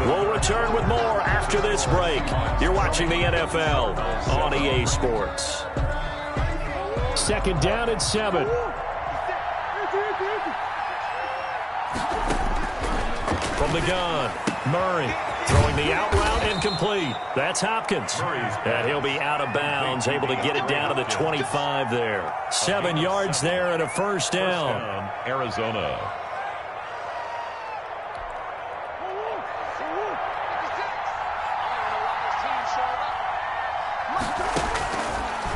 We'll return with more after this break. You're watching the NFL on EA Sports. 2nd down and 7. From the gun, Murray throwing the out route incomplete. That's Hopkins. And he'll be out of bounds, able to get it down to the 25 there. 7 yards there and a first down. Arizona.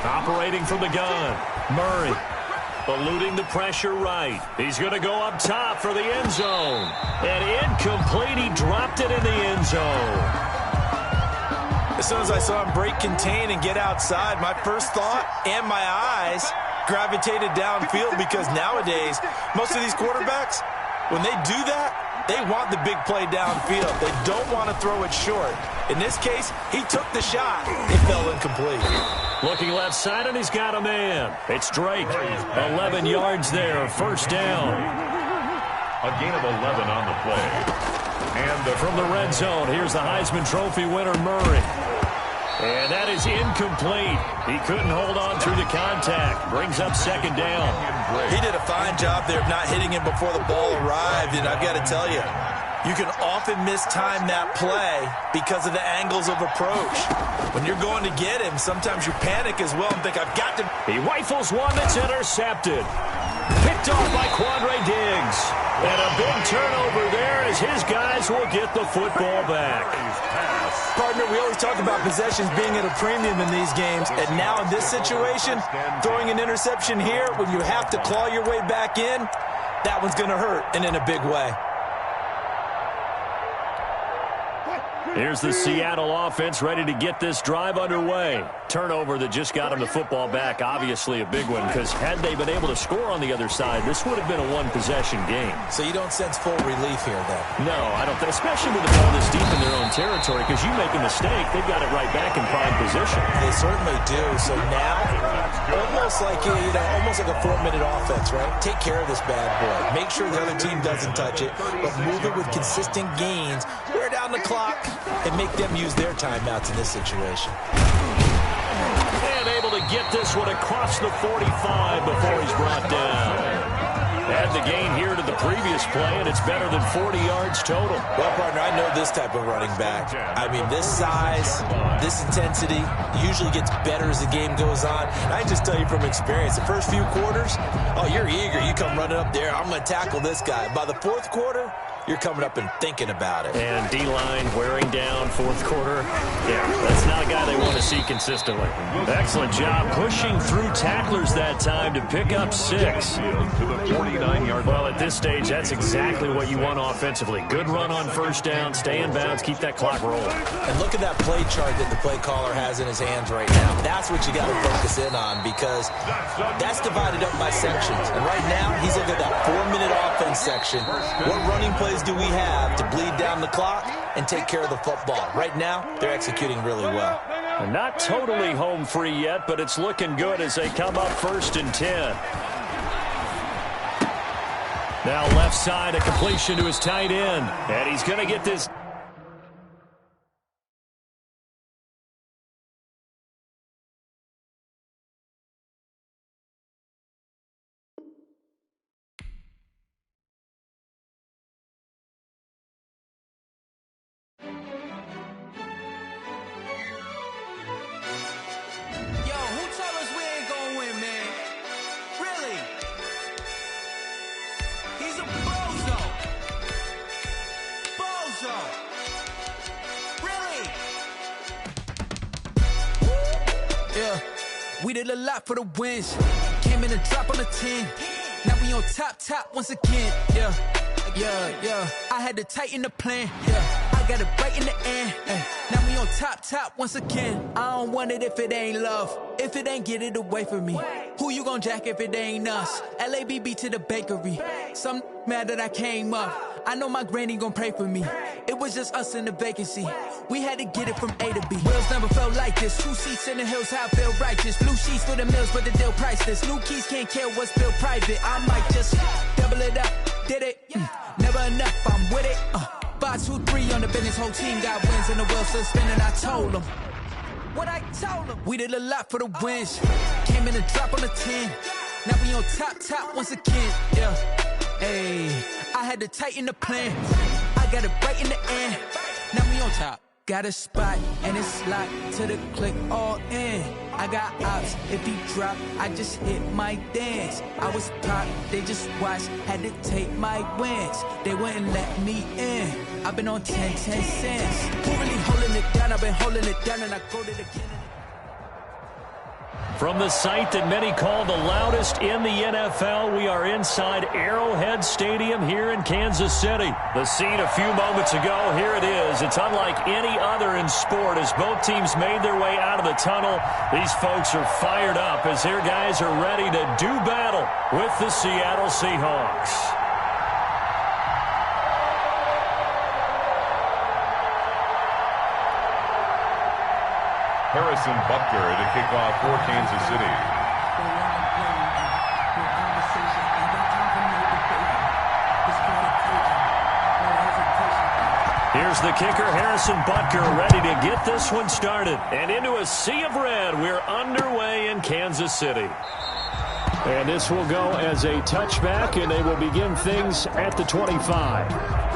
Operating from the gun, Murray. Eluding the pressure right. He's going to go up top for the end zone. And incomplete. He dropped it in the end zone. As soon as I saw him break contain and get outside, my first thought and my eyes gravitated downfield, because nowadays, most of these quarterbacks, when they do that, they want the big play downfield. They don't want to throw it short. In this case, he took the shot. It fell incomplete. Looking left side, and he's got a man. It's Drake. 11 yards there. First down. A gain of 11 on the play. And from the red zone, here's the Heisman Trophy winner, Murray. And that is incomplete. He couldn't hold on through the contact. Brings up 2nd down. He did a fine job there of not hitting him before the ball arrived, and I've got to tell you, you can often mistime that play because of the angles of approach. When you're going to get him, sometimes you panic as well and think, I've got to... He rifles one that's intercepted. Picked off by Quandre Diggs. And a big turnover there as his guys will get the football back. Partner, we always talk about possessions being at a premium in these games, and now in this situation, throwing an interception here when you have to claw your way back in, that one's going to hurt, and in a big way. Here's the Seattle offense ready to get this drive underway. Turnover that just got him the football back, obviously a big one, because had they been able to score on the other side, this would have been a one-possession game. So you don't sense full relief here, then? No, I don't think, especially with the ball this deep in their own territory, because you make a mistake, they've got it right back in prime position. They certainly do. So now, almost like a 4-minute offense, right? Take care of this bad boy. Make sure the other team doesn't touch it, but move it with consistent gains. Wear down the clock and make them use their timeouts in this situation. And able to get this one across the 45 before he's brought down. Add the gain here to the previous play, and it's better than 40 yards total. Well, partner, I know this type of running back. I mean, this size, this intensity usually gets better as the game goes on. And I just tell you from experience, the first few quarters, oh, you're eager. You come running up there, I'm going to tackle this guy. By the 4th quarter, you're coming up and thinking about it. And D-line wearing down 4th quarter. Yeah, that's not a guy they want to see consistently. Excellent job pushing through tacklers that time to pick up 6. To the 49-yard line. Well, at this stage, that's exactly what you want offensively. Good run on first down, stay in bounds, keep that clock rolling. And look at that play chart that the play caller has in his hands right now. That's what you got to focus in on, because that's divided up by sections. And right now, he's looking at that 4-minute offense section. What running plays do we have to bleed down the clock and take care of the football? Right now, they're executing really well. Not totally home free yet, but it's looking good as they come up 1st and 10. Now left side, a completion to his tight end. And he's going to get this. We did a lot for the wins. Came in a drop on a 10. Now we on top once again. Yeah. I had to tighten the plan. Yeah. I got it right in the end. Now we on top once again. I don't want it if it ain't love. If it ain't, get it away from me. Who you gon' jack if it ain't us? LABB to the bakery. Some mad that I came up. I know my granny gon' pray for me. It was just us in the vacancy. We had to get it from A to B. Wheels never felt like this. 2 seats in the hills, how I feel righteous. Blue sheets for the mills, but the deal priceless. New keys can't care what's built private. I might just double it up. Did it? Never enough, I'm with it. 5, 2, 3 on the business. Whole team got wins and the wheels still spinning. I told them what I told them. We did a lot for the wins. Came in a drop on a 10. Now we on top once again. Yeah. Hey, I had to tighten the plan. I got it right in the end. Now we on top. Got a spot and it's locked to the click all in. I got ops, if he drop, I just hit my dance. I was pop, they just watched, had to take my wins. They wouldn't let me in. I've been on 10 cents. Who really holding it down? I've been holding it down and I quote it again. From the site that many call the loudest in the NFL, we are inside Arrowhead Stadium here in Kansas City. The scene a few moments ago, here it is. It's unlike any other in sport as both teams made their way out of the tunnel. These folks are fired up as their guys are ready to do battle with the Seattle Seahawks. Harrison Butker to kick off for Kansas City. Here's the kicker, Harrison Butker, ready to get this one started. And into a sea of red, we're underway in Kansas City. And this will go as a touchback, and they will begin things at the 25.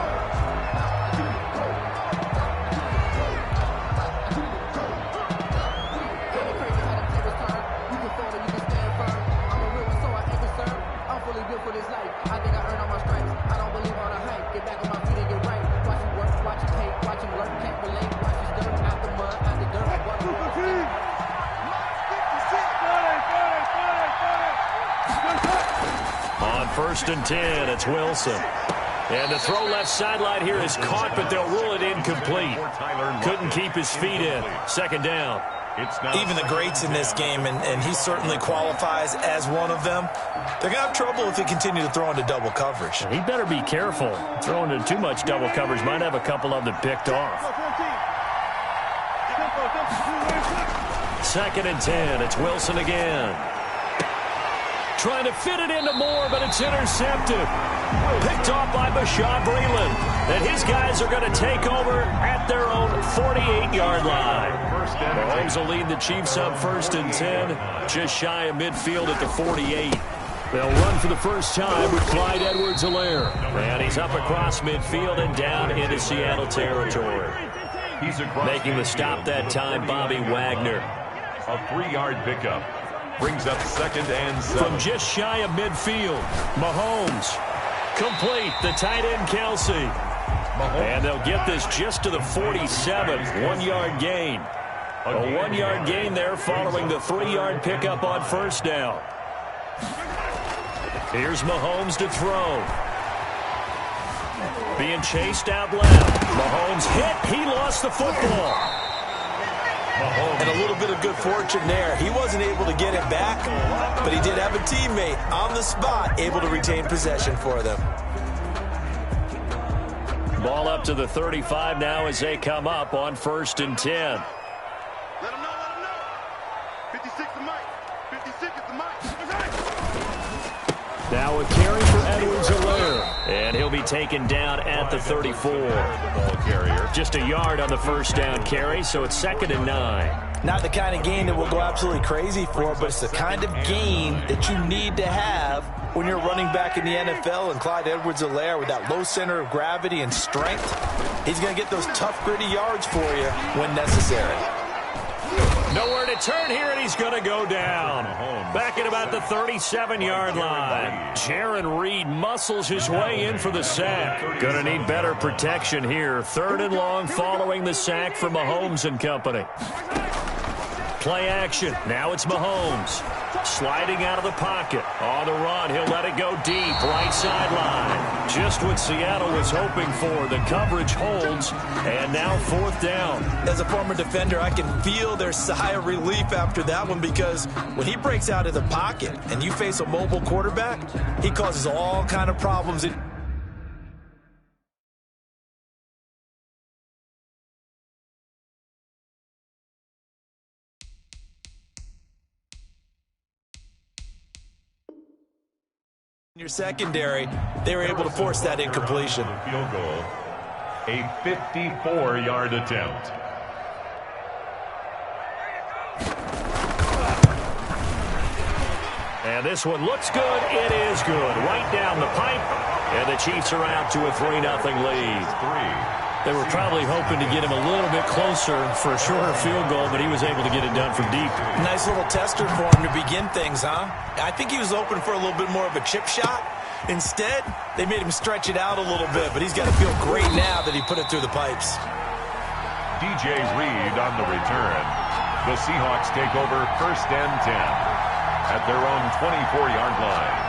First and 10, it's Wilson. And the throw left sideline here is caught, but they'll rule it incomplete. Couldn't keep his feet in. Second down. Even the greats in this game, and he certainly qualifies as one of them, they're going to have trouble if they continue to throw into double coverage. He better be careful. Throwing into too much double coverage might have a couple of them picked off. Second and 10, it's Wilson again. Trying to fit it into Moore, but it's intercepted. Picked off by Bashaud Breeland. And his guys are going to take over at their own 48-yard line. Mahomes will lead the Chiefs up first and 10, just shy of midfield at the 48. They'll run for the first time with Clyde Edwards-Helaire. And he's up across midfield and down into Seattle territory. Making the stop that time, Bobby Wagner. A 3-yard pickup. Brings up second and 7. From just shy of midfield, Mahomes. Complete, the tight end Kelsey. And they'll get this just to the 47, 1-yard gain. A 1-yard gain there following the 3-yard pickup on first down. Here's Mahomes to throw. Being chased out left. Mahomes hit, he lost the football. And a little bit of good fortune there. He wasn't able to get it back, but he did have a teammate on the spot able to retain possession for them. Ball up to the 35 now as they come up on first and 10. Let him know. 56 is Mike. 56 is the Mike. Now a carry for Edwards-Helaire. And he'll be taken down at the 34. Ball carrier. Just a yard on the first down carry, so it's second and 9. Not the kind of gain that we'll go absolutely crazy for, but it's the kind of gain that you need to have when you're running back in the NFL. And Clyde Edwards-Helaire, with that low center of gravity and strength, he's going to get those tough, gritty yards for you when necessary. Nowhere to turn here, and he's going to go down. Back at about the 37-yard line. Jaron Reed muscles his way in for the sack. Going to need better protection here. Third and long following the sack for Mahomes and company. play action. Now it's Mahomes. Sliding out of the pocket. On the run, he'll let it go deep. Right sideline. Just what Seattle was hoping for. The coverage holds, and now 4th down. As a former defender, I can feel their sigh of relief after that one, because when he breaks out of the pocket and you face a mobile quarterback, he causes all kind of problems. Your secondary, they were able to force that incompletion. Field goal, a 54-yard attempt. And this one looks good. It is good. Right down the pipe. And the Chiefs are out to a 3-0 lead. They were probably hoping to get him a little bit closer for a shorter field goal, but he was able to get it done from deep. Nice little tester for him to begin things, huh? I think he was open for a little bit more of a chip shot. Instead, they made him stretch it out a little bit, but he's got to feel great now that he put it through the pipes. DJ Reed on the return. The Seahawks take over 1st and 10 at their own 24-yard line.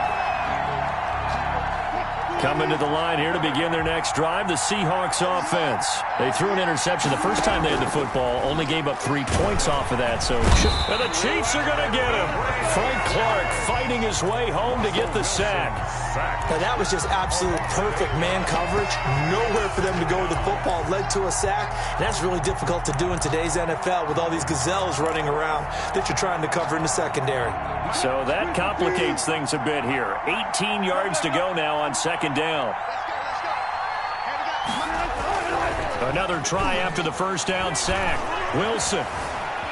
Coming to the line here to begin their next drive, the Seahawks offense. They threw an interception the first time they had the football, only gave up 3 points off of that. So, and the Chiefs are going to get him. Frank Clark fighting his way home to get the sack. Now that was just absolute perfect man coverage. Nowhere for them to go with the football. Led to a sack. And that's really difficult to do in today's NFL with all these gazelles running around that you're trying to cover in the secondary. So that complicates things a bit here. 18 yards to go now on 2nd down. Another try after the 1st down sack. Wilson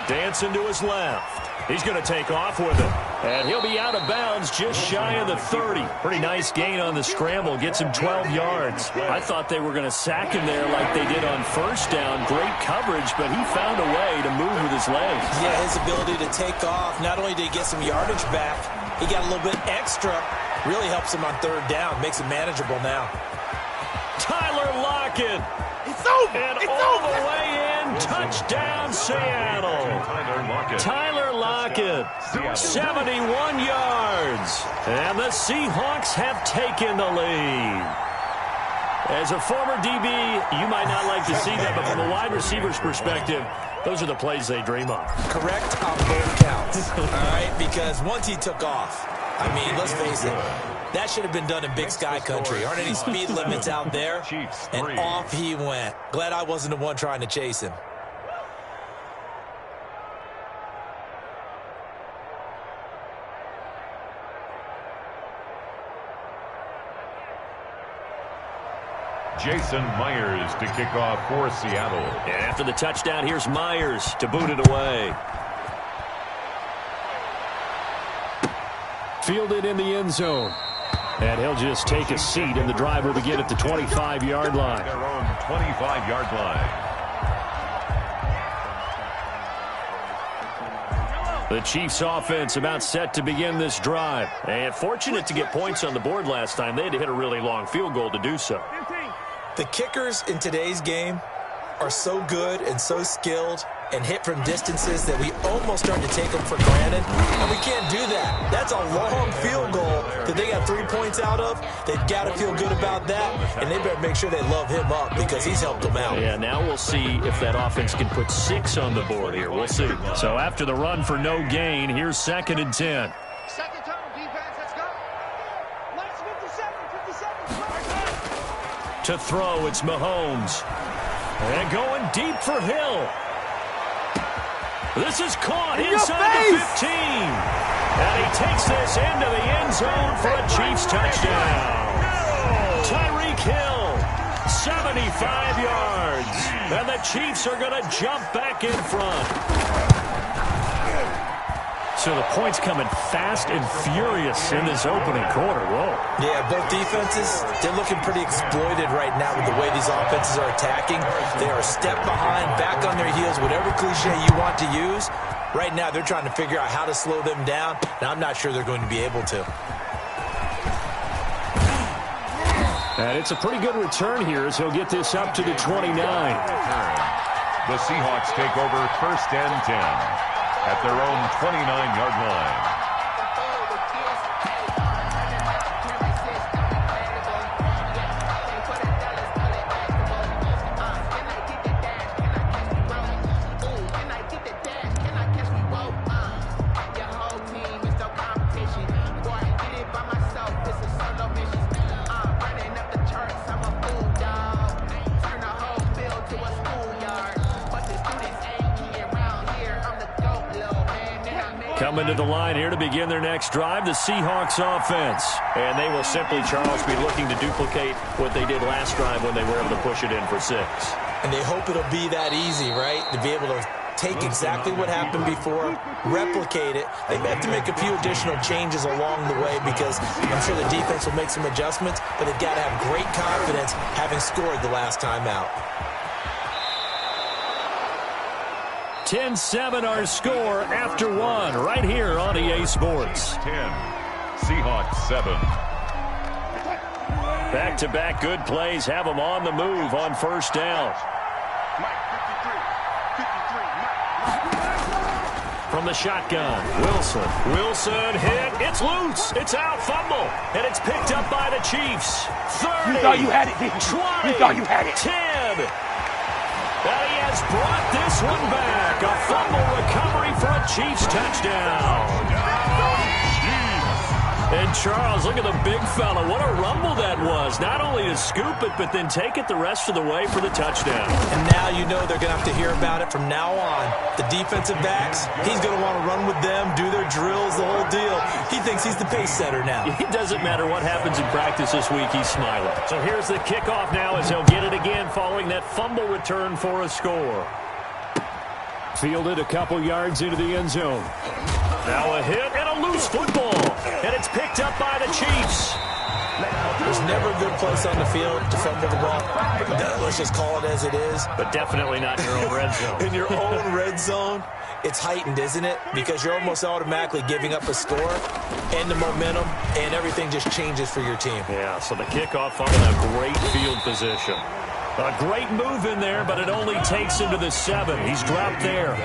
dancing to his left. He's going to take off with it. And he'll be out of bounds just shy of the 30. Pretty nice gain on the scramble. Gets him 12 yards. I thought they were going to sack him there like they did on 1st down. Great coverage, but he found a way to move with his legs. Yeah, his ability to take off. Not only did he get some yardage back, he got a little bit extra. Really helps him on 3rd down. Makes it manageable now. Tyler Lockett. It's over. And it's all over. the way in. Touchdown, Seattle. Tyler Lockett. 71 yards. And the Seahawks have taken the lead. As a former DB, you might not like to see that, but from a wide receiver's perspective, those are the plays they dream of. Correct on both counts. All right, because once he took off, I mean, let's face it, that should have been done in Big Sky country. Aren't any speed limits out there? And off he went. Glad I wasn't the one trying to chase him. Jason Myers to kick off for Seattle. And after the touchdown, here's Myers to boot it away. Fielded in the end zone. And he'll just take a seat, and the drive will begin at the 25-yard line. Their own 25-yard line. The Chiefs offense about set to begin this drive. And fortunate to get points on the board last time. They had to hit a really long field goal to do so. The kickers in today's game are so good and so skilled and hit from distances that we almost start to take them for granted. And we can't do that. That's a long field goal that they got 3 points out of. They've got to feel good about that, and they better make sure they love him up because he's helped them out. Yeah, now we'll see if that offense can put 6 on the board here. We'll see. So after the run for no gain, here's 2nd and 10. Second turn, defense, let's go. Last 57. To throw, it's Mahomes. And going deep for Hill. This is caught inside the 15. And he takes this into the end zone for a Chiefs touchdown. Tyreek Hill, 75 yards. And the Chiefs are going to jump back in front. So the points coming fast and furious in this opening quarter. Whoa. Yeah, both defenses, they're looking pretty exploited right now with the way these offenses are attacking. They are a step behind, back on their heels, whatever cliche you want to use. Right now, they're trying to figure out how to slow them down, and I'm not sure they're going to be able to. And it's a pretty good return here as he'll get this up to the 29. The Seahawks take over 1st and 10. at their own 29-yard line. Coming to the line here to begin their next drive, the Seahawks offense. And they will simply, Charles, be looking to duplicate what they did last drive when they were able to push it in for 6. And they hope it'll be that easy, right? To be able to take exactly what happened before, replicate it. They may have to make a few additional changes along the way because I'm sure the defense will make some adjustments, but they've got to have great confidence having scored the last time out. 10-7 our score after 1 right here on EA Sports. 10, Seahawks 7. Back-to-back good plays have them on the move on first down. From the shotgun, Wilson hit, it's loose, it's out, fumble, and it's picked up by the Chiefs. 30, you thought you had it, 20, you thought you had it. 10. And he has brought this one back. A fumble recovery for a Chiefs touchdown. And Charles, look at the big fella. What a rumble that was. Not only to scoop it, but then take it the rest of the way for the touchdown. And now you know they're going to have to hear about it from now on. The defensive backs, he's going to want to run with them, do their drills, the whole deal. He thinks he's the pace setter now. It doesn't matter what happens in practice this week, he's smiling. So here's the kickoff now as he'll get it again following that fumble return for a score. Fielded a couple yards into the end zone. Now a hit and a loose football. And it's picked up by the Chiefs. There's never a good place on the field to fumble the ball. Let's just call it as it is. But definitely not in your own red zone. In your own red zone, it's heightened, isn't it? Because you're almost automatically giving up a score and the momentum, and everything just changes for your team. Yeah, so the kickoff on a great field position. A great move in there, but it only takes him to the 7. He's dropped there.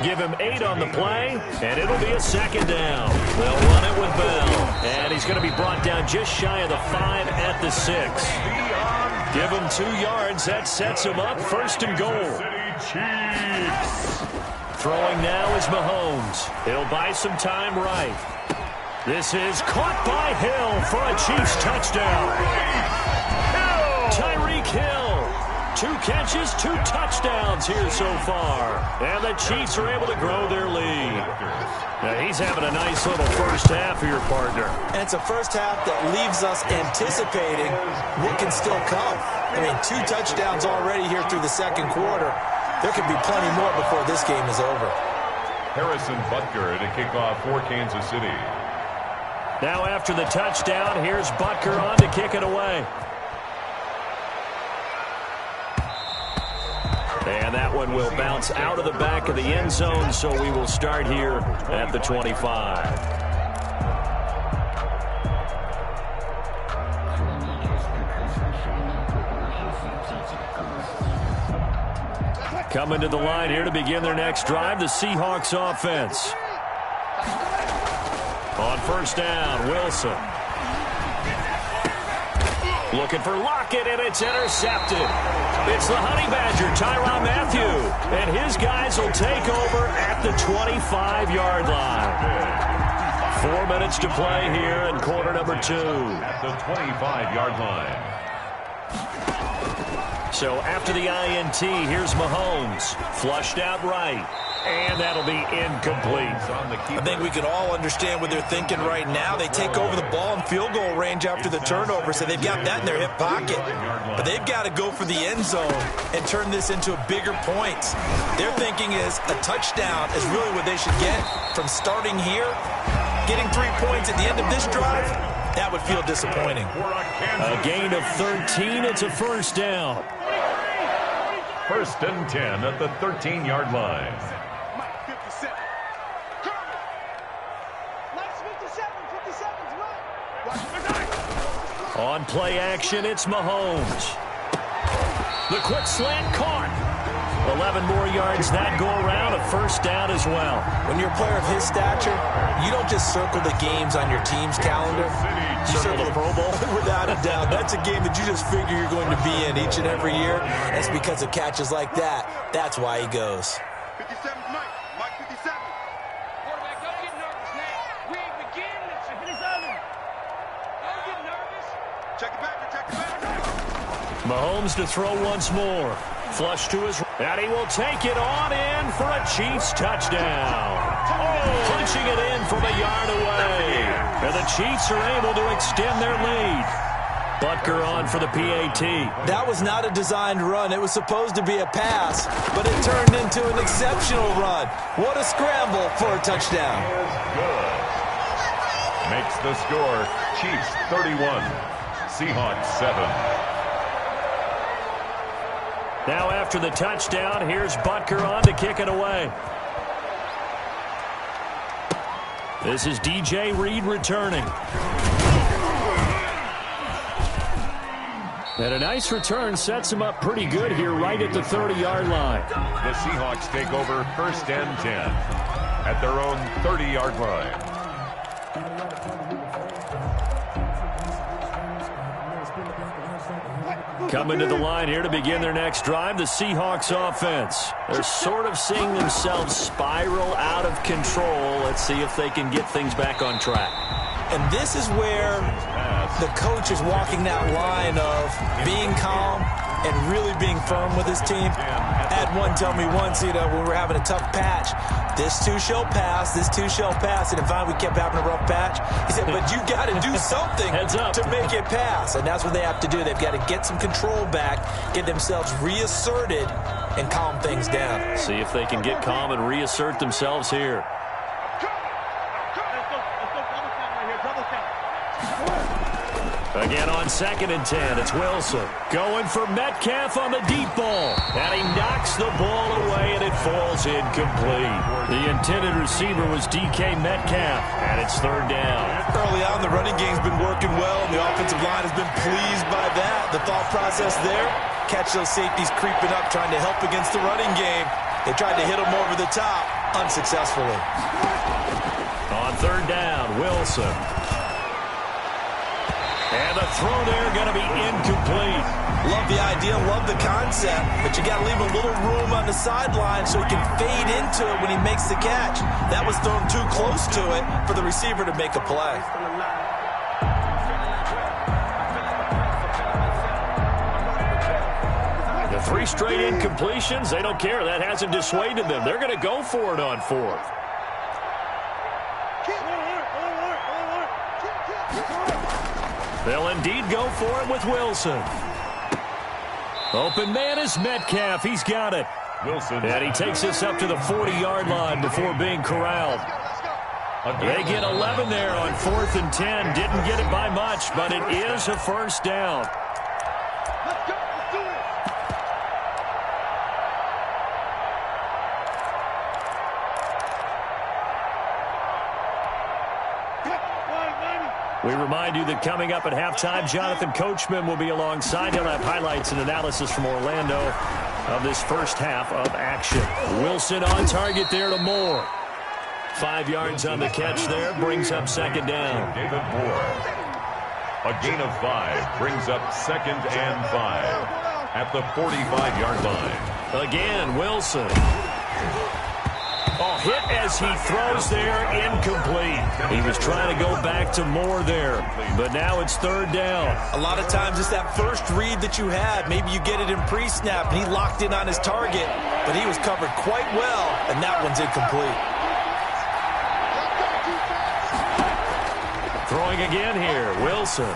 Give him 8 on the play, and it'll be a second down. They'll run it with Bell, and he's going to be brought down just shy of the 5 at the 6. Give him 2 yards. That sets him up. First and goal. Throwing now is Mahomes. He'll buy some time right. This is caught by Hill for a Chiefs touchdown. Tyreek Hill. 2 catches, 2 touchdowns here so far. And the Chiefs are able to grow their lead. Now he's having a nice little first half here, partner. And it's a first half that leaves us anticipating what can still come. I mean, 2 touchdowns already here through the second quarter. There could be plenty more before this game is over. Harrison Butker to kick off for Kansas City. Now after the touchdown, here's Butker on to kick it away. And that one will bounce out of the back of the end zone, so we will start here at the 25. Coming to the line here to begin their next drive, the Seahawks offense. On first down, Wilson. Looking for Lockett, and it's intercepted. It's the Honey Badger, Tyrann Mathieu. And his guys will take over at the 25-yard line. 4 minutes to play here in quarter number 2. At the 25-yard line. So after the INT, here's Mahomes. Flushed out right. And that'll be incomplete. I think we can all understand what they're thinking right now. They take over the ball in field goal range after the turnover, so they've got that in their hip pocket. But they've got to go for the end zone and turn this into a bigger point. Their thinking is a touchdown is really what they should get from starting here. Getting 3 points at the end of this drive, that would feel disappointing. A gain of 13. It's a first down. First and 10 at the 13-yard line. On play action, it's Mahomes. The quick slant caught. 11 more yards that go around, a first down as well. When you're a player of his stature, you don't just circle the games on your team's calendar. You circle the Pro Bowl? Without a doubt. That's a game that you just figure you're going to be in each and every year. That's because of catches like that. That's why he goes. 57's Mike. Mike 57. Quarterback, don't get nervous now. We ain't beginning to 57. Don't get nervous. Check it back. Check it back. Mahomes to throw once more. Flush to his right. And he will take it on in for a Chiefs touchdown. Punching it in from a yard away. And the Chiefs are able to extend their lead. Butker on for the PAT. That was not a designed run. It was supposed to be a pass, but it turned into an exceptional run. What a scramble for a touchdown. Good. Makes the score Chiefs 31, Seahawks 7. Now after the touchdown, here's Butker on to kick it away. This is DJ Reed returning. And a nice return sets him up pretty good here right at the 30-yard line. The Seahawks take over first and 10 at their own 30-yard line. Coming to the line here to begin their next drive, the Seahawks offense. They're sort of seeing themselves spiral out of control. Let's see if they can get things back on track. And this is where the coach is walking that line of being calm and really being firm with his team. I had one tell me once, when we were having a tough patch, this too shall pass, this too shall pass. And finally we kept having a rough patch. He said, but you got to do something to make it pass. And that's what they have to do. They've got to get some control back, get themselves reasserted, and calm things down. See if they can get calm and reassert themselves here. Again on 2nd and 10, it's Wilson. Going for Metcalf on the deep ball. And he knocks the ball away, and it falls incomplete. The intended receiver was DK Metcalf, and it's 3rd down. Early on, the running game's been working well, and the offensive line has been pleased by that. The thought process there, catch those safeties creeping up, trying to help against the running game. They tried to hit them over the top, unsuccessfully. On 3rd down, Wilson. And the throw there going to be incomplete. Love the idea, love the concept, but you got to leave a little room on the sideline so he can fade into it when he makes the catch. That was thrown too close to it for the receiver to make a play. The 3 straight incompletions, they don't care. That hasn't dissuaded them. They're going to go for it on 4th. They'll indeed go for it with Wilson. Open man is Metcalf. He's got it. Wilson. And he takes us up to the 40-yard line before being corralled. They get 11 there on 4th and 10. Didn't get it by much, but it is a first down. We remind you that coming up at halftime, Jonathan Coachman will be alongside. He'll have highlights and analysis from Orlando of this first half of action. Wilson on target there to Moore. 5 yards on the catch there, brings up 2nd down. David Moore. A gain of 5 brings up 2nd and 5 at the 45-yard line. Again, Wilson. Oh, hit as he throws there, incomplete. He was trying to go back to Moore there, but now it's 3rd down. A lot of times it's that first read that you had. Maybe you get it in pre-snap, and he locked in on his target, but he was covered quite well, and that one's incomplete. Throwing again here, Wilson.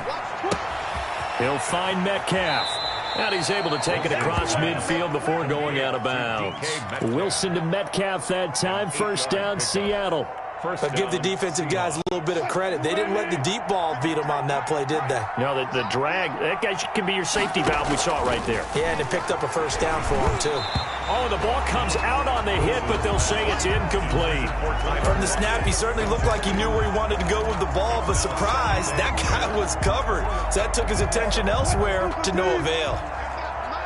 He'll find Metcalf. And he's able to take it across midfield before going out of bounds. Wilson to Metcalf that time. First down, Seattle. But give the defensive guys a little bit of credit. They didn't let the deep ball beat them on that play, did they? No, the drag, that guy can be your safety valve. We saw it right there. Yeah, and it picked up a first down for him, too. Oh, the ball comes out on the hit, but they'll say it's incomplete. From the snap, he certainly looked like he knew where he wanted to go with the ball, but surprise, that guy was covered. So that took his attention elsewhere to no avail.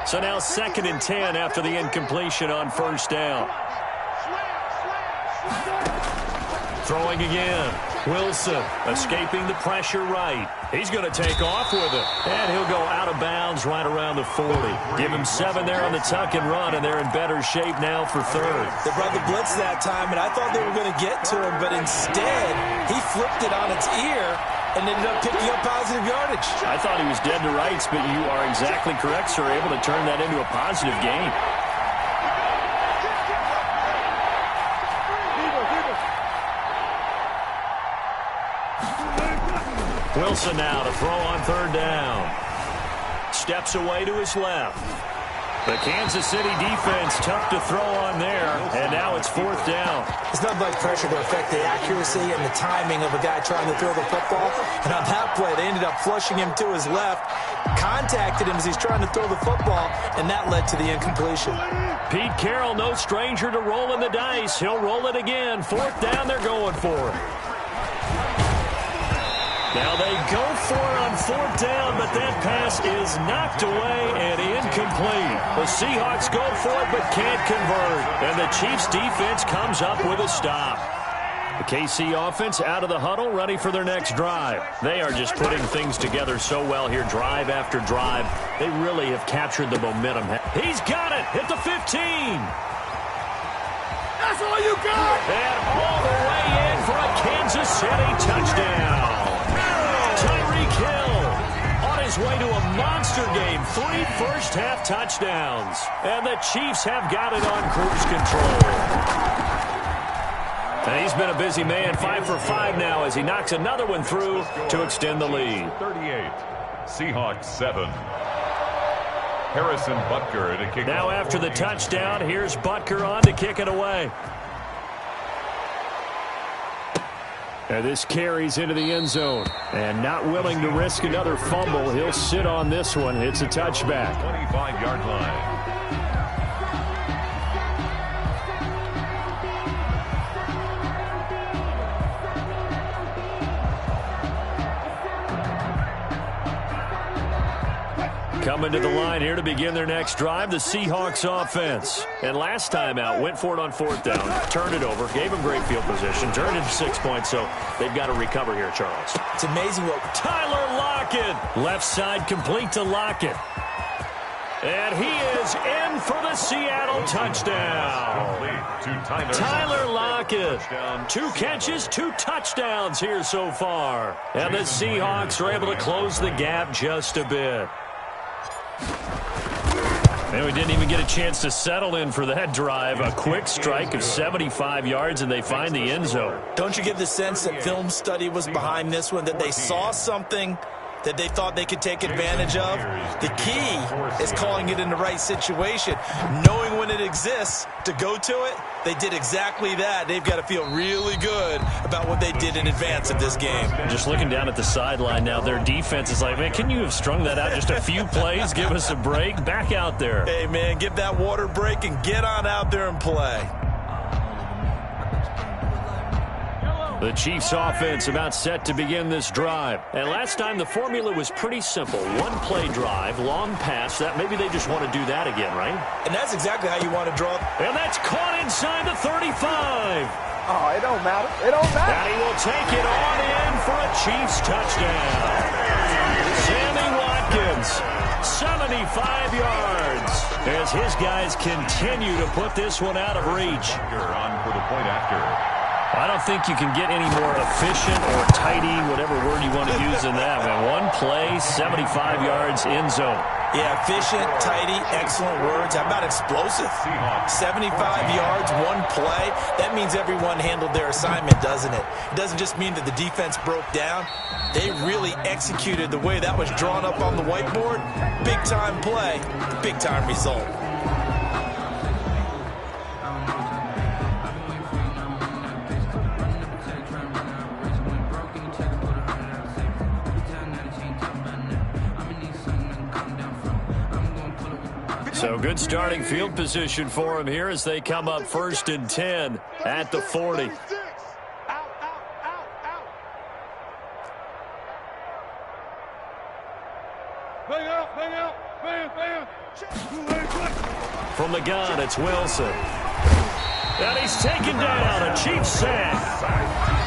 So now 2nd and 10 after the incompletion on 1st down. Throwing again. Wilson escaping the pressure right. He's going to take off with it. And he'll go out of bounds right around the 40. Give him 7 there on the tuck and run, and they're in better shape now for 3rd. They brought the blitz that time, and I thought they were going to get to him, but instead he flipped it on its ear and ended up picking up positive yardage. I thought he was dead to rights, but you are exactly correct, sir. Able to turn that into a positive gain. Wilson now to throw on 3rd down. Steps away to his left. The Kansas City defense tough to throw on there, and now it's 4th down. It's nothing like pressure to affect the accuracy and the timing of a guy trying to throw the football. And on that play, they ended up flushing him to his left, contacted him as he's trying to throw the football, and that led to the incompletion. Pete Carroll, no stranger to rolling the dice. He'll roll it again. 4th down, they're going for it. Now they go for it on 4th down, but that pass is knocked away and incomplete. The Seahawks go for it but can't convert, and the Chiefs defense comes up with a stop. The KC offense out of the huddle, ready for their next drive. They are just putting things together so well here, drive after drive. They really have captured the momentum. He's got it at the 15. That's all you got! And all the way in for a Kansas City touchdown. Tyreek Hill on his way to a monster game. 3 first-half touchdowns. And the Chiefs have got it on cruise control. And he's been a busy man, 5 for 5 now as he knocks another one through to extend the lead. 38, Seahawks 7. Harrison Butker to kick. Now after the touchdown, here's Butker on to kick it away. And this carries into the end zone. And not willing to risk another fumble, he'll sit on this one. It's a touchback. 25-yard line. Coming to the line here to begin their next drive, the Seahawks offense. And last time out, went for it on 4th down, turned it over, gave them great field position, turned it to 6 points, so they've got to recover here, Charles. It's amazing what Tyler Lockett, left side complete to Lockett. And he is in for the Seattle touchdown. Tyler Lockett, 2 catches, 2 touchdowns here so far. And the Seahawks are able to close the gap just a bit. And we didn't even get a chance to settle in for that drive. A quick strike of 75 yards, and they find the end zone. Don't you get the sense that film study was behind this one, that they saw something that they thought they could take advantage of? The key is calling it in the right situation, knowing when it exists to go to it. They did exactly that. They've got to feel really good about what they did in advance of this game. Just looking down at the sideline now, their defense is like, man, can you have strung that out just a few plays? Give us a break. Back out there. Hey, man, give that water break and get on out there and play. The Chiefs offense about set to begin this drive. And last time the formula was pretty simple. 1-play drive, long pass. That maybe they just want to do that again, right? And that's exactly how you want to draw. And that's caught inside the 35. Oh, it don't matter. It don't matter. And he will take it on in for a Chiefs touchdown. Sammy Watkins, 75 yards. As his guys continue to put this one out of reach. On for the point after. I don't think you can get any more efficient or tidy, whatever word you want to use in that, man. 1 play, 75 yards, end zone. Yeah, efficient, tidy, excellent words. How about explosive? 75 yards, 1 play. That means everyone handled their assignment, doesn't it? It doesn't just mean that the defense broke down. They really executed the way that was drawn up on the whiteboard. Big-time play, big-time result. So good starting field position for him here as they come up 1st and 10 at the 40. Bring up, bring up. From the gun, it's Wilson. And he's taken down, a Chiefs sack.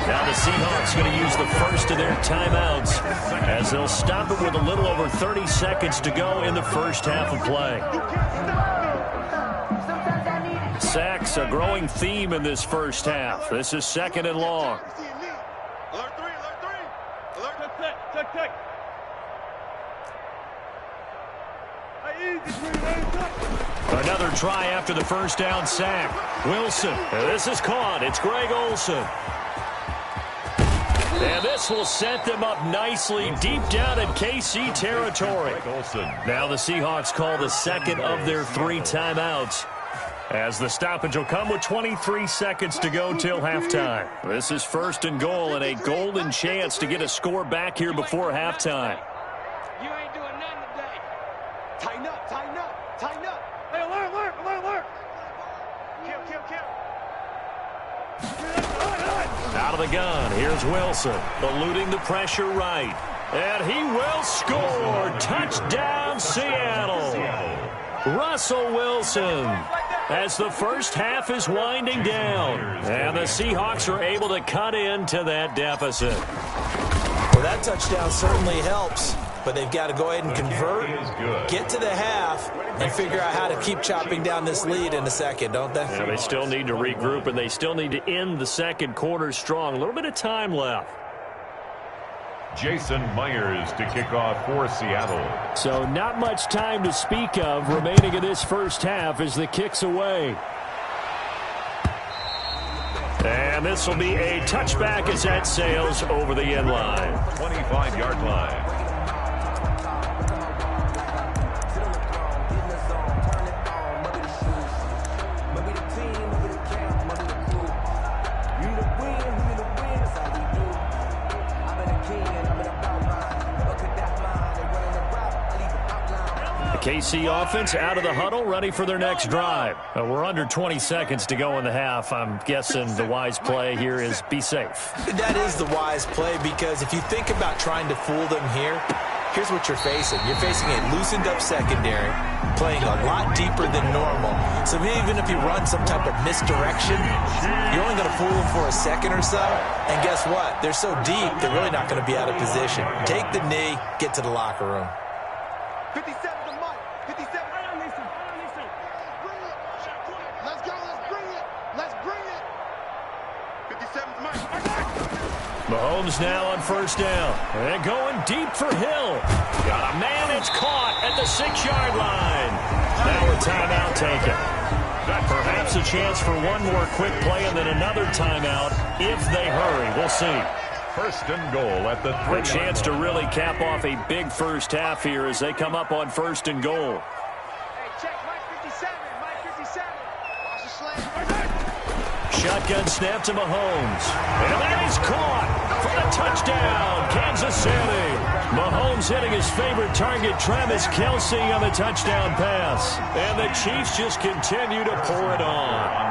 Now the Seahawks going to use the first of their timeouts as they'll stop it with a little over 30 seconds to go in the first half of play. Sacks, a growing theme in this first half. This is 2nd and long. Alert 3, alert 3. Alert, check. Another try after the first down sack. Wilson, and this is caught. It's Greg Olsen. And this will set them up nicely deep down in KC territory. Now the Seahawks call the second of their 3 timeouts, as the stoppage will come with 23 seconds to go till halftime. This is 1st and goal and a golden chance to get a score back here before halftime. You ain't doing nothing today. Tighten up. Hey, alert. Kill. Out of the gun, here's Wilson, eluding the pressure right. And he will score. Touchdown, Seattle. Russell Wilson, as the first half is winding down. And the Seahawks are able to cut into that deficit. Well, that touchdown certainly helps, but they've got to go ahead and convert, get to the half, and figure out how to keep chopping down this lead in the second, don't they? Yeah, they still need to regroup, and they still need to end the second quarter strong. A little bit of time left. Jason Myers to kick off for Seattle. So not much time to speak of remaining in this first half as the kick's away. And this will be a touchback as that sails over the end line. 25-yard line. KC offense out of the huddle, ready for their next drive. We're under 20 seconds to go in the half. I'm guessing the wise play here is be safe. That is the wise play, because if you think about trying to fool them here, here's what you're facing. You're facing a loosened up secondary, playing a lot deeper than normal. So even if you run some type of misdirection, you're only going to fool them for a second or so. And guess what? They're so deep, they're really not going to be out of position. Take the knee, get to the locker room. 57 to Mike. 57. Let's go. Let's bring it. 57 to Mike. Mahomes now on first down. And going deep for Hill. Got a man, it's caught at the 6-yard line. Now a timeout taken. Perhaps a chance for one more quick play and then another timeout if they hurry. We'll see. 1st and goal at the 3. A chance to really cap off a big first half here as they come up on 1st and goal. Hey, check Mike 57. Watch the slam. Shotgun snap to Mahomes. And that is caught for the touchdown, Kansas City. Mahomes hitting his favorite target, Travis Kelce, on the touchdown pass. And the Chiefs just continue to pour it on.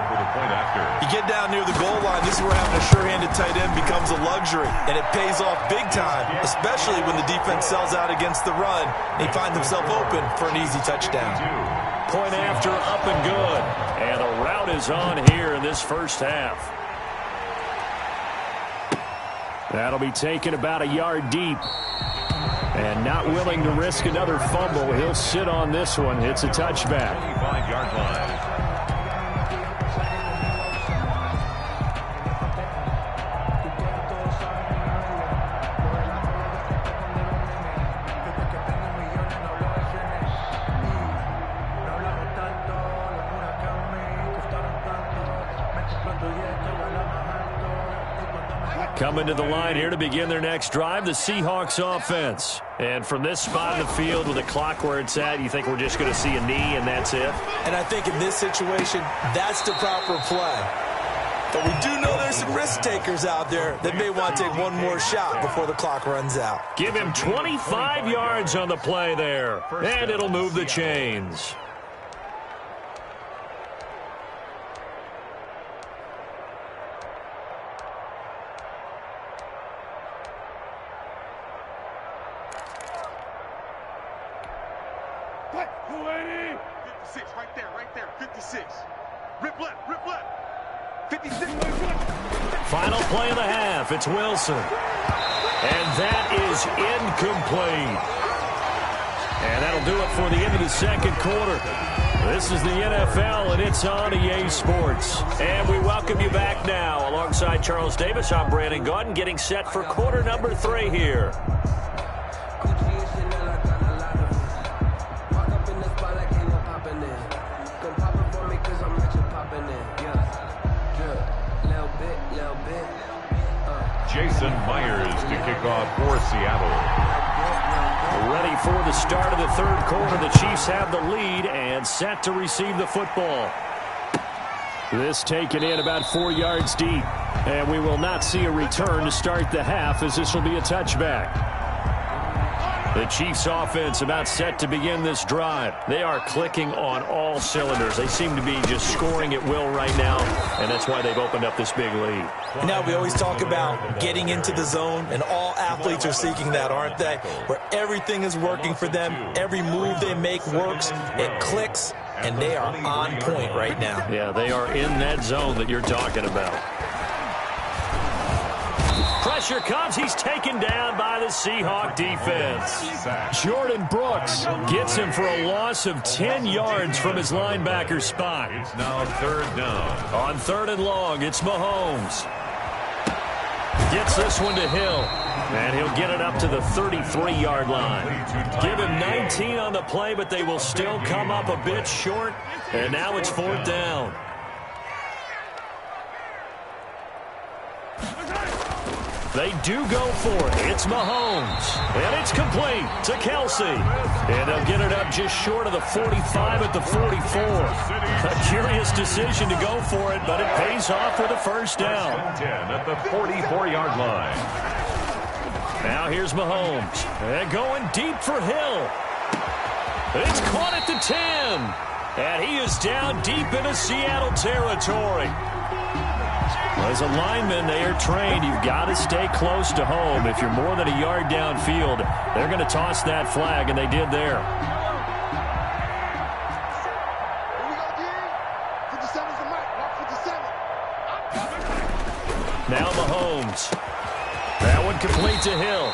You get down near the goal line, this is where having a sure-handed tight end becomes a luxury, and it pays off big time, especially when the defense sells out against the run, and he finds himself open for an easy touchdown. Point after, up and good. And a route is on here in this first half. That'll be taken about a yard deep. And not willing to risk another fumble, he'll sit on this one. It's a touchback. 25-yard line. Coming to the line here to begin their next drive, the Seahawks offense. And from this spot in the field with the clock where it's at, you think we're just going to see a knee and that's it? And I think in this situation, that's the proper play. But we do know there's some risk takers out there that may want to take one more shot before the clock runs out. Give him 25 yards on the play there, and it'll move the chains. Play. 56, right there. 56. Rip left. 56. Final play of the half. It's Wilson. And that is incomplete. And that'll do it for the end of the second quarter. This is the NFL, and it's on EA Sports. And we welcome you back now. Alongside Charles Davis, I'm Brandon Gaudin, getting set for quarter number 3 here. Jason Myers to kick off for Seattle. Ready for the start of the third quarter. The Chiefs have the lead and set to receive the football. This taken in about 4 yards deep. And we will not see a return to start the half, as this will be a touchback. The Chiefs offense about set to begin this drive. They are clicking on all cylinders. They seem to be just scoring at will right now, and that's why they've opened up this big lead. Now we always talk about getting into the zone, and all athletes are seeking that, aren't they? Where everything is working for them, every move they make works, it clicks, and they are on point right now. Yeah, they are in that zone that you're talking about. Pressure comes. He's taken down by the Seahawk defense. Jordan Brooks gets him for a loss of 10 yards from his linebacker spot. It's now third down. On 3rd and long, it's Mahomes. Gets this one to Hill. And he'll get it up to the 33-yard line. Give him 19 on the play, but they will still come up a bit short. And now it's 4th down. They do go for it. It's Mahomes. And it's complete to Kelsey. And they'll get it up just short of the 45 at the 44. A curious decision to go for it, but it pays off with a first down. 10 at the 44-yard line. Now here's Mahomes. And going deep for Hill. It's caught at the 10. And he is down deep into Seattle territory. As a lineman, they are trained. You've got to stay close to home. If you're more than a yard downfield, they're going to toss that flag, and they did there. Now Mahomes. That one complete to Hill.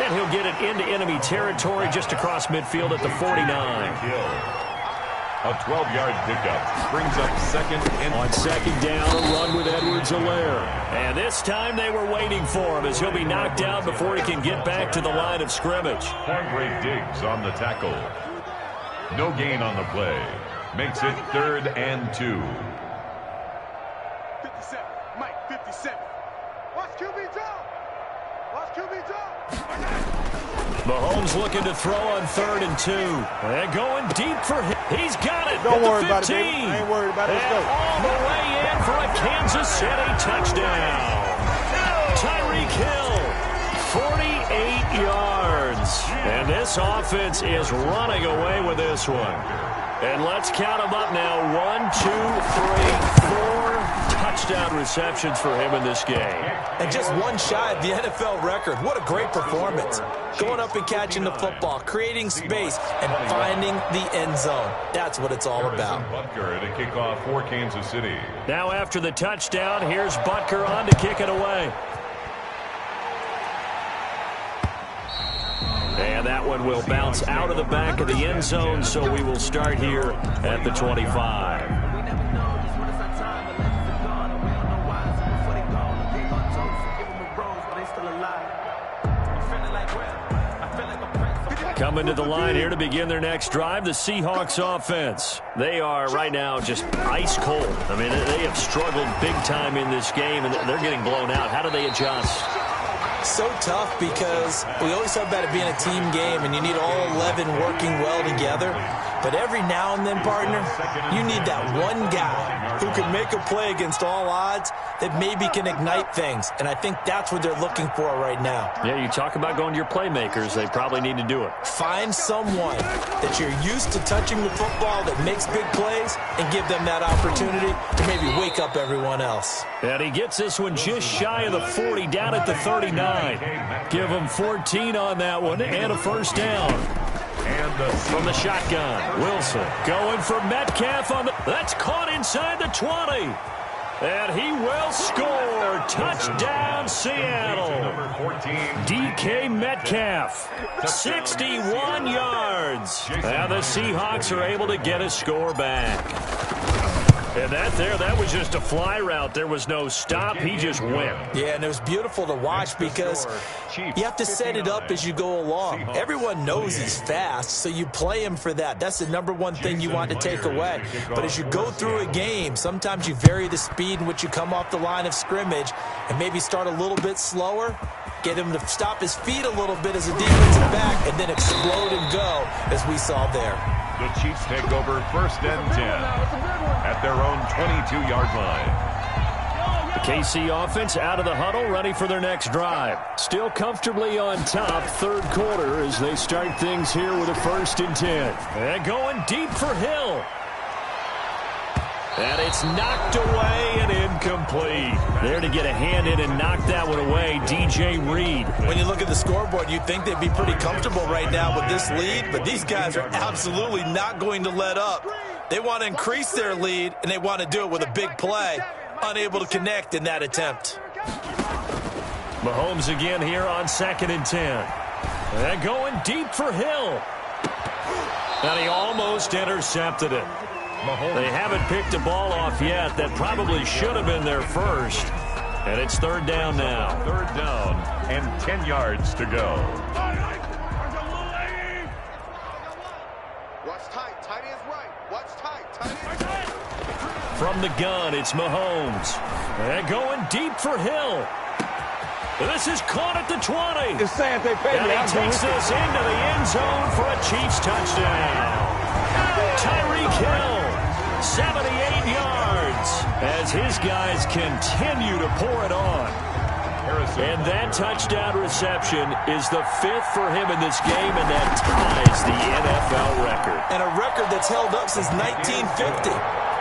And he'll get it into enemy territory just across midfield at the 49. A 12-yard pickup brings up 2nd and on 2nd down, a run with Edwards-Helaire. And this time they were waiting for him, as he'll be knocked down before he can get back to the line of scrimmage. Andre Diggs on the tackle. No gain on the play. Makes it 3rd and 2. 57. Mike, 57. Watch QB draw. Mahomes looking to throw on 3rd and 2. And going deep for him. He's got it. Don't worry 15. about it, baby. I ain't worried about it. Let's go. All the way in for a Kansas City touchdown. Tyreek Hill, 48 yards. And this offense is running away with this one. And let's count them up now. 1, 2, 3, 4 touchdown receptions for him in this game. And just one shy of the NFL record. What a great performance. Going up and catching the football, creating space, and finding the end zone. That's what it's all about. Butker to kick off for Kansas City. Now after the touchdown, here's Butker on to kick it away. And that one will bounce out of the back of the end zone, so we will start here at the 25. Coming to the line here to begin their next drive, the Seahawks offense. They are right now just ice cold. I mean, they have struggled big time in this game, and they're getting blown out. How do they adjust? So tough, because we always talk about it being a team game and you need all 11 working well together. But every now and then, partner, you need that one guy who can make a play against all odds that maybe can ignite things. And I think that's what they're looking for right now. Yeah, you talk about going to your playmakers. They probably need to do it. Find someone that you're used to touching the football that makes big plays and give them that opportunity to maybe wake up everyone else. And he gets this one just shy of the 40, down at the 39. Give him 14 on that one and a first down. And From the shotgun, Wilson going for Metcalf on the... That's caught inside the 20. And he will score. Touchdown, Seattle. DK Metcalf, 61 yards. And the Seahawks are able to get a score back. And that was just a fly route. There was no stop. He just went. Yeah, and it was beautiful to watch because you have to set it up as you go along. Everyone knows he's fast, so you play him for that. That's the number one thing you want to take away. But as you go through a game, sometimes you vary the speed in which you come off the line of scrimmage and maybe start a little bit slower, get him to stop his feet a little bit as a defensive back, and then explode and go, as we saw there. The Chiefs take over 1st and 10 at their own 22-yard line. The KC offense out of the huddle, ready for their next drive. Still comfortably on top, 3rd quarter, as they start things here with a 1st and 10. And going deep for Hill. And it's knocked away and incomplete. There to get a hand in and knock that one away, DJ Reed. When you look at the scoreboard, you'd think they'd be pretty comfortable right now with this lead, but these guys are absolutely not going to let up. They want to increase their lead, and they want to do it with a big play. Unable to connect in that attempt. Mahomes again here on 2nd and 10. And going deep for Hill. And he almost intercepted it. They haven't picked a ball off yet. That probably should have been their first. And it's 3rd down now. 3rd down and 10 yards to go. Watch tight. Tight is right. Watch tight. Tight is right. From the gun, it's Mahomes. And going deep for Hill. This is caught at the 20. It's Santa Fe. And he takes this into the end zone for a Chiefs touchdown. Tyreek Hill, 78 yards, as his guys continue to pour it on. And that touchdown reception is the 5th for him in this game, and that ties the NFL record. And a record that's held up since 1950.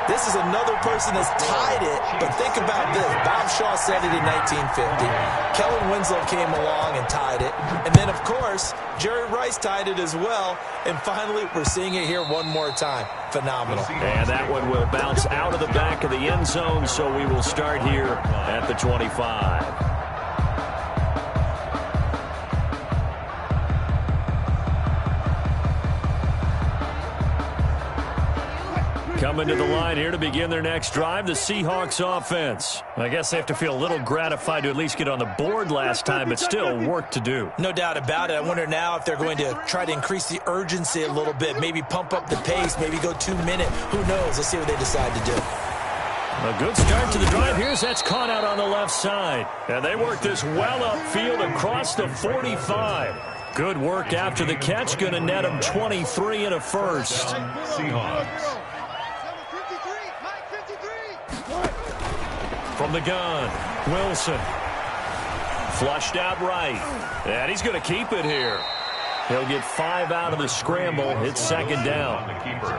This is another person that's tied it, but think about this. Bob Shaw said it in 1950. Kellen Winslow came along and tied it. And then, of course, Jerry Rice tied it as well. And finally, we're seeing it here one more time. Phenomenal. And that one will bounce out of the back of the end zone, so we will start here at the 25. Coming to the line here to begin their next drive, the Seahawks offense. I guess they have to feel a little gratified to at least get on the board last time, but still work to do. No doubt about it. I wonder now if they're going to try to increase the urgency a little bit, maybe pump up the pace, maybe go 2-minute. Who knows? Let's see what they decide to do. A good start to the drive here. That's caught out on the left side. And they work this well upfield across the 45. Good work after the catch. Going to net them 23 and a first. Seahawks. From the gun, Wilson. Flushed out right. And he's going to keep it here. He'll get 5 out of the scramble. It's 2nd down. The keeper.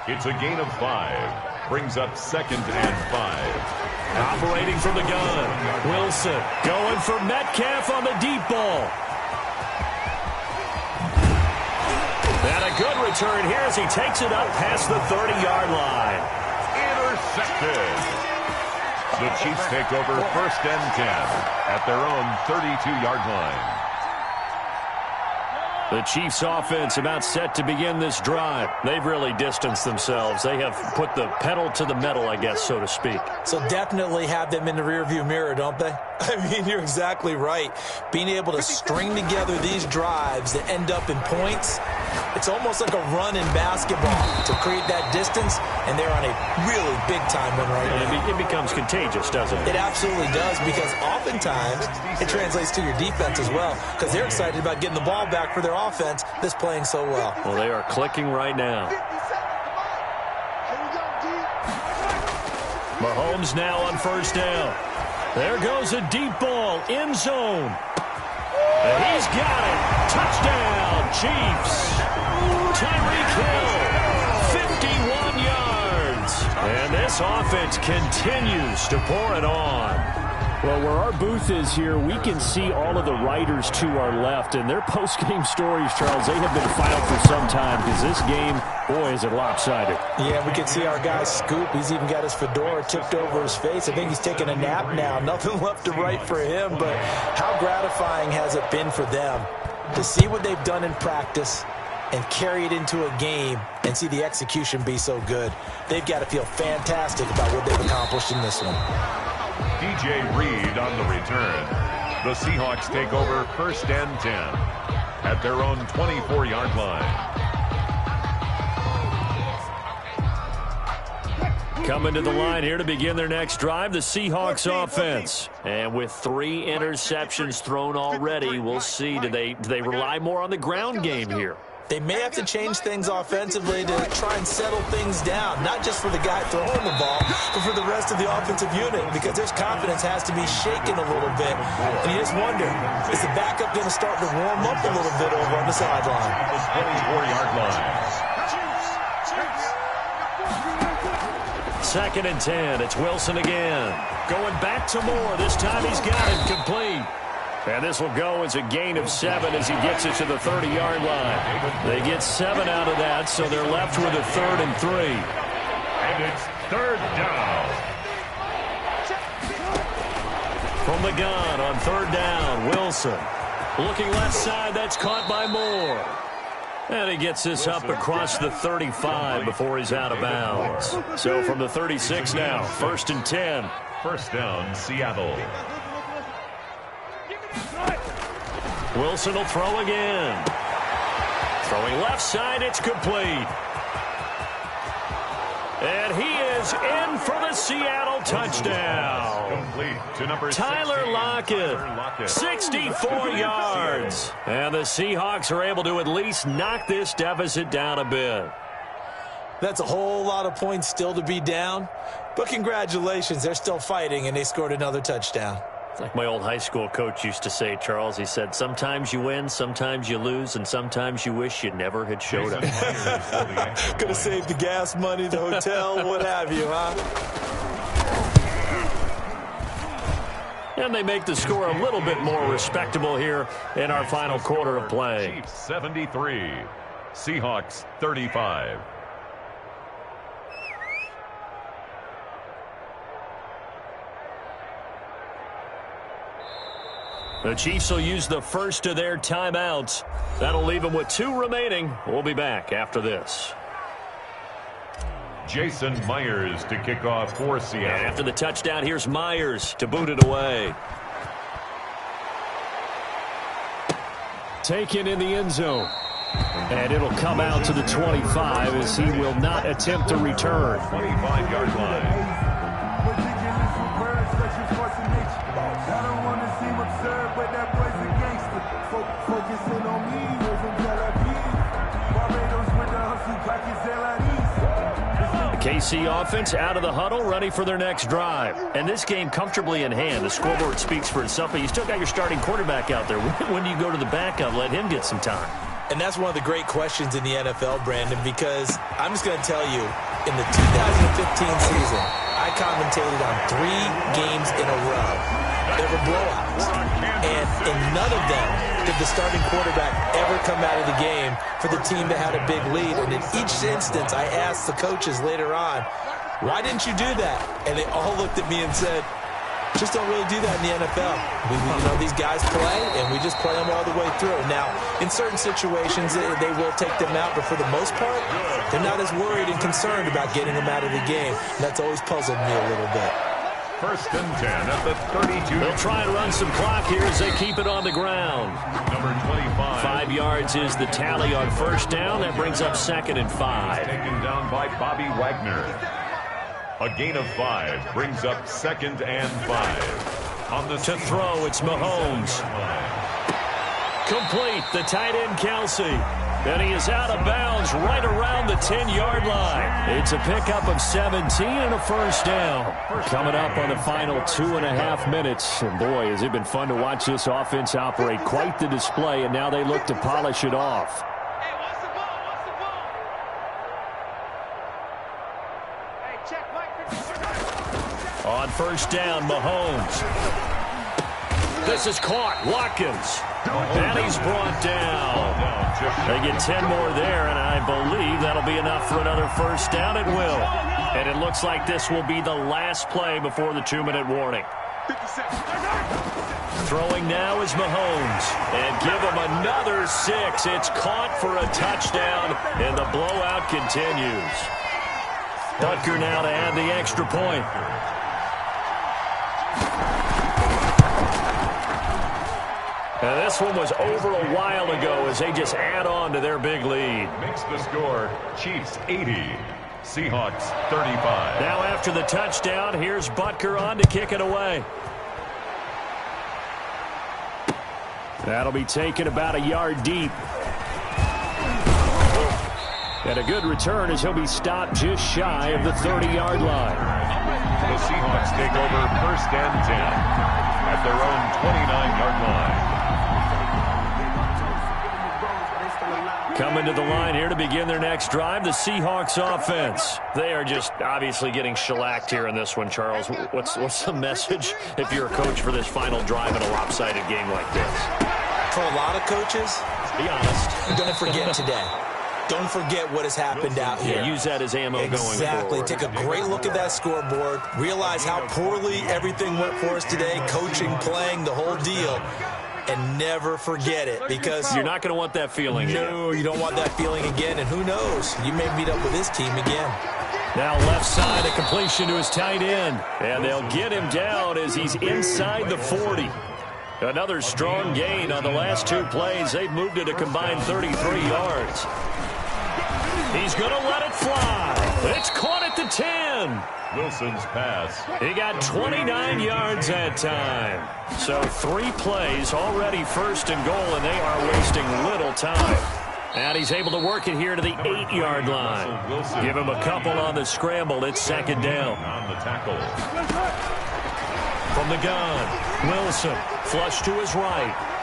It's a gain of 5. Brings up 2nd and 5. Operating from the gun, Wilson going for Metcalf on the deep ball. And a good return here as he takes it up past the 30-yard line. Intercepted. The Chiefs take over 1st and 10 at their own 32-yard line. The Chiefs offense about set to begin this drive. They've really distanced themselves. They have put the pedal to the metal, I guess, so to speak. So definitely have them in the rearview mirror, don't they? I mean, you're exactly right. Being able to string together these drives that end up in points, it's almost like a run in basketball to create that distance, and they're on a really big-time one right now. It becomes contagious, doesn't it? It absolutely does, because oftentimes it translates to your defense as well, because they're excited about getting the ball back for their offense that's playing so well. Well, they are clicking right now. Mahomes now on 1st down. There goes a deep ball, end zone. And he's got it. Touchdown, Chiefs. Tyreek Hill, 51 yards. And this offense continues to pour it on. Well, where our booth is here, we can see all of the writers to our left, and their post-game stories, Charles, they have been filed for some time because this game, boy, is it lopsided. Yeah, we can see our guy Scoop. He's even got his fedora tipped over his face. I think he's taking a nap now. Nothing left to write for him, but how gratifying has it been for them to see what they've done in practice and carry it into a game and see the execution be so good. They've got to feel fantastic about what they've accomplished in this one. DJ Reed on the return. The Seahawks take over 1st and 10 at their own 24-yard line. Coming to the line here to begin their next drive, the Seahawks offense. And with 3 interceptions thrown already, we'll see, do they rely more on the ground game here? They may have to change things offensively to try and settle things down, not just for the guy throwing the ball, but for the rest of the offensive unit, because their confidence has to be shaken a little bit. And you just wonder, is the backup going to start to warm up a little bit over on the sideline? The 24-yard line. 2nd and 10. It's Wilson again. Going back to Moore. This time he's got it complete. And this will go as a gain of 7 as he gets it to the 30-yard line. They get 7 out of that, so they're left with a 3rd and 3. And it's 3rd down. From the gun on 3rd down, Wilson. Looking left side, that's caught by Moore. And he gets this up across the 35 before he's out of bounds. So from the 36 now, 1st and 10. 1st down, Seattle. Wilson will throw again. Throwing left side, it's complete. And he is in for the Seattle touchdown. Complete to number Tyler Lockett, 64 yards. And the Seahawks are able to at least knock this deficit down a bit. That's a whole lot of points still to be down. But congratulations, they're still fighting, and they scored another touchdown. Like my old high school coach used to say, Charles, he said, sometimes you win, sometimes you lose, and sometimes you wish you never had showed up. Could have saved the gas money, the hotel, what have you, huh? And they make the score a little bit more respectable here in our final quarter of play. Chiefs 73, Seahawks 35. The Chiefs will use the first of their timeouts. That'll leave them with 2 remaining. We'll be back after this. Jason Myers to kick off for Seattle. And after the touchdown, here's Myers to boot it away. Taken in the end zone. And it'll come out to the 25 as he will not attempt to return. 25-yard line. KC offense out of the huddle, ready for their next drive. And this game comfortably in hand. The scoreboard speaks for itself, but you still got your starting quarterback out there. When do you go to the backup, let him get some time? And that's one of the great questions in the NFL, Brandon, because I'm just going to tell you, in the 2015 season, I commentated on 3 games in a row. There were blowouts. And in none of them did the starting quarterback ever come out of the game for the team that had a big lead. And in each instance, I asked the coaches later on, why didn't you do that? And they all looked at me and said, just don't really do that in the NFL. These guys play, and we just play them all the way through. Now, in certain situations, they will take them out, but for the most part, they're not as worried and concerned about getting them out of the game. And that's always puzzled me a little bit. 1st and 10 at the 32. They'll try and run some clock here as they keep it on the ground. Number 25. 5 yards is the tally on 1st down. That brings up 2nd and 5. Taken down by Bobby Wagner. A gain of 5 brings up 2nd and 5. On the to throw, it's Mahomes. Complete, the tight end Kelsey. And he is out of bounds right around the 10-yard line. It's a pickup of 17 and a 1st down. Coming up on the final 2.5 minutes. And boy, has it been fun to watch this offense operate. Quite the display, and now they look to polish it off. On 1st down, Mahomes. This is caught. Watkins. And he's brought down. They get 10 more there, and I believe that'll be enough for another first down. It will. And it looks like this will be the last play before the 2-minute warning. Throwing now is Mahomes. And give him another 6. It's caught for a touchdown, and the blowout continues. Butker now to add the extra point. And this one was over a while ago as they just add on to their big lead. Makes the score Chiefs 80, Seahawks 35. Now after the touchdown, here's Butker on to kick it away. That'll be taken about a yard deep. And a good return as he'll be stopped just shy of the 30-yard line. The Seahawks take over first and 10 at their own 29-yard line. Coming to the line here to begin their next drive, the Seahawks offense. They are just obviously getting shellacked here in this one, Charles. What's the message if you're a coach for this final drive in a lopsided game like this? For a lot of coaches, be honest, don't forget today. Don't forget what has happened out here. Yeah, use that as ammo going forward. Exactly. Take a great look at that scoreboard. Realize how poorly everything went for us today. Coaching, playing, the whole deal. And never forget it, because you're not going to want that feeling again. No, you don't want that feeling again. And who knows? You may meet up with this team again. Now left side, a completion to his tight end. And they'll get him down as he's inside the 40. Another strong gain on the last 2 plays. They've moved it a combined 33 yards. He's going to let it fly. It's caught at the 10. Wilson's pass. He got 29 yards that time. So 3 plays, already first and goal, and they are wasting little time. And he's able to work it here to the 8-yard line. Give him a couple on the scramble. It's second down. On the tackle. From the gun, Wilson, flush to his right.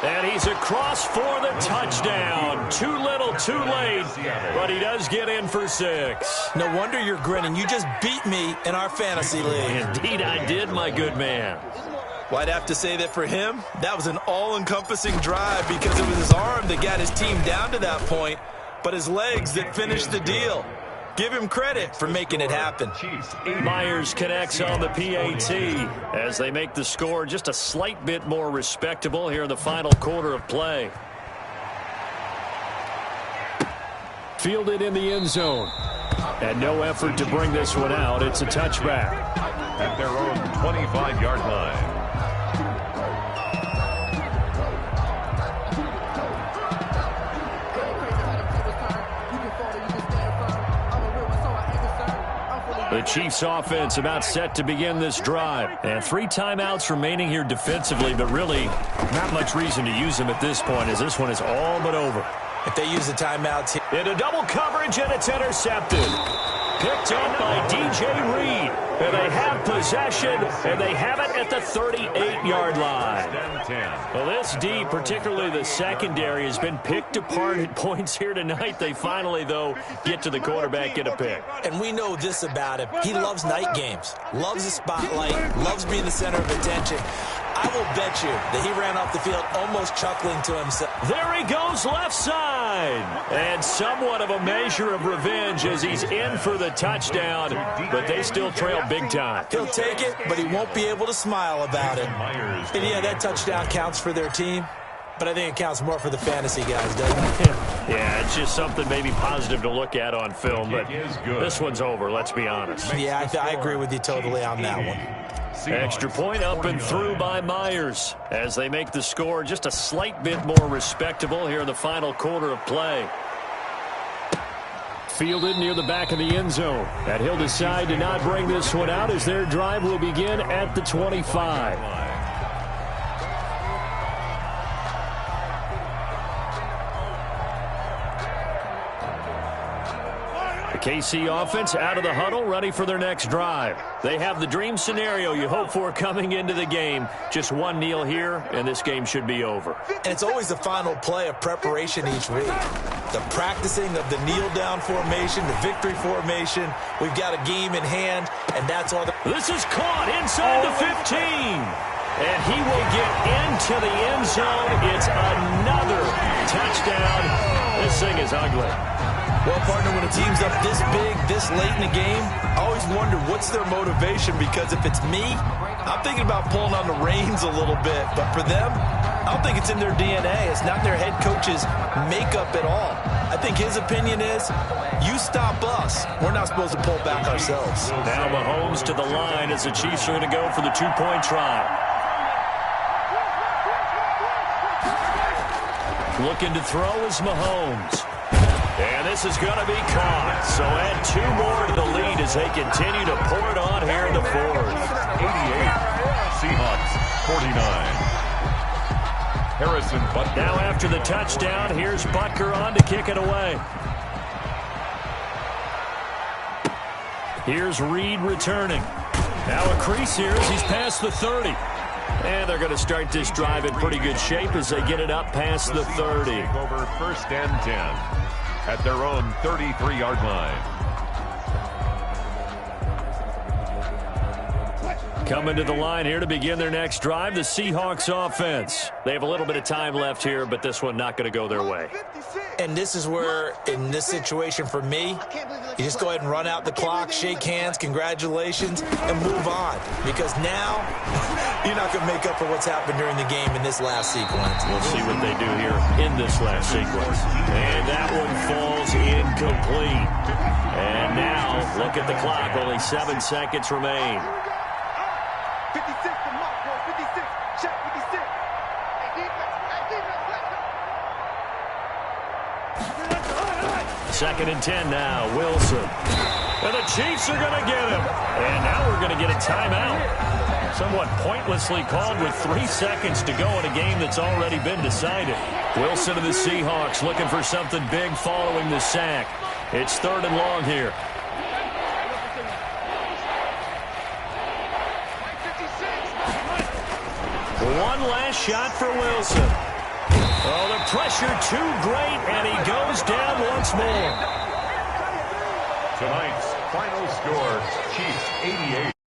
And he's across for the touchdown. Too little, too late, but he does get in for 6. No wonder you're grinning. You just beat me in our fantasy league. Indeed I did, my good man. Well, I'd have to say that for him, that was an all-encompassing drive because it was his arm that got his team down to that point, but his legs that finished the deal. Give him credit for making it happen. Myers connects on the PAT as they make the score just a slight bit more respectable here in the final quarter of play. Fielded in the end zone. And no effort to bring this one out. It's a touchback. At their own 25-yard line. The Chiefs offense about set to begin this drive. And 3 timeouts remaining here defensively, but really not much reason to use them at this point as this one is all but over. If they use the timeouts here. Into double coverage, and it's intercepted. Picked up by DJ Reed. And they have possession, and they have it at the 38-yard line. Well, this D, particularly the secondary, has been picked apart at points here tonight. They finally, though, get to the quarterback, get a pick. And we know this about him. He loves night games, loves the spotlight, loves being the center of attention. I will bet you that he ran off the field almost chuckling to himself. There he goes left side. And somewhat of a measure of revenge as he's in for the touchdown, but they still trail big time. He'll take it, but he won't be able to smile about it. And yeah, that touchdown counts for their team, but I think it counts more for the fantasy guys, doesn't it? Yeah, it's just something maybe positive to look at on film, but this one's over, let's be honest. Yeah, I agree with you totally on that one. Extra point up and through by Myers as they make the score just a slight bit more respectable here in the final quarter of play. Fielded near the back of the end zone. And he'll decide to not bring this one out as their drive will begin at the 25. KC offense out of the huddle, ready for their next drive. They have the dream scenario you hope for coming into the game. Just one kneel here, and this game should be over. And it's always the final play of preparation each week. The practicing of the kneel-down formation, the victory formation. We've got a game in hand, and that's all. This is caught inside the 15. And he will get into the end zone. It's another touchdown. This thing is ugly. Well, partner, when a team's up this big, this late in the game, I always wonder what's their motivation, because if it's me, I'm thinking about pulling on the reins a little bit. But for them, I don't think it's in their DNA. It's not their head coach's makeup at all. I think his opinion is, you stop us, we're not supposed to pull back ourselves. Now Mahomes to the line as the Chiefs are going to go for the two-point try. Looking to throw is Mahomes. And this is going to be caught. So add 2 more to the lead as they continue to pour it on here in the fourth. 88. Seahawks 49. Harrison Butker. Now after the touchdown, here's Butker on to kick it away. Here's Reed returning. Now a crease here as he's past the 30. And they're going to start this drive in pretty good shape as they get it up past the 30. Over first and 10 at their own 33-yard line. Coming to the line here to begin their next drive, the Seahawks offense. They have a little bit of time left here, but this one not going to go their way. And this is where, in this situation for me, you just go ahead and run out the clock, shake hands, congratulations, and move on. Because now, you're not going to make up for what's happened during the game in this last sequence. We'll see what they do here in this last sequence. And that one falls incomplete. And now, look at the clock. Only 7 seconds remain. 56 to Mark, bro. 56. Check 56. Second and 10 now. Wilson. And the Chiefs are going to get him. And now we're going to get a timeout. Somewhat pointlessly called with 3 seconds to go in a game that's already been decided. Wilson of the Seahawks looking for something big following the sack. It's 3rd and long here. One last shot for Wilson. Oh, the pressure too great, and he goes down once more. Tonight's final score, Chiefs 88.